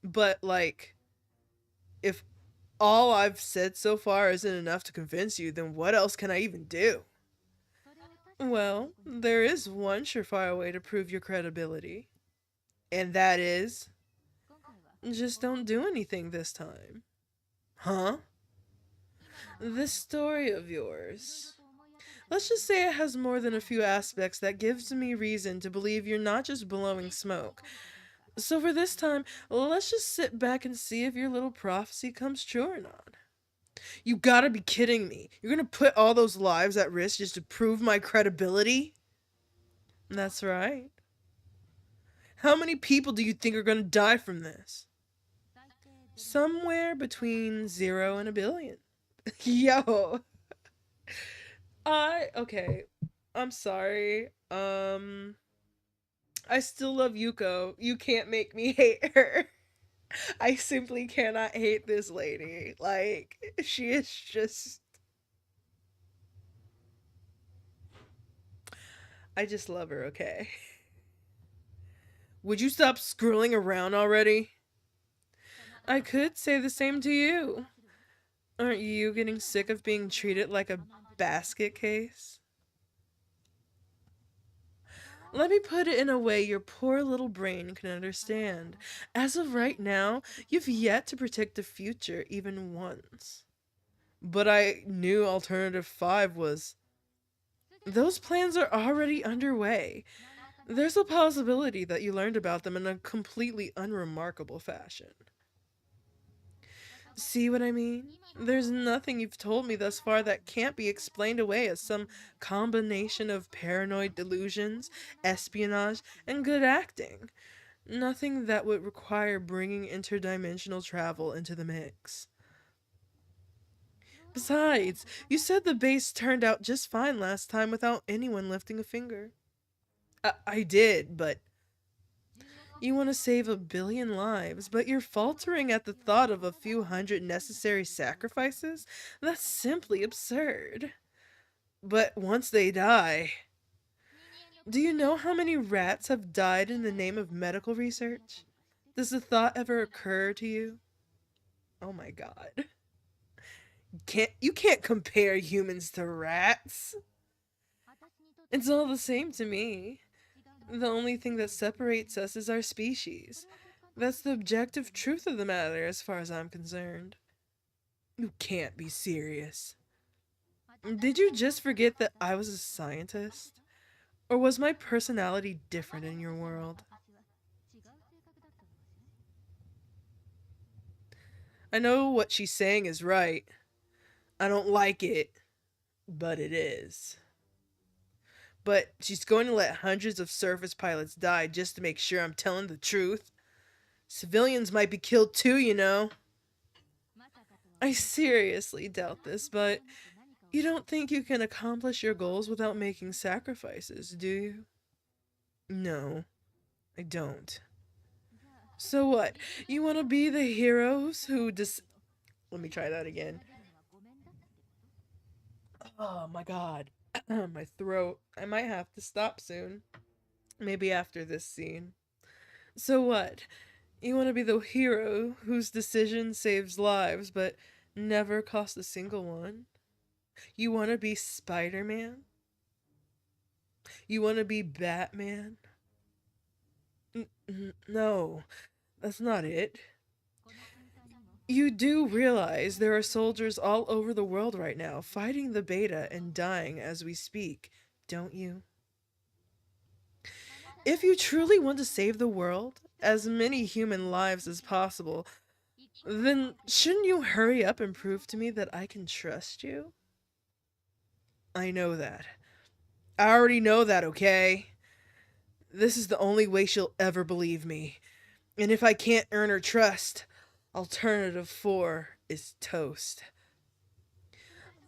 But, like, if all I've said so far isn't enough to convince you, then what else can I even do? Well, there is one surefire way to prove your credibility, and that is just don't do anything this time. Huh? This story of yours. Let's just say it has more than a few aspects that gives me reason to believe you're not just blowing smoke. So for this time, let's just sit back and see if your little prophecy comes true or not. You gotta be kidding me. You're gonna put all those lives at risk just to prove my credibility? That's right. How many people do you think are gonna die from this? Somewhere between 0 and a billion. Yo, okay. I'm sorry. I still love Yuko. You can't make me hate her. I simply cannot hate this lady. Like, she is just. I just love her, okay? Would you stop scrolling around already? I could say the same to you. Aren't you getting sick of being treated like a basket case? Let me put it in a way your poor little brain can understand. As of right now, you've yet to predict the future even once. But I knew Alternative 5 was. Those plans are already underway. There's a possibility that you learned about them in a completely unremarkable fashion. See what I mean? There's nothing you've told me thus far that can't be explained away as some combination of paranoid delusions, espionage, and good acting. Nothing that would require bringing interdimensional travel into the mix. Besides, you said the base turned out just fine last time without anyone lifting a finger. I did, but you want to save a billion lives, but you're faltering at the thought of a few hundred necessary sacrifices? That's simply absurd. But once they die. Do you know how many rats have died in the name of medical research? Does the thought ever occur to you? Oh my god. You can't compare humans to rats. It's all the same to me. The only thing that separates us is our species. That's the objective truth of the matter as far as I'm concerned. You can't be serious. Did you just forget that I was a scientist? Or was my personality different in your world? I know what she's saying is right. I don't like it, but it is. But she's going to let hundreds of surface pilots die just to make sure I'm telling the truth. Civilians might be killed too, you know. I seriously doubt this, but you don't think you can accomplish your goals without making sacrifices, do you? No, I don't. So what? You want to be the heroes who Let me try that again. Oh my god. My throat. I might have to stop soon. Maybe after this scene. So what? You want to be the hero whose decision saves lives but never costs a single one? You want to be Spider Man? You want to be Batman? No, that's not it. You do realize there are soldiers all over the world right now fighting the beta and dying as we speak, don't you? If you truly want to save the world, as many human lives as possible, then shouldn't you hurry up and prove to me that I can trust you? I know that. I already know that, okay? This is the only way she'll ever believe me. And if I can't earn her trust, alternative 4 is toast.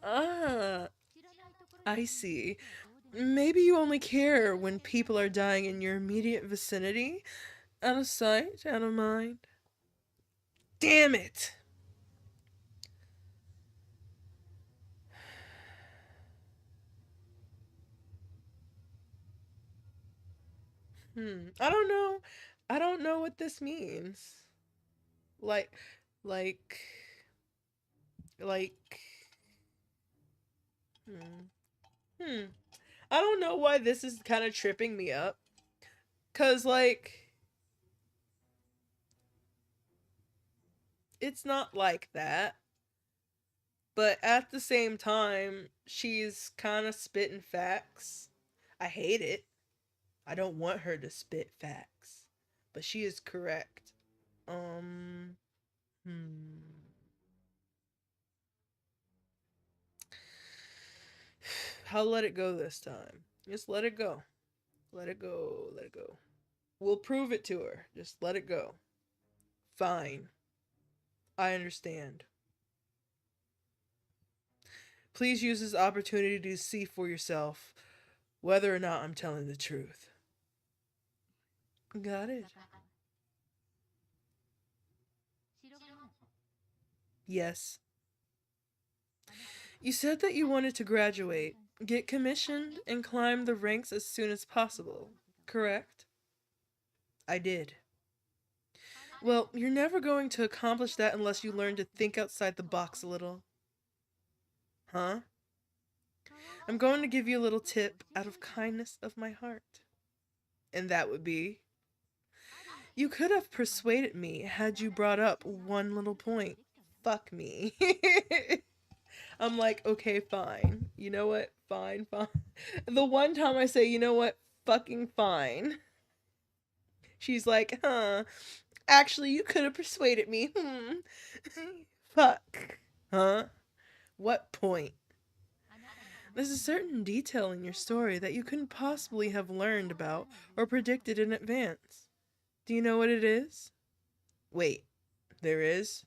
Ah, I see. Maybe you only care when people are dying in your immediate vicinity? Out of sight, out of mind? Damn it! I don't know. I don't know what this means. Like, like, like, hmm. Hmm. I don't know why this is kind of tripping me up. Cause like, it's not like that. But at the same time, she's kind of spitting facts. I hate it. I don't want her to spit facts. But she is correct. Um, hmm. I'll let it go this time. Just let it go. Let it go. Let it go. We'll prove it to her. Just let it go. Fine. I understand. Please use this opportunity to see for yourself whether or not I'm telling the truth. Got it. Yes. You said that you wanted to graduate, get commissioned, and climb the ranks as soon as possible, correct? I did. Well, you're never going to accomplish that unless you learn to think outside the box a little. Huh? I'm going to give you a little tip out of kindness of my heart. And that would be you could have persuaded me had you brought up one little point. Fuck me. I'm like, okay, fine. You know what? Fine, fine. The one time I say, you know what? Fucking fine. She's like, huh. Actually, you could have persuaded me. Fuck. Huh? What point? There's a certain detail in your story that you couldn't possibly have learned about or predicted in advance. Do you know what it is? Wait, there is?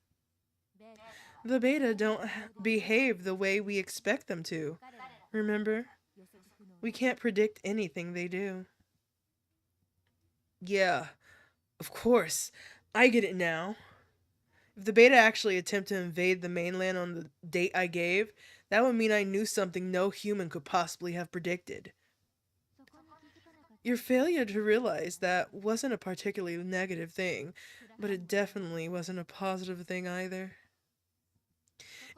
The beta don't behave the way we expect them to. Remember? We can't predict anything they do. Yeah, of course. I get it now. If the beta actually attempt to invade the mainland on the date I gave, that would mean I knew something no human could possibly have predicted. Your failure to realize that wasn't a particularly negative thing, but it definitely wasn't a positive thing either.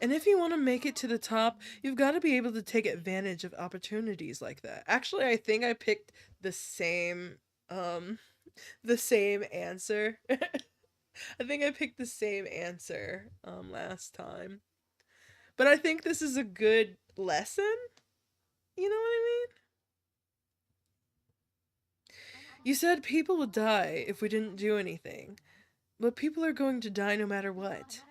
And if you want to make it to the top, you've got to be able to take advantage of opportunities like that. Actually, I think I picked the same um the same answer. I think I picked the same answer last time. But I think this is a good lesson. You know what I mean? You said people would die if we didn't do anything, but people are going to die no matter what.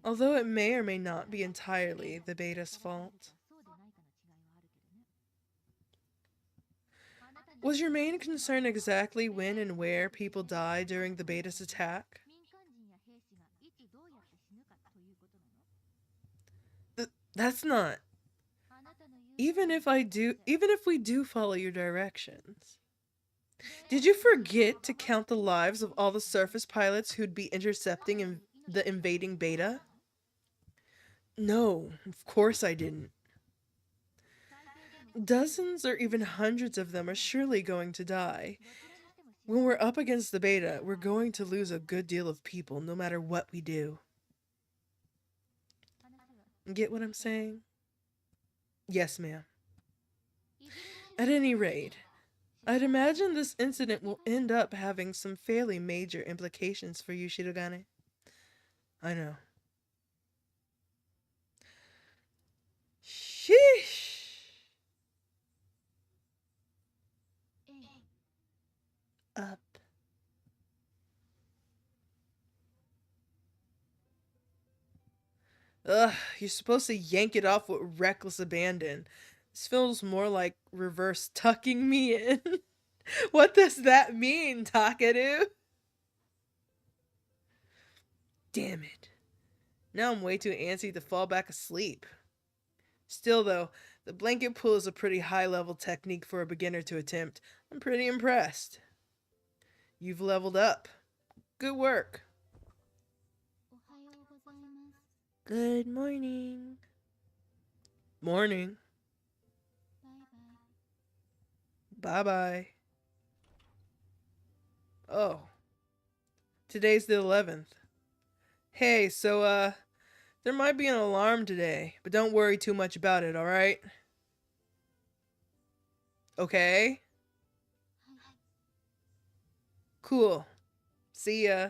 Although it may or may not be entirely the beta's fault. Was your main concern exactly when and where people die during the beta's attack? That's not. Even if we do follow your directions. Did you forget to count the lives of all the surface pilots who'd be intercepting the invading beta? No, of course I didn't. Dozens or even hundreds of them are surely going to die. When we're up against the beta, we're going to lose a good deal of people no matter what we do. Get what I'm saying? Yes, ma'am. At any rate, I'd imagine this incident will end up having some fairly major implications for you, Shirogane. I know. Sheesh. Up. Ugh, you're supposed to yank it off with reckless abandon. This feels more like reverse tucking me in. What does that mean, Takeru? Damn it. Now I'm way too antsy to fall back asleep. Still, though, the blanket pull is a pretty high level technique for a beginner to attempt. I'm pretty impressed. You've leveled up. Good work. Good morning. Morning. Bye bye. Oh, today's the 11th. Hey, there might be an alarm today, but don't worry too much about it, alright? Okay? Cool. See ya.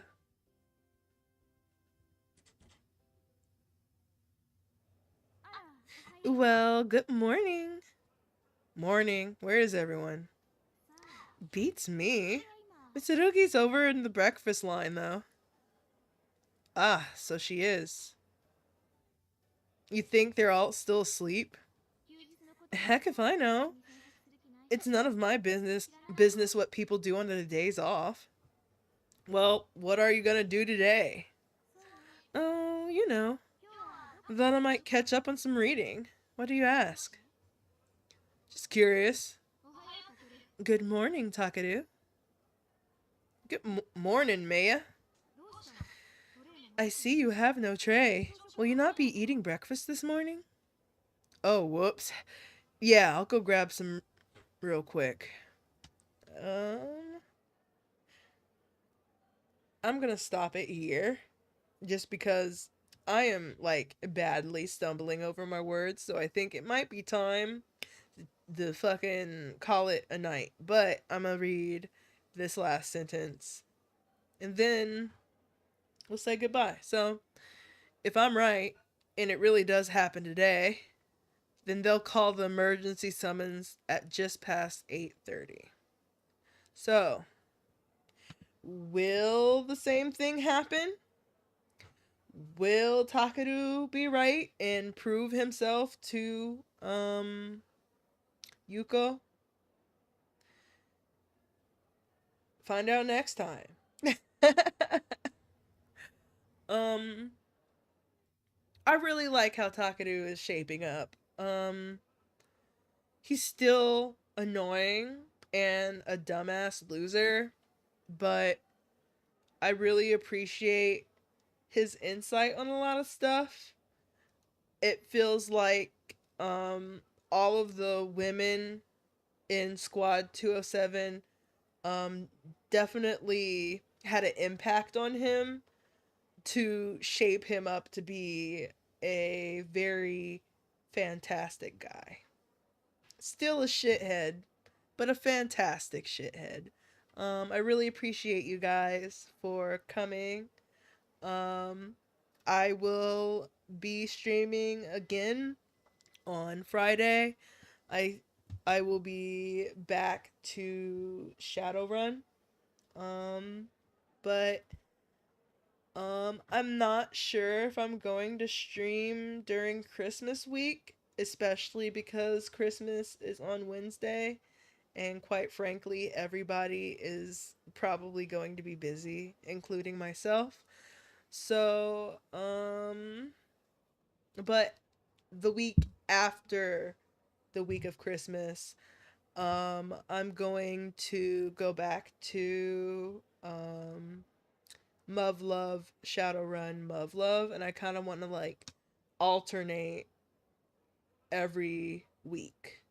Well, good morning. Morning. Where is everyone? Beats me. Mitsurugi's over in the breakfast line, though. Ah, so she is. You think they're all still asleep? Heck if I know. It's none of my business what people do on their days off. Well, what are you gonna do today? Oh, thought I might catch up on some reading. What do you ask? Just curious. Good morning, Takeru. Good morning, Maya. I see you have no tray. Will you not be eating breakfast this morning? Oh, whoops. Yeah, I'll go grab some real quick. Um, I'm gonna stop it here just because I am like badly stumbling over my words, so I think it might be time to fucking call it a night. But I'm gonna read this last sentence and then we'll say goodbye. So, if I'm right and it really does happen today, then they'll call the emergency summons at just past 8:30. So, will the same thing happen? Will Takeru be right and prove himself to Yuko? Find out next time. um I really like how Takeru is shaping up. He's still annoying and a dumbass loser, but I really appreciate his insight on a lot of stuff. It feels like all of the women in Squad 207 um definitely had an impact on him to shape him up to be a very fantastic guy. Still a shithead, but a fantastic shithead. I really appreciate you guys for coming. Um, I will be streaming again on Friday. I I will be back to Shadowrun. Um, but I'm not sure if I'm going to stream during Christmas week, especially because Christmas is on Wednesday, and quite frankly, everybody is probably going to be busy, including myself. So, but the week after the week of Christmas, I'm going to go back to muvluv, Shadowrun, muvluv, and I kind of want to like alternate every week.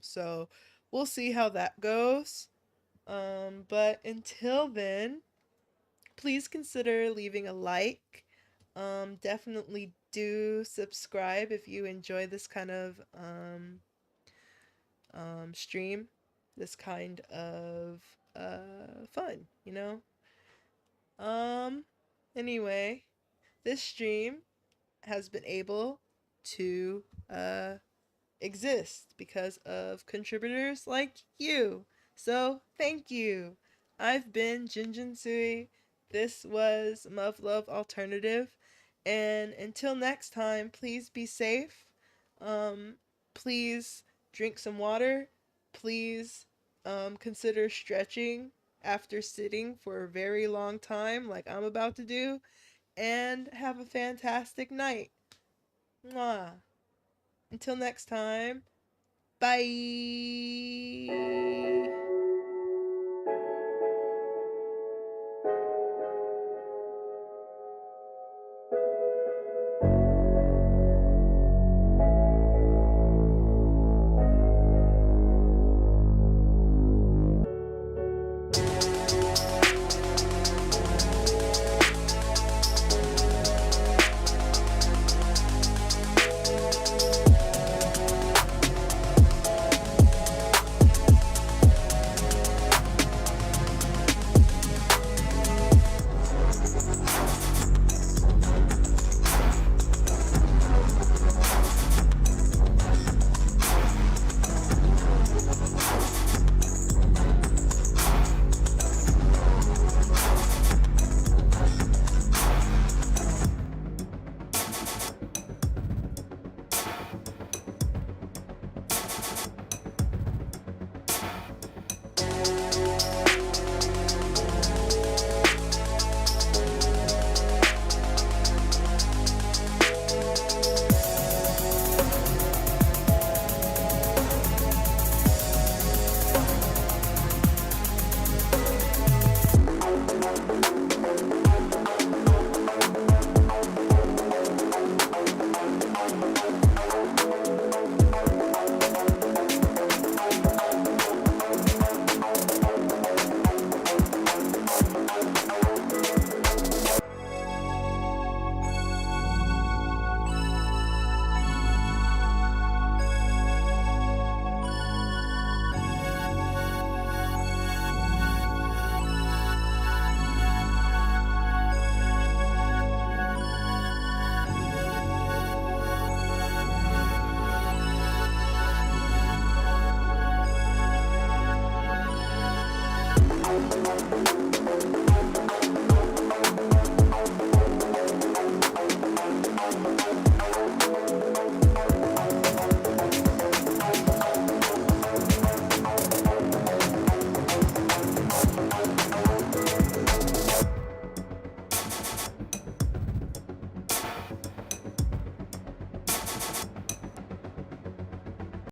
So we'll see how that goes. But until then, please consider leaving a like. Definitely do subscribe if you enjoy this kind of stream, this kind of fun, you know? Um, anyway, this stream has been able to exist because of contributors like you. So, thank you. I've been Jinjin Sui. This was Love Alternative. And until next time, please be safe. Um, please drink some water. Please consider stretching after sitting for a very long time, like I'm about to do. And have a fantastic night. Mwah. Until next time, bye.